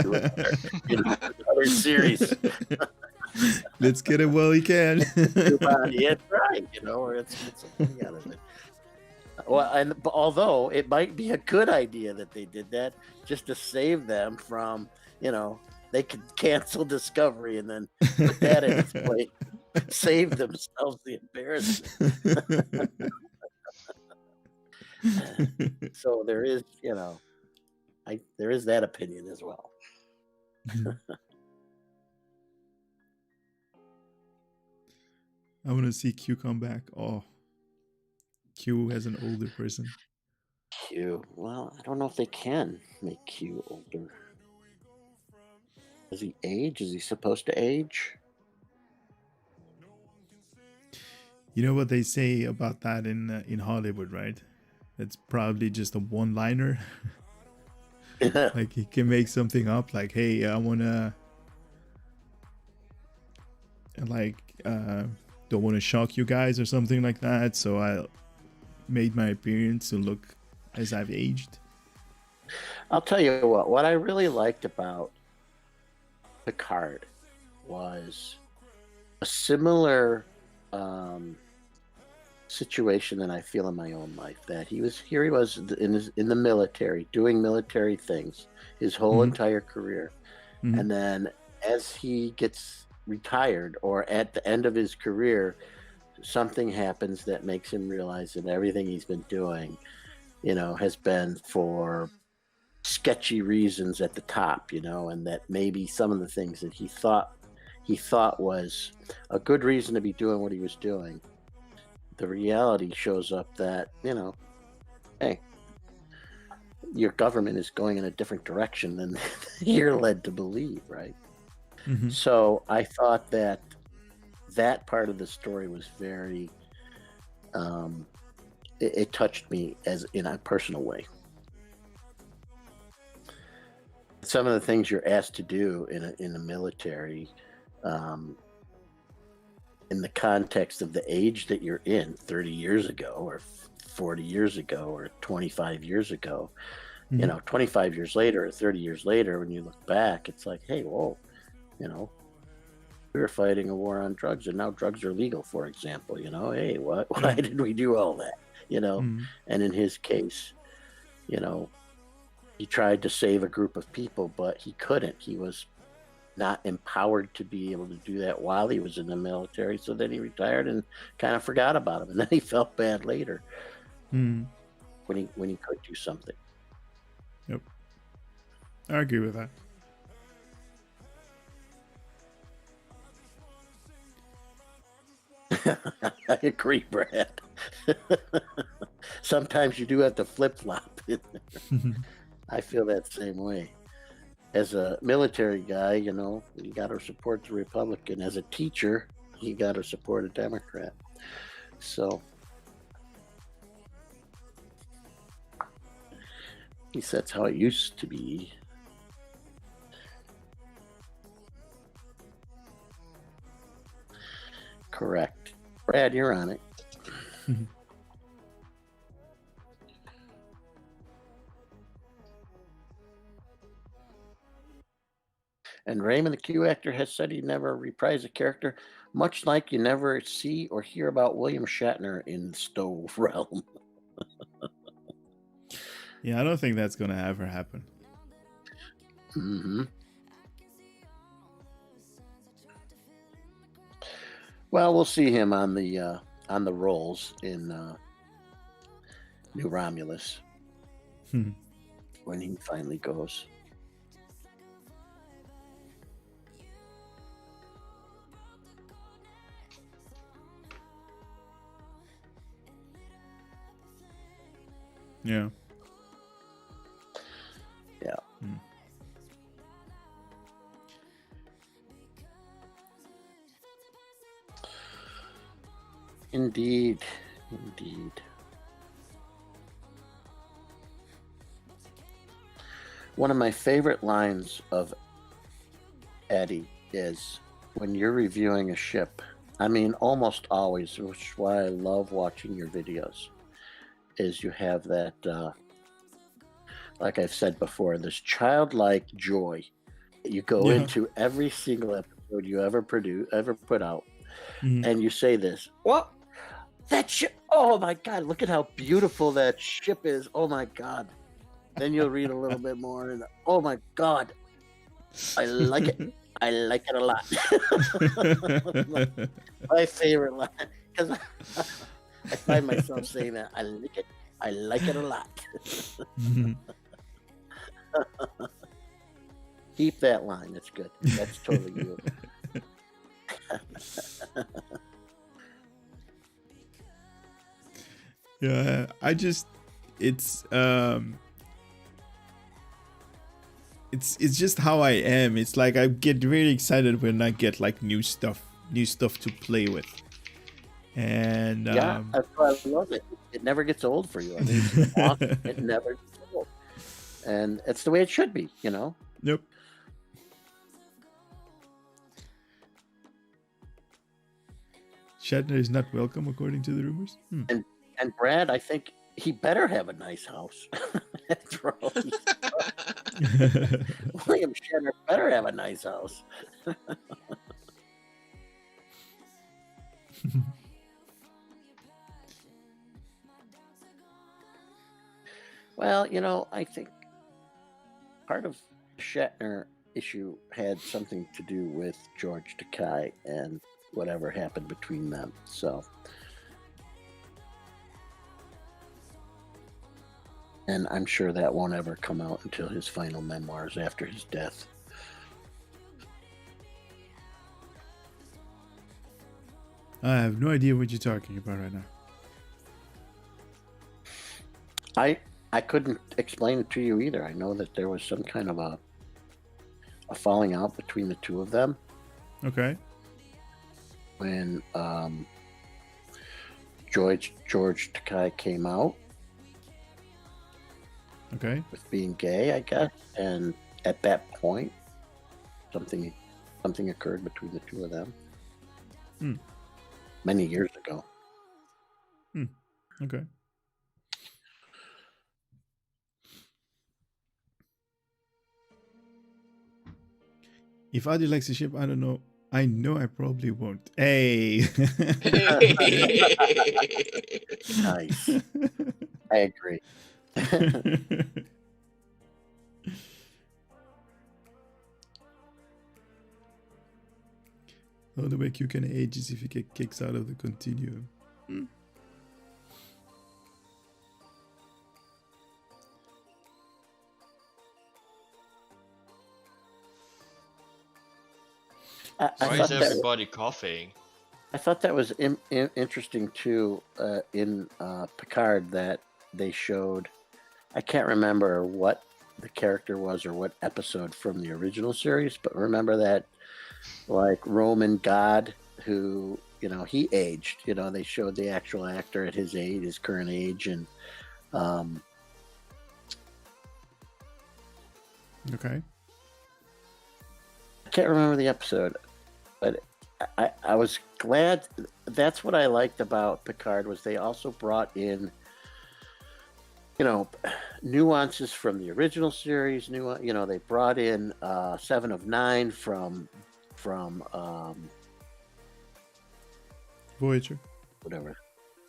do another series. Let's get it while he can. Yeah, right. Let's get something out of it. Well, but although it might be a good idea that they did that just to save them from, they could cancel Discovery and then put that in its place, save themselves the embarrassment. So there is, there is that opinion as well. I want to see Q come back. Oh, Q as an older person. Q. Well, I don't know if they can make Q older. Does he age? Is he supposed to age? You know what they say about that in Hollywood, right? It's probably just a one-liner. Like he can make something up, like, "Hey, I wanna, don't want to shock you guys" or something like that. So I made my appearance to look as I've aged. I'll tell you what I really liked about Picard was a similar situation that I feel in my own life. That he was in the military, doing military things his whole entire career, and then as he gets retired or at the end of his career, something happens that makes him realize that everything he's been doing, has been for sketchy reasons at the top, and that maybe some of the things that he thought was a good reason to be doing what he was doing, the reality shows up that, hey, your government is going in a different direction than you're led to believe, right? So I thought that part of the story was very, it touched me as in a personal way. Some of the things you're asked to do in the military, in the context of the age that you're in 30 years ago or 40 years ago or 25 years ago, 25 years later or 30 years later, when you look back, it's like, hey, whoa, we were fighting a war on drugs and now drugs are legal, for example, hey, why did we do all that? And in his case, he tried to save a group of people, but he couldn't. He was not empowered to be able to do that while he was in the military. So then he retired and kind of forgot about him. And then he felt bad later when he could do something. Yep. I agree with that. I agree, Brad. Sometimes you do have to flip-flop. I feel that same way. As a military guy, you got to support the Republican. As a teacher, you got to support a Democrat. So, at least that's how it used to be. Correct. Brad, you're on it. And Raymond, the Q actor, has said he never reprised a character, much like you never see or hear about William Shatner in Stove Realm. Yeah, I don't think that's gonna ever happen. Hmm. Well, we'll see him on the rolls in New Romulus when he finally goes. Yeah. Yeah. Indeed. One of my favorite lines of Eddie is when you're reviewing a ship. I mean, almost always, which is why I love watching your videos, is you have that, like I've said before, this childlike joy that you go into every single episode you ever put out. And you say this, what? That ship, oh my God, look at how beautiful that ship is. Oh my God. Then you'll read a little bit more and, oh my God, I like it. I like it a lot. My favorite line, because I find myself saying that. I like it. I like it a lot. Keep that line. That's good. That's totally you. Yeah, it's just how I am. It's like I get really excited when I get like new stuff to play with. And yeah, that's why I love it. It never gets old for you. I mean, it's awesome. It never gets old. And it's the way it should be, you know? Yep. Shatner is not welcome, according to the rumors. And Brad, I think he better have a nice house. William Shatner better have a nice house. Well, you know, I think part of the Shatner issue had something to do with George Takei and whatever happened between them. So, and I'm sure that won't ever come out until his final memoirs after his death. I have no idea what you're talking about right now. I couldn't explain it to you either. I know that there was some kind of a falling out between the two of them. Okay. When George Takei came out. Okay. With being gay, I guess. And at that point, something occurred between the two of them. Many years ago. Okay. If Adi likes the ship, I don't know. I know I probably won't. Hey. Nice. I agree. The only way you can age is if you get kicks out of the continuum. Why is everybody coughing? I thought that was interesting too. In Picard, that they showed, I can't remember what the character was or what episode from the original series, but remember that, like, Roman god who, you know, he aged. You know, they showed the actual actor at his age, his current age, and okay. I can't remember the episode, but I was glad. That's what I liked about Picard, was they also brought in nuances from the original series. They brought in 7 of 9 from Voyager. whatever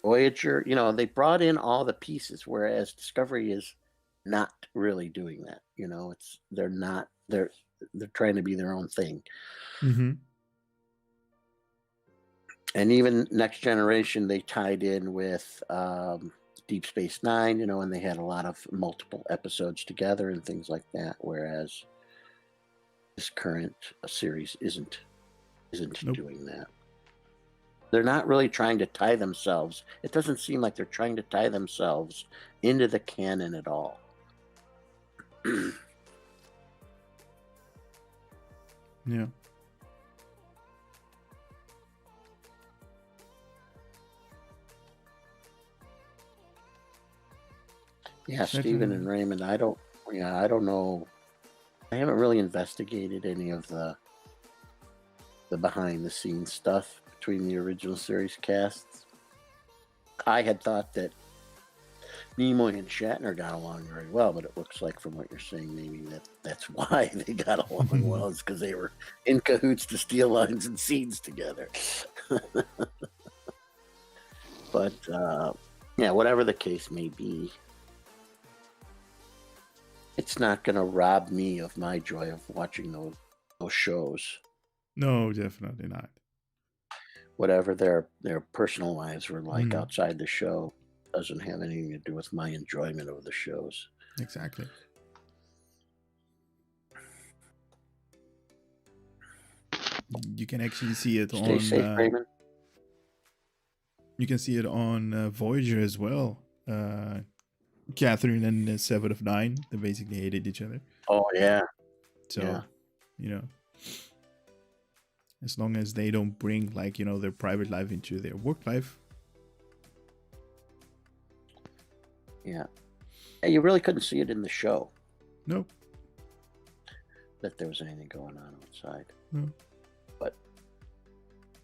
Voyager. They brought in all the pieces, whereas Discovery is not really doing that. They're trying to be their own thing. Mm-hmm. And even Next Generation, they tied in with Deep Space Nine, and they had a lot of multiple episodes together and things like that. Whereas this current series isn't Nope. doing that. They're not really trying to tie themselves. It doesn't seem like they're trying to tie themselves into the canon at all. Yeah. Yeah, Stephen and Raymond, I don't know. I haven't really investigated any of the behind the scenes stuff between the original series casts. I had thought that Nimoy and Shatner got along very well, but it looks like from what you're saying, maybe that's why they got along well, is because they were in cahoots to steal lines and scenes together. But yeah, whatever the case may be, it's not going to rob me of my joy of watching those shows. No, definitely not. Whatever their personal lives were like outside the show doesn't have anything to do with my enjoyment of the shows. Exactly. You can actually see it Stay on. safe, Raymond. You can see it on Voyager as well. Catherine and 7 of 9, they basically hated each other. Oh yeah. So, as long as they don't bring their private life into their work life. Yeah. You really couldn't see it in the show. No. That there was anything going on outside. No. But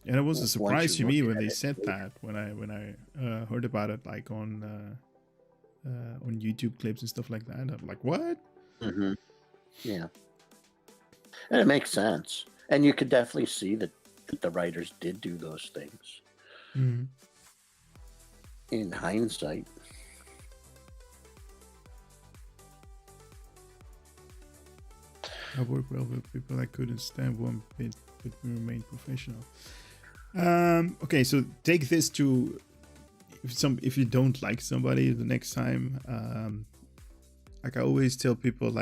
and it was a surprise to me when they said it, that when I heard about it on YouTube clips and stuff like that. I'm like, what? Mm-hmm. Yeah. And it makes sense. And you could definitely see that the writers did do those things. Mm-hmm. In hindsight. I work well with people I couldn't stand one bit, but we remain professional. Okay, so take this to if you don't like somebody the next time. Like I always tell people,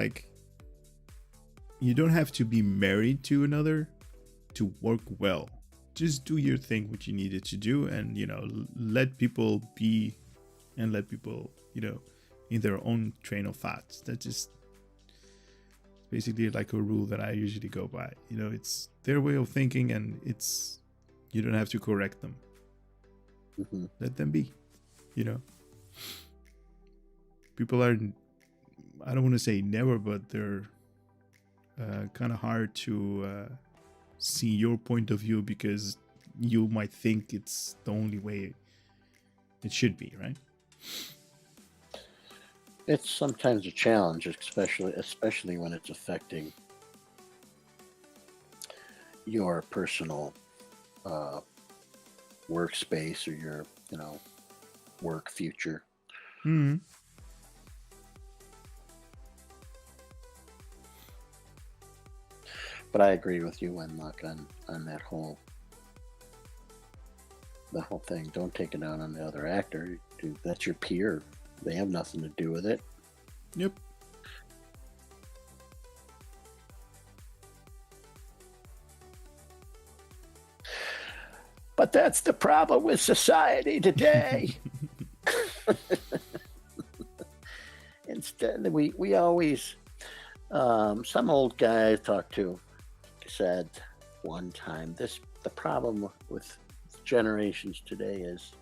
you don't have to be married to another to work well. Just do your thing, what you needed to do, and let people be, and let people in their own train of thoughts. That's just basically like a rule that I usually go by. It's their way of thinking, and you don't have to correct them. Mm-hmm. Let them be. People are, I don't want to say never, but they're kind of hard to see your point of view because you might think it's the only way it should be, right? It's sometimes a challenge, especially when it's affecting your personal workspace or your work future. Mm-hmm. But I agree with you, Wenlock, on that whole thing. Don't take it out on the other actor. Dude, that's your peer. They have nothing to do with it. Yep. But that's the problem with society today. Instead, we always, some old guy I talked to said one time, the problem with generations today is,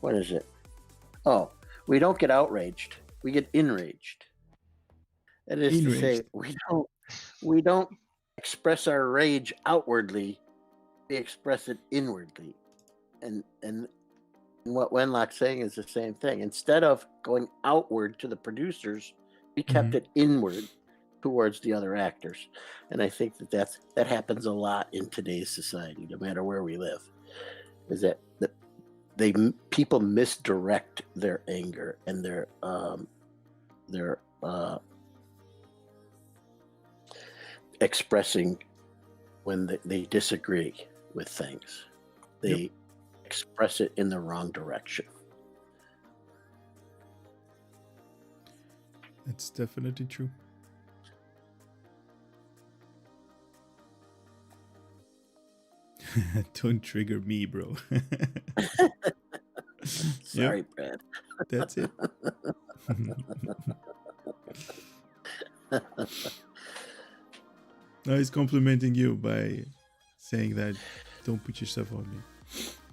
what is it? Oh, we don't get outraged, we get enraged. That is to say, we don't express our rage outwardly, we express it inwardly. And And what Wenlock's saying is the same thing. Instead of going outward to the producers, we kept it inward towards the other actors. And I think that happens a lot in today's society, no matter where we live. Is that people misdirect their anger and their expressing when they disagree with things. They express it in the wrong direction. It's definitely true. Don't trigger me, bro. Sorry, Brad. That's it. No, he's complimenting you by saying that don't put yourself on me.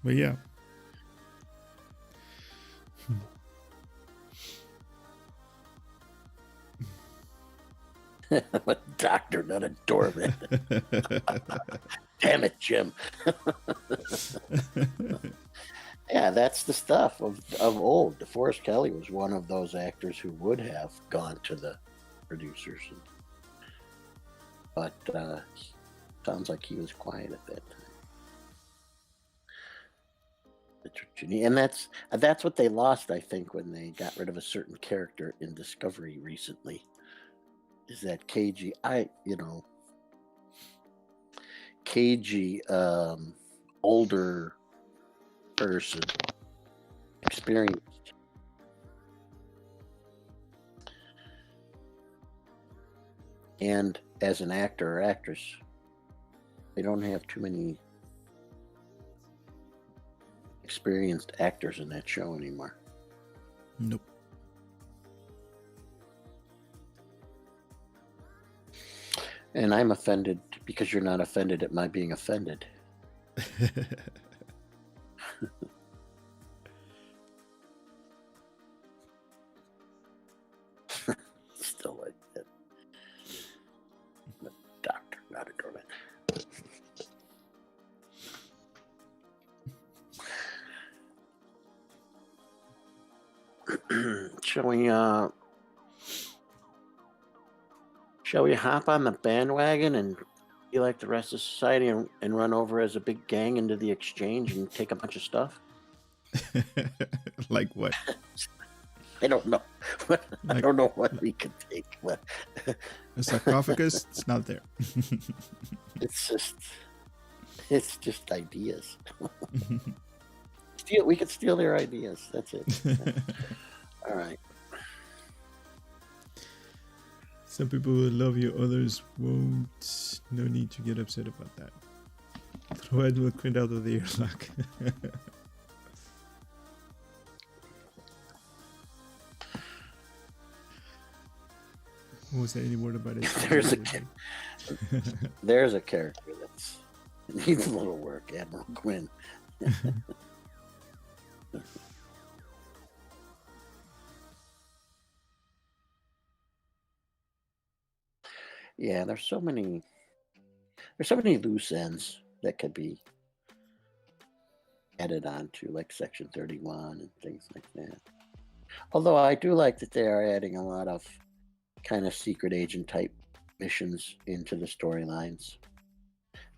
But yeah. I'm a doctor, not a doorman. Damn it, Jim. Yeah, that's the stuff of old. DeForest Kelley was one of those actors who would have gone to the producers. But sounds like he was quiet at that time. And that's what they lost, I think, when they got rid of a certain character in Discovery recently. Is that cagey, older person, experienced. And as an actor or actress, they don't have too many experienced actors in that show anymore. Nope. And I'm offended because you're not offended at my being offended. Still like that. I'm a doctor, not a doorman. Shall we hop on the bandwagon and be like the rest of society and run over as a big gang into the exchange and take a bunch of stuff? Like what? I don't know. I don't know what we could take. But a sarcophagus? It's not there. It's just ideas. We could steal their ideas. That's it. All right. Some people will love you, others won't. No need to get upset about that. Throw a little print out of the airlock. Won't say any more about it. There's a character that's needs a little work, Admiral Quinn. Yeah, there's so many loose ends that could be added on to, like Section 31 and things like that. Although I do like that they are adding a lot of kind of secret agent type missions into the storylines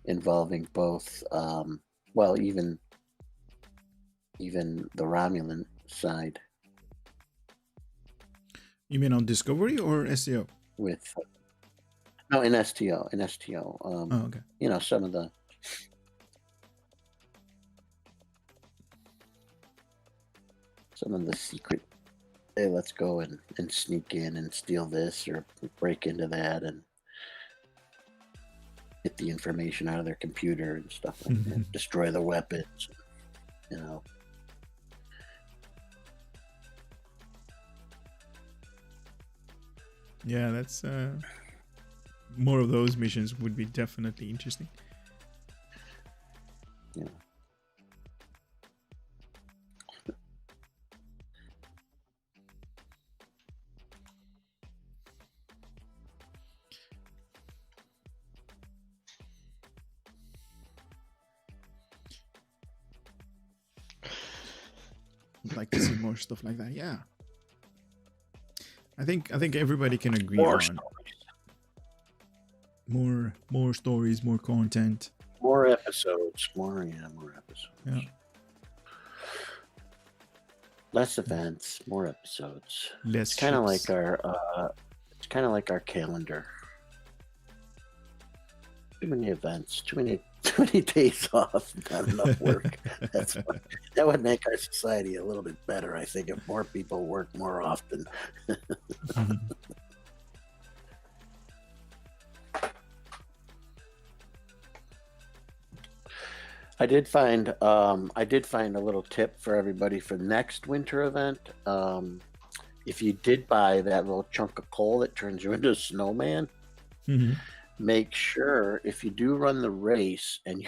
involving both, even the Romulan side. You mean on Discovery or SEO? No, in STO. Oh, okay. Some of the secret, hey, let's go and sneak in and steal this or break into that and get the information out of their computer and stuff like that. Destroy the weapons, Yeah, that's more of those missions would be definitely interesting. Yeah. I'd like to see more stuff like that. Yeah. I think everybody can agree More on stories. more stories, more content. More episodes. More episodes. Yeah. Less events, more episodes. Less It's kind of ships. like our calendar. Too many events, too many days off, not enough work. That would make our society a little bit better, I think, if more people work more often. I did find a little tip for everybody for next winter event. If you did buy that little chunk of coal that turns you into a snowman, make sure if you do run the race and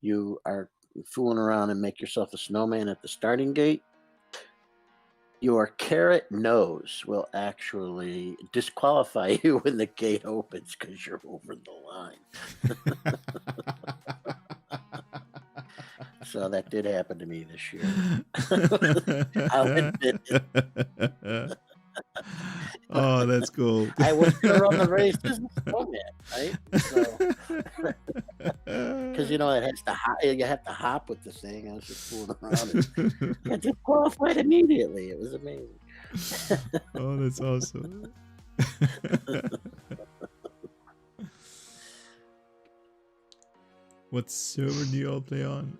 you are fooling around and make yourself a snowman at the starting gate, your carrot nose will actually disqualify you when the gate opens because you're over the line. So that did happen to me this year. I'll admit it. Oh, that's cool. I was going to run the race as a snowman, right? Because it has to you have to hop with the thing. I was just fooling around and I just qualified immediately. It was amazing. Oh, that's awesome. What server do you all play on?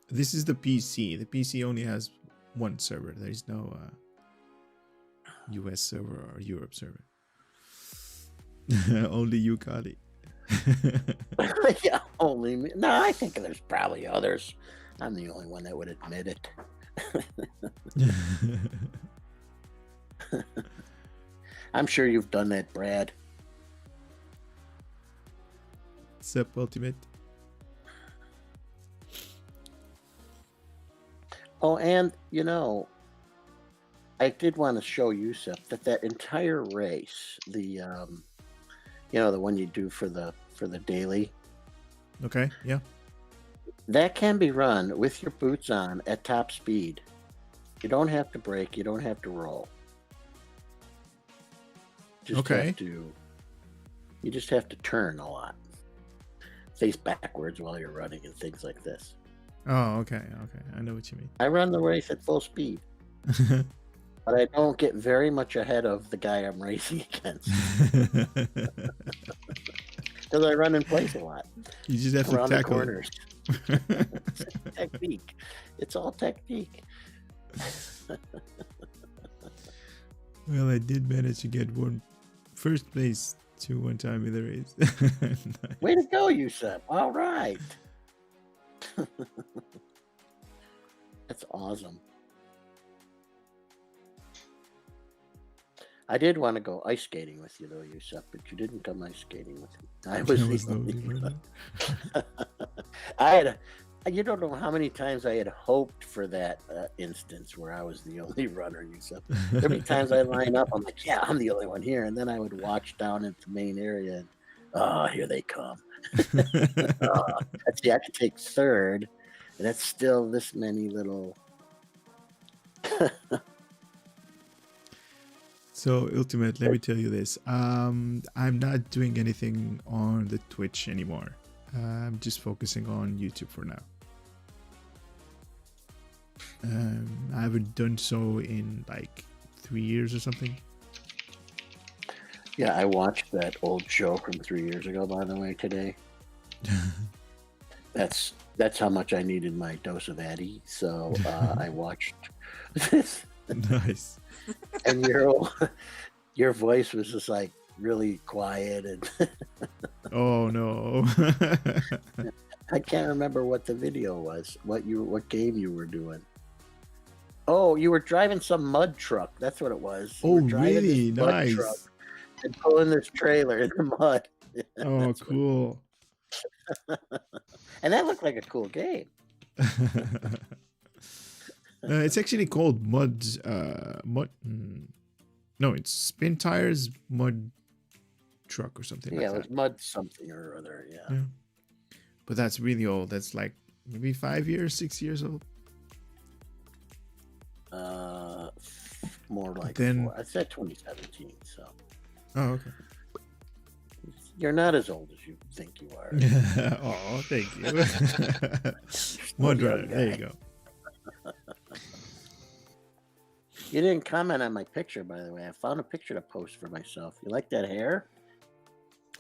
This is the PC. The PC only has one server. There is no US server or Europe server. Only you got it. Yeah, only me. No, I think there's probably others. I'm the only one that would admit it. I'm sure you've done that, Brad. Sup, Ultimate? Oh, and I did want to show you, Seth, that entire race, the one you do for the daily, Okay, yeah. that can be run with your boots on at top speed. You don't have to brake. You don't have to roll. Okay. You just have to turn a lot. Face backwards while you're running and things like this. Oh, okay. I know what you mean. I run the race at full speed, but I don't get very much ahead of the guy I'm racing against because I run in place a lot. You just have around to the tackle corners. Technique. It's all technique. Well, I did manage to get first place one time in the race. Nice. Way to go, Yusuf. All right. That's awesome. I did want to go ice skating with you, though, Yusuf, but you didn't come ice skating with me. I was the only one. You don't know how many times I had hoped for that instance where I was the only runner, Yusuf. There'd be times I line up, I'm like, yeah, I'm the only one here. And then I would watch down at the main area and, here they come. See, I could take third, and that's still this many little. So, Ultimate, let me tell you this. I'm not doing anything on the Twitch anymore. I'm just focusing on YouTube for now. I haven't done so in like 3 years or something. Yeah, I watched that old show from 3 years ago, by the way, today. That's how much I needed my dose of Addy. So I watched this. Nice. And your voice was just like really quiet and Oh no. I can't remember what the video was. What game you were doing? Oh, you were driving some mud truck. That's what it was. You were driving really? this mud Nice. truck and pulling this trailer in the mud. Oh, cool. And that looked like a cool game. It's actually called Mud. No, it's Spin Tires Mud Truck or something like Yeah, that. it was mud something or other. Yeah. But that's really old. That's like maybe 5 years, 6 years old. More like Then- four. I said 2017, so Oh, okay. you're not as old as you think you are. Oh, thank you. One brother. There you go. You didn't comment on my picture, by the way. I found a picture to post for myself. You like that hair?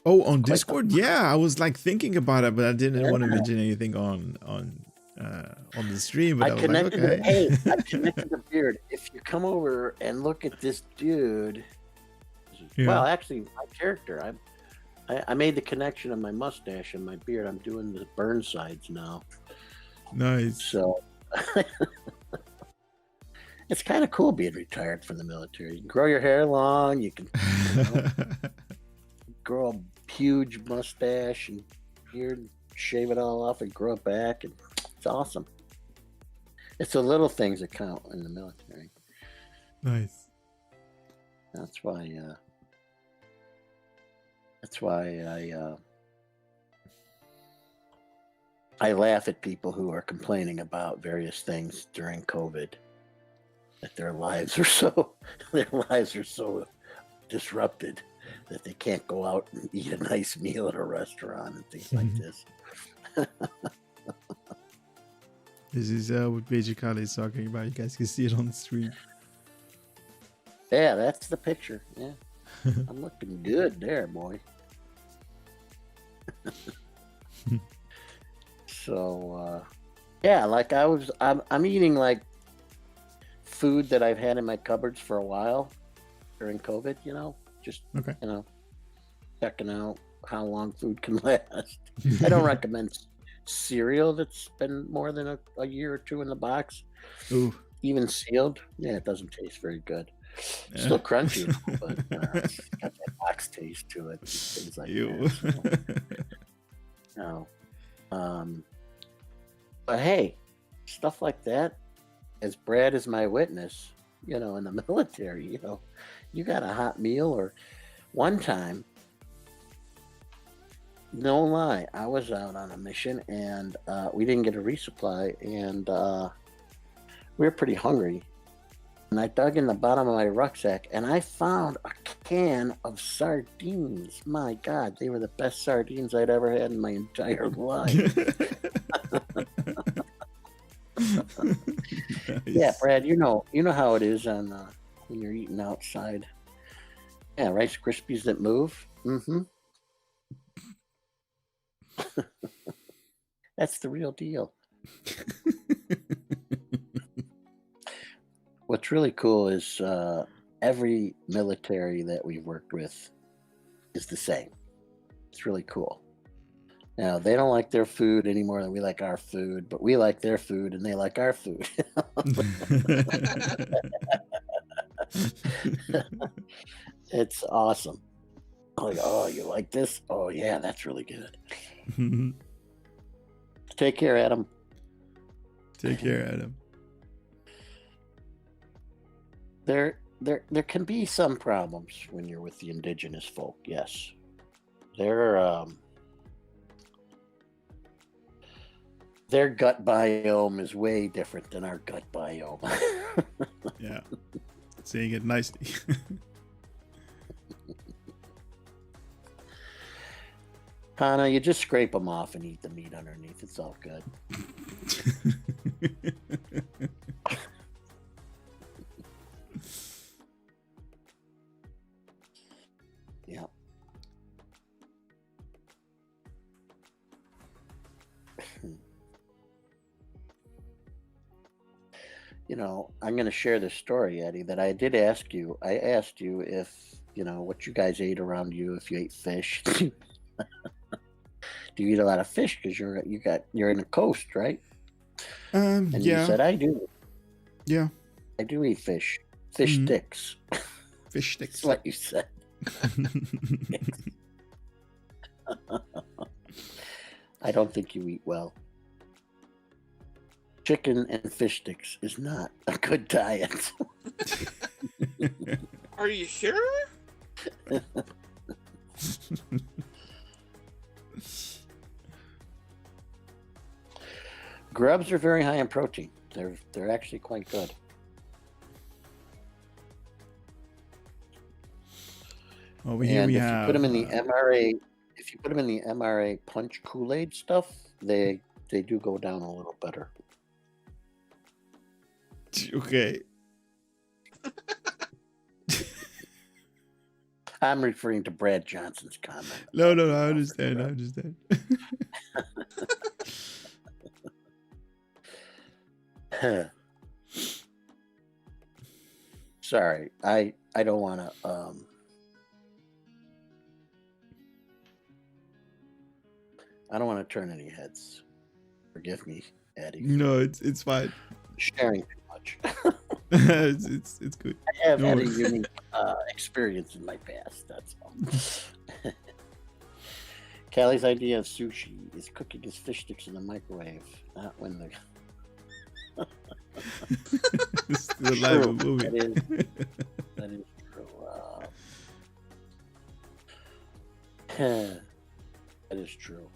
Oh, on Quite the- Discord? Yeah, I was like thinking about it, but I didn't want to Yeah. mention anything on the stream. But I, was like, connected. okay. Hey, I connected the beard. If you come over and look at this dude, Yeah. well, actually, my character, I made the connection of my mustache and my beard. I'm doing the burn sides now, Nice. so it's kind of cool being retired from the military. You can grow your hair long. You can grow a huge mustache and beard, shave it all off, and grow it back, and it's awesome. It's the little things that count in the military. Nice. That's why. That's why I laugh at people who are complaining about various things during COVID. That their lives are so disrupted that they can't go out and eat a nice meal at a restaurant and things like this. This is what basically is talking about. You guys can see it on the stream. Yeah, that's the picture. Yeah, I'm looking good there, boy. So, yeah, like I'm eating like food that I've had in my cupboards for a while during COVID. You know, just Okay. checking out how long food can last. I don't recommend cereal that's been more than a year or two in the box, Ooh. even sealed. Yeah, it doesn't taste very good. Yeah. Still crunchy, but it's got that box taste to it. Things like Ew. that. So, but hey, stuff like that. As Brad is my witness, in the military, you got a hot meal. Or one time, no lie, I was out on a mission and we didn't get a resupply, and we were pretty hungry. And I dug in the bottom of my rucksack and I found a can of sardines. My God, they were the best sardines I'd ever had in my entire life. Yeah, Brad, you know how it is on when you're eating outside. Yeah, Rice Krispies that move. Mm-hmm. That's the real deal. What's really cool is every military that we've worked with is the same. It's really cool. Now, they don't like their food any more than we like our food, but we like their food and they like our food. It's awesome. Like, oh, you like this? Oh, yeah, that's really good. Take care, Adam. Take care, Adam. There can be some problems when you're with the indigenous folk. Yes, their gut biome is way different than our gut biome. Yeah, saying it nicely. Hannah, you just scrape them off and eat the meat underneath. It's all good. Yeah. I'm going to share this story, Eddie, that I did ask you. I asked you if, what you guys ate around you, if you ate fish. Do you eat a lot of fish? Because you're in the coast, right? And Yeah. you said, I do. Yeah. I do eat fish. Fish Mhm. sticks. Fish sticks. That's what you said. I don't think you eat well. Chicken and fish sticks is not a good diet. Are you sure? Grubs are very high in protein. They're actually quite good. Over here And we if have. you put them in the MRA, if you put them in the MRA punch Kool-Aid stuff, they do go down a little better. Okay. I'm referring to Brad Johnson's comment. No, I understand. I understand. Sorry, I don't want to. I don't want to turn any heads. Forgive me, Eddie. No, it's fine. Sharing too much. it's good. I have No had a worries. unique experience in my past. That's all. Callie's idea of sushi is cooking his fish sticks in the microwave, not when the. It's the live True. movie. That is true. That is true.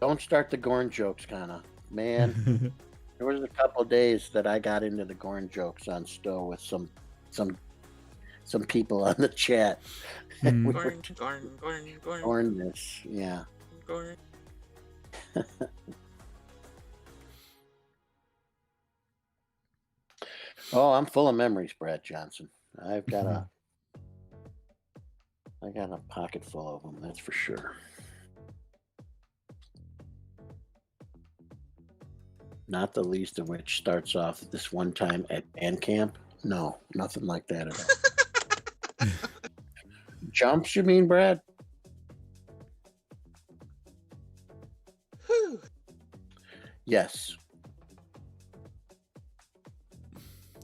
Don't start the Gorn jokes, kinda. Man, there was a couple days that I got into the Gorn jokes on Stowe with some people on the chat. Mm. We were Gorn. Gorn this, yeah. Gorn. Oh, I'm full of memories, Brad Johnson. I got a pocket full of them, that's for sure. Not the least of which starts off this one time at band camp. No, nothing like that at all. Jumps, you mean, Brad? Whew. Yes.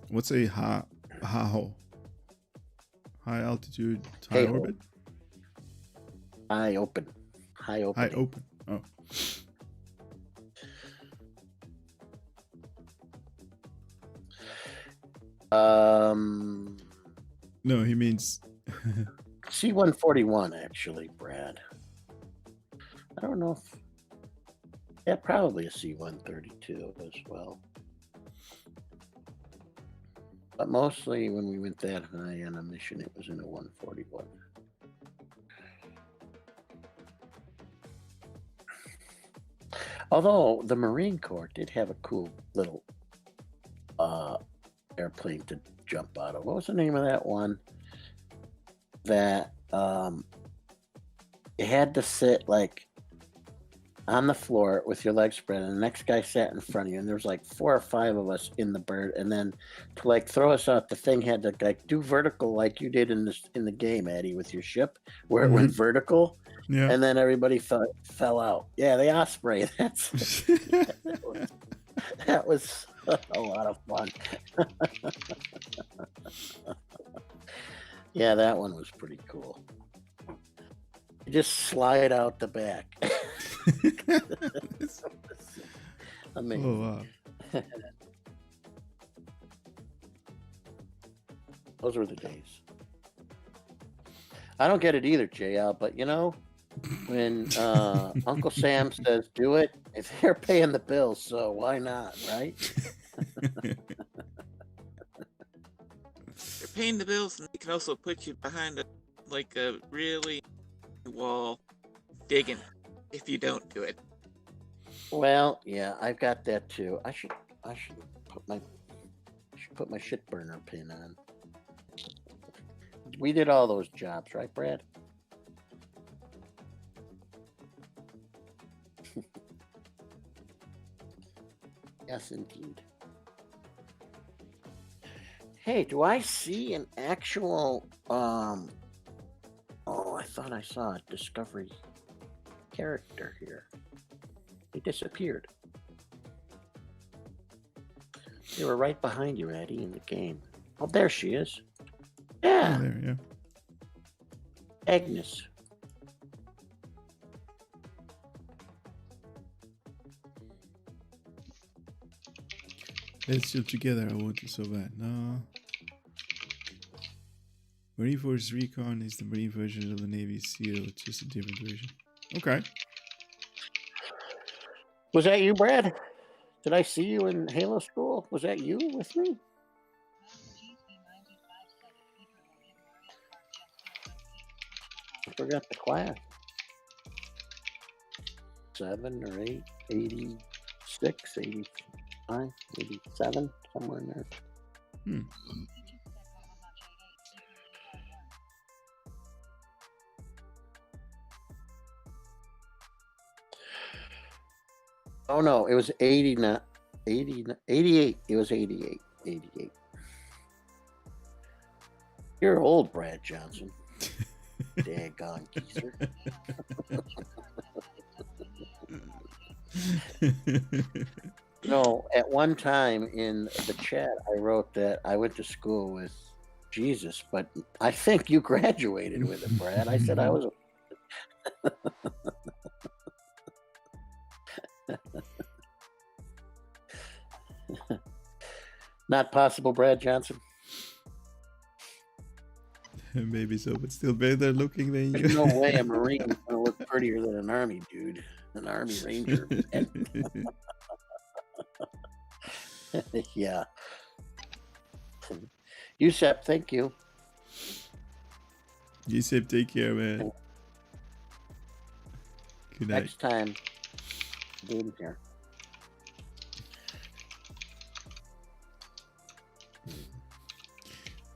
What's a high altitude, high Hey-ho. orbit? High open. High open. High open. Oh. No, he means C-141, actually, Brad. I don't know if... Yeah, probably a C-132 as well. But mostly when we went that high on a mission, it was in a 141. Although the Marine Corps did have a cool little airplane to jump out of. What was the name of that one? That you had to sit like on the floor with your legs spread, and the next guy sat in front of you, and there was like 4 or 5 of us in the bird, and then to like throw us out, the thing had to like do vertical like you did in the game, Eddie, with your ship, where it went vertical, yeah. and then everybody fell out. Yeah, the Osprey. That was a lot of fun. Yeah, that one was pretty cool. You just slide out the back. Amazing. Oh wow. Those were the days. I don't get it either, JL, but you know, when Uncle Sam says do it, if they're paying the bills, so why not, right? They're paying the bills, and they can also put you behind a really wall digging if you don't do it. Well, yeah, I've got that too. I should put my shit burner pin on. We did all those jobs, right, Brad? Yes, indeed. Hey, do I see an actual oh, I thought I saw a Discovery character here. He disappeared. They were right behind you, Eddie, in the game. Oh, there she is. Yeah, Oh, there, yeah. Agnes. Let's chill together. I want it so bad. No. Marine Force Recon is the Marine version of the Navy SEAL, just a different version. Okay. Was that you, Brad? Did I see you in Halo School? Was that you with me? forgot the class. 7 or 8, 86, 85, 87, somewhere in there. Hmm. Oh no, it was 80, not 80, 88. It was 88. 88. You're old, Brad Johnson. Daggone geezer. No, at one time in the chat, I wrote that I went to school with Jesus, but I think you graduated with it, Brad. I said I was. Not possible, Brad Johnson. Maybe so, but still better looking than you. There's no way a Marine is gonna look prettier than an Army dude, an Army Ranger. Yeah. Yusep, thank you. Yusep, take care, man. Good night. Next time, dude here.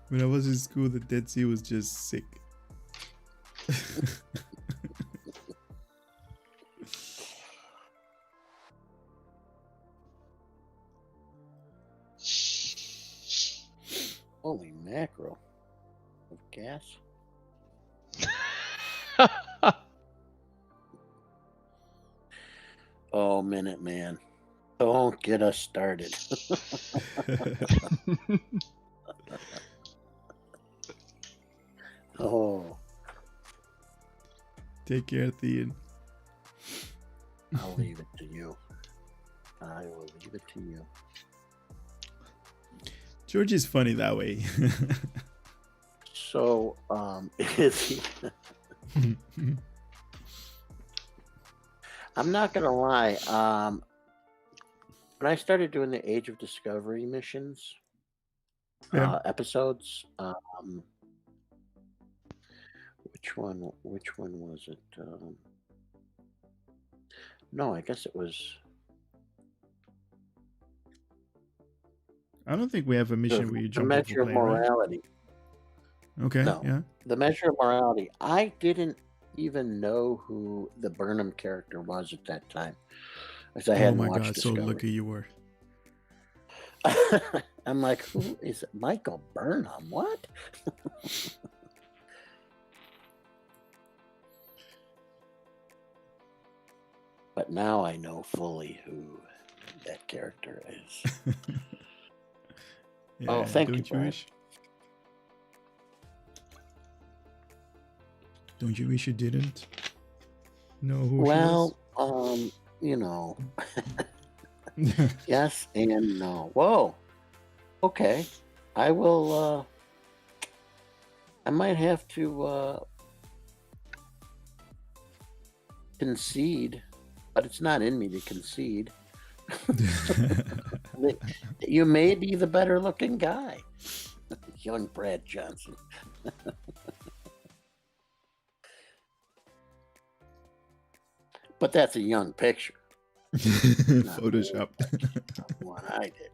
When I was in school, the Dead Sea was just sick. Holy mackerel of gas. Oh, Minuteman. Don't get us started. Oh, Take care, Thean. I'll leave it to you. I will leave it to you. George is funny that way. So, is he? I'm not gonna lie. When I started doing the Age of Discovery missions, Yeah. episodes, which one was it? No, I guess it was I don't think we have a mission where you the jump off a measure of plane, right? morality. Okay, No. yeah. The measure of morality. I didn't even know who the Burnham character was at that time, because I Oh hadn't my watched god, so Discovery. lucky you were. I'm like, who is it? Michael Burnham? What? But now I know fully who that character is. Yeah, Oh, thank you, don't Brad. wish? Don't you wish you didn't know who Well, you know, she was? yes and no. Whoa. Okay. I will, I might have to concede, but it's not in me to concede. You may be the better looking guy. Young Brad Johnson. But that's a young picture. Photoshop. One I did.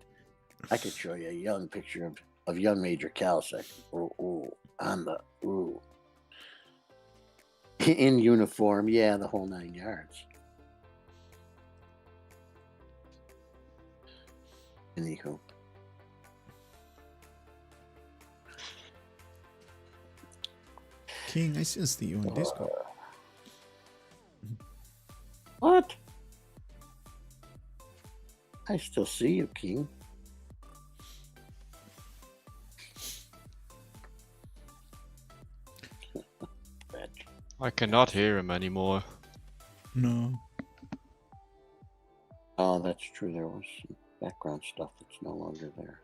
I could show you a young picture of young Major Calsec. Ooh, on the in uniform, yeah, the whole 9 yards. Anywho. King, I still see you on Discord. What? I still see you, King. I cannot hear him anymore. No. Oh, that's true. There was some background stuff that's no longer there.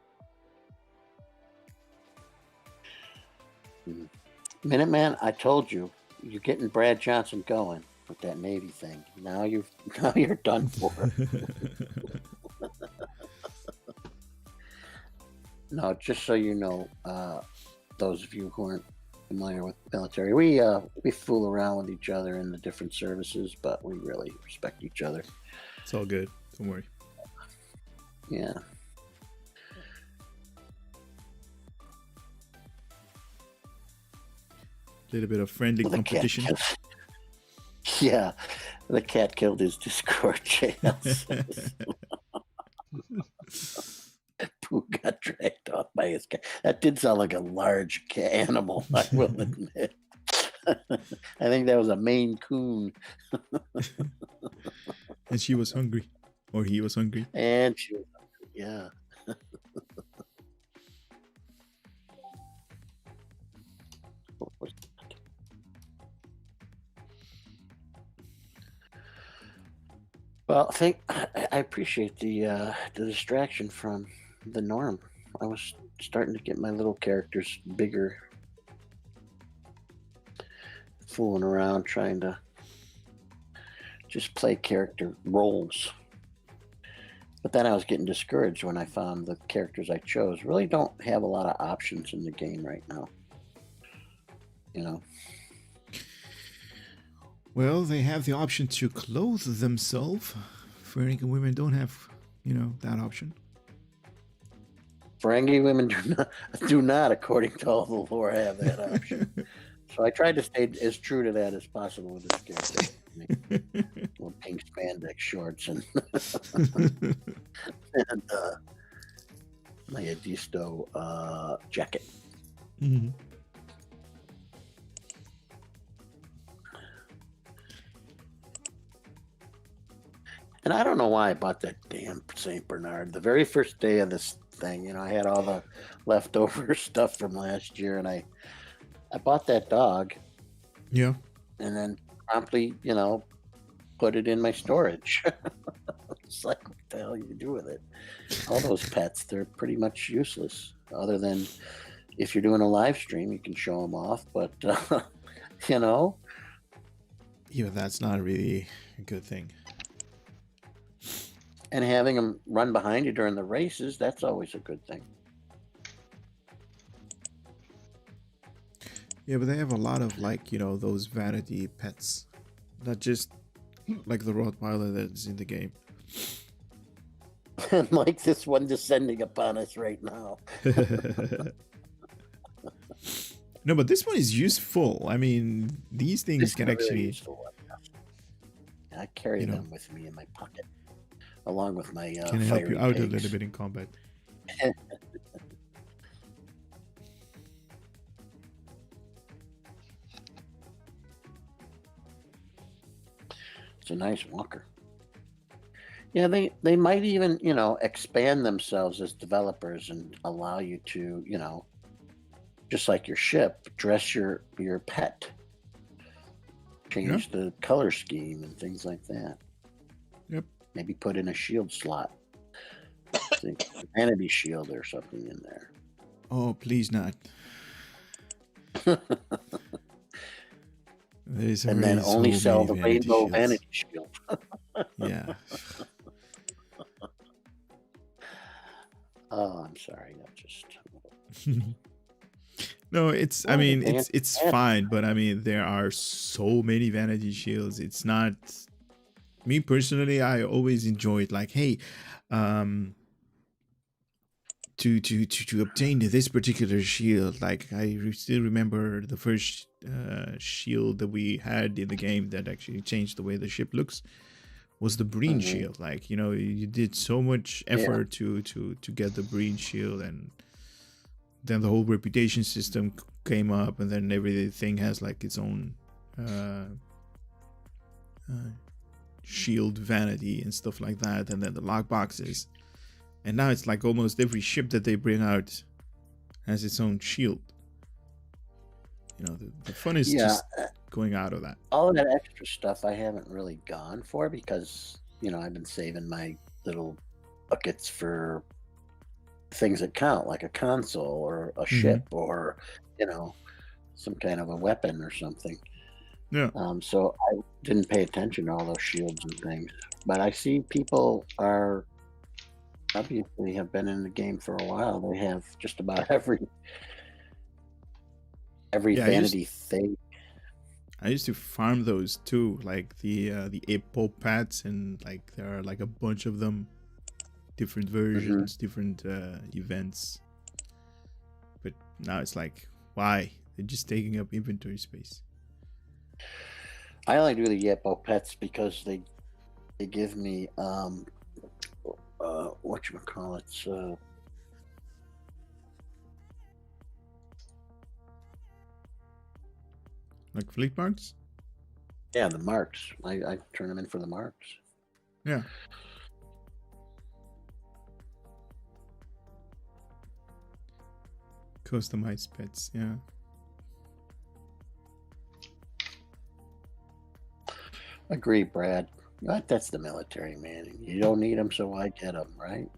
Minuteman, I told you, you're getting Brad Johnson going with that Navy thing. Now you're done for. No, just so you know, those of you who aren't familiar with military. We fool around with each other in the different services, but we really respect each other. It's all good. Don't worry. Yeah. A little bit of friendly The cat competition. Yeah, the cat killed his Discord channels. Pooh got dragged off by his cat. That did sound like a large animal, I will admit. I think that was a Maine Coon. And she was hungry. Or he was hungry. And she was hungry, yeah. What was that? Well, I appreciate the distraction from the norm. I was starting to get my little characters bigger, fooling around, trying to just play character roles. But then I was getting discouraged when I found the characters I chose really don't have a lot of options in the game right now. You know. Well, they have the option to clothe themselves. Ferengi women don't have, that option. Ferengi women do not, according to all the lore, have that option. So I tried to stay as true to that as possible with this character. Little pink spandex shorts and and my Adisto jacket. Mm-hmm. And I don't know why I bought that damn Saint Bernard. The very first day of this thing, I had all the leftover stuff from last year, and I bought that dog. Yeah. And then promptly, put it in my storage. It's like, what the hell you do with it? All those pets, they're pretty much useless. Other than if you're doing a live stream, you can show them off. But, Yeah, that's not really a good thing. And having them run behind you during the races, that's always a good thing. Yeah, but they have a lot of, those vanity pets. Not just like the Rottweiler that's in the game. And like this one descending upon us right now. No, but this one is useful. I mean, these things This can is a really actually... useful one. I carry them with me in my pocket, along with my can help you fiery out a pigs. little bit in combat. It's a nice walker. Yeah, they might even, expand themselves as developers and allow you to, just like your ship, dress your pet. Change the color scheme and things like that. Yep. Maybe put in a shield slot. Think vanity shield or something in there. Oh, please not. And then only sell the rainbow vanity shield. Yeah. Oh, I'm sorry. That just... No, it's fine, but I mean, there are so many vanity shields. It's not... Me personally, I always enjoyed hey, to obtain this particular shield. I still remember the first shield that we had in the game that actually changed the way the ship looks was the Breen shield. You did so much effort to get the Breen shield, and then the whole reputation system came up, and then everything has its own shield vanity and stuff like that, and then the lock boxes. And now it's almost every ship that they bring out has its own shield. The fun is just going out of that. All of that extra stuff I haven't really gone for because, I've been saving my little buckets for things that count, like a console or a ship or, some kind of a weapon or something. Yeah. So I didn't pay attention to all those shields and things. But I see people are... obviously have been in the game for a while. They have just about every Yeah, vanity thing. I used to farm those too, like the Apple pads, and like there are like a bunch of them, different versions, different events. But now it's like, why? They're just taking up inventory space. I only do the Yepo pets because they give me whatchamacallit, Like fleet marks? yeah, the marks. I turn them in for the marks. Yeah. Customized pets, yeah. Agree, Brad. That's the military, man. You don't need them, so I get them, right?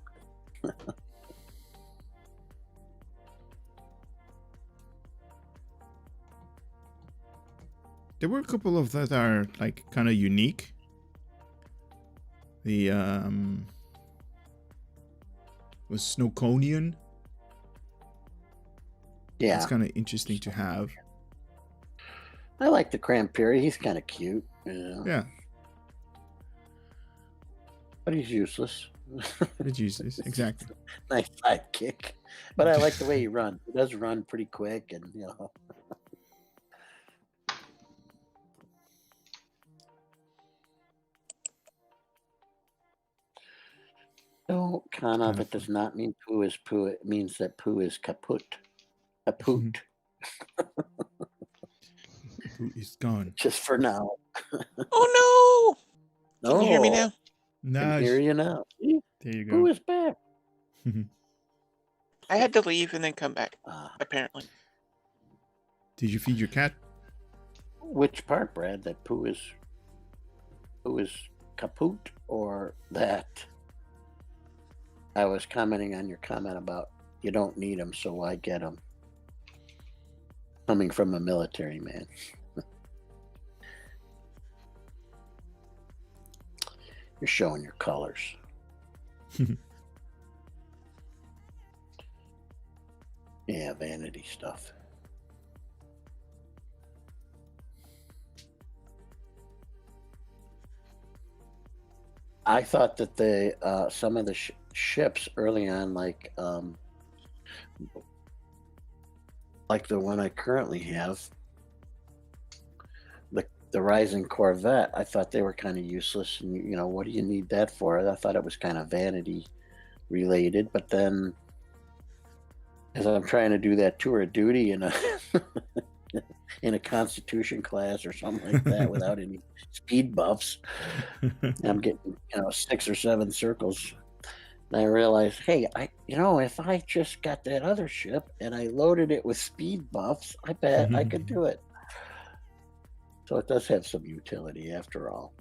There were a couple of that are like kind of unique. The was Snowconian. Yeah, It's kind of interesting to have. I like the Crampiri. He's kind of cute, you know? Yeah, But he's useless. it's useless. Exactly. Nice sidekick. But I like the way he runs. He does run pretty quick, and you know. No, Kana, that does not mean poo is poo. It means that poo is kaput. Kaput. Who is gone? Just for now. Oh no! Can you hear me now? I hear you now. See? There you Poo go. is back. I had to leave and then come back. Apparently. Did you feed your cat? Which part, Brad? That poo is kaput, or that I was commenting on your comment about you don't need them, so why get them? Coming from a military man. You're showing your colors. Yeah, vanity stuff. I thought that the some of the ships early on, like the one I currently have, the Rising Corvette, I thought they were kind of useless. And you know, what do you need that for? I thought it was kind of vanity related. But then, as I'm trying to do that tour of duty in a in a Constitution class or something like that without any speed buffs, I'm getting 6 or 7 circles. And I realized, hey, if I just got that other ship and I loaded it with speed buffs, I bet I could do it. So it does have some utility after all.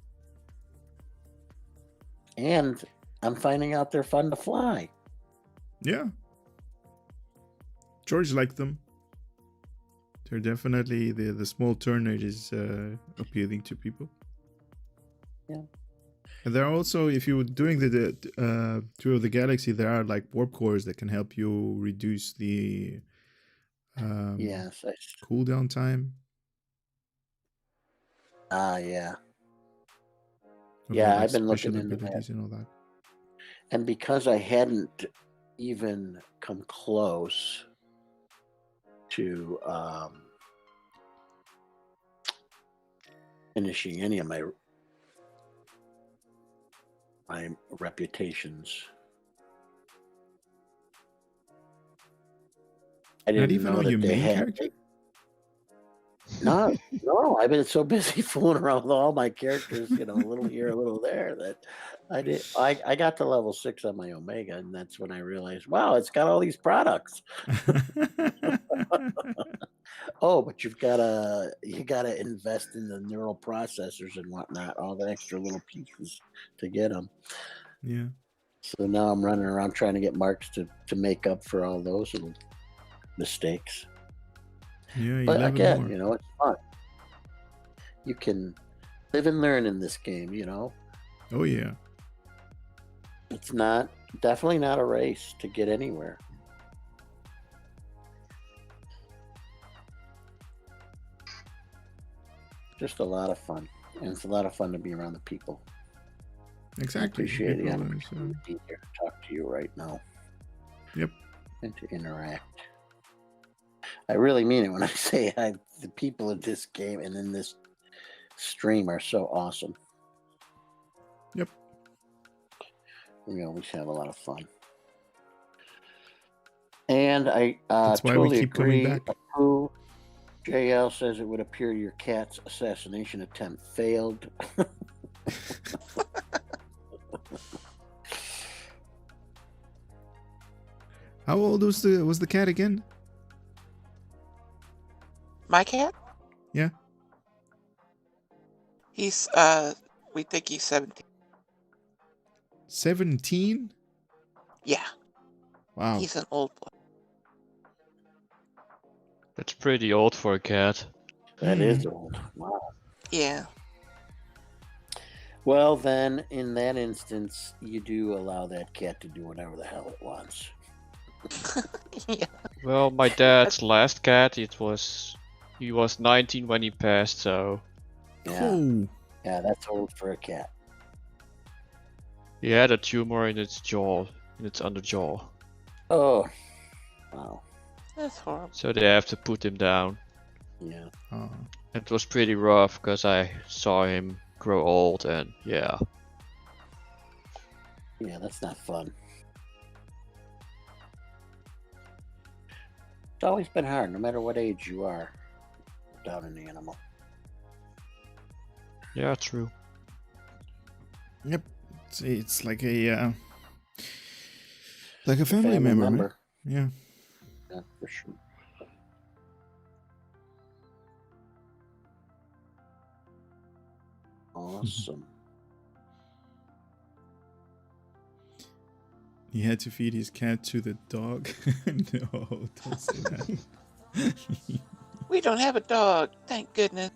And I'm finding out they're fun to fly. Yeah. George liked them. They're definitely the small turner is appealing to people. Yeah. And there are also, if you're doing the tour of the galaxy, there are like warp cores that can help you reduce the Yes. cooldown time. Yeah. Yeah, I've been looking into abilities that. and all that. And because I hadn't even come close to finishing any of my reputations, I didn't Not even know on that your they main had. character? No, I've been so busy fooling around with all my characters, a little here, a little there, that I got to level 6 on my Omega, and that's when I realized, wow, it's got all these products. Oh, but you gotta invest in the neural processors and whatnot, all the extra little pieces to get them. Yeah. So now I'm running around trying to get marks to make up for all those little mistakes. Yeah, But again, more. it's fun. You can live and learn in this game, Oh yeah. It's definitely not a race to get anywhere. Just a lot of fun, and it's a lot of fun to be around the people. I Exactly. appreciate the People, opportunity to be here to talk to you right now. Yep. And to interact. I really mean it when I say the people of this game and in this stream are so awesome. Yep. We always have a lot of fun. And I That's why totally we keep coming agree. back. Apu, JL says it would appear your cat's assassination attempt failed. How old was the cat again? My cat? Yeah. He's we think he's 17. 17? Yeah, Wow. he's an old boy. That's pretty old for a cat. That is old. Wow. Yeah. Well, then, in that instance, you do allow that cat to do whatever the hell it wants. Yeah. Well, my dad's last cat, he was 19 when he passed, so Yeah, Oh. yeah, that's old for a cat. he had a tumor in its jaw, in its underjaw. Oh, wow. That's horrible. So they have to put him down. Yeah. Oh. It was pretty rough because I saw him grow old and yeah. Yeah, that's not fun. It's always been hard, no matter what age you are, without an animal. Yeah, true. Yep. It's like a family member. Right? Yeah. Yeah, for sure. Awesome. He had to feed his cat to the dog. No, don't say that. We don't have a dog, thank goodness.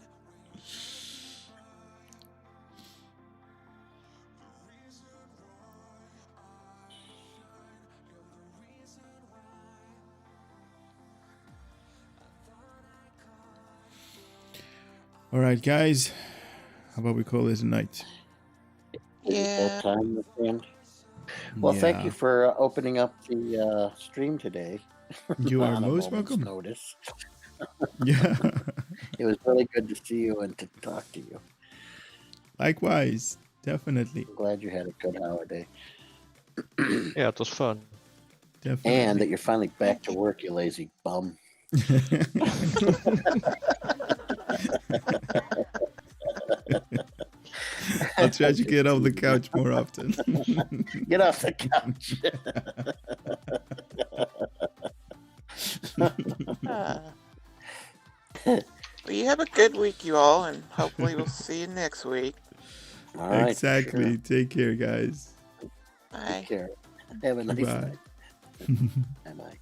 All right, guys. How about we call this a night? Is it Yeah. that time, my friend? Well, thank you for opening up the stream today. You are on a most moment's welcome. Notice. Yeah. It was really good to see you and to talk to you. Likewise. Definitely. I'm glad you had a good holiday. Yeah, it was fun. Definitely. And that you're finally back to work, you lazy bum. I'll try to get off the couch more often. Get off the couch. Well, you have a good week, you all, and hopefully we'll see you next week. All right. Exactly. Sure. Take care, guys. Bye. Take care. Have a nice Bye. night. Bye-bye.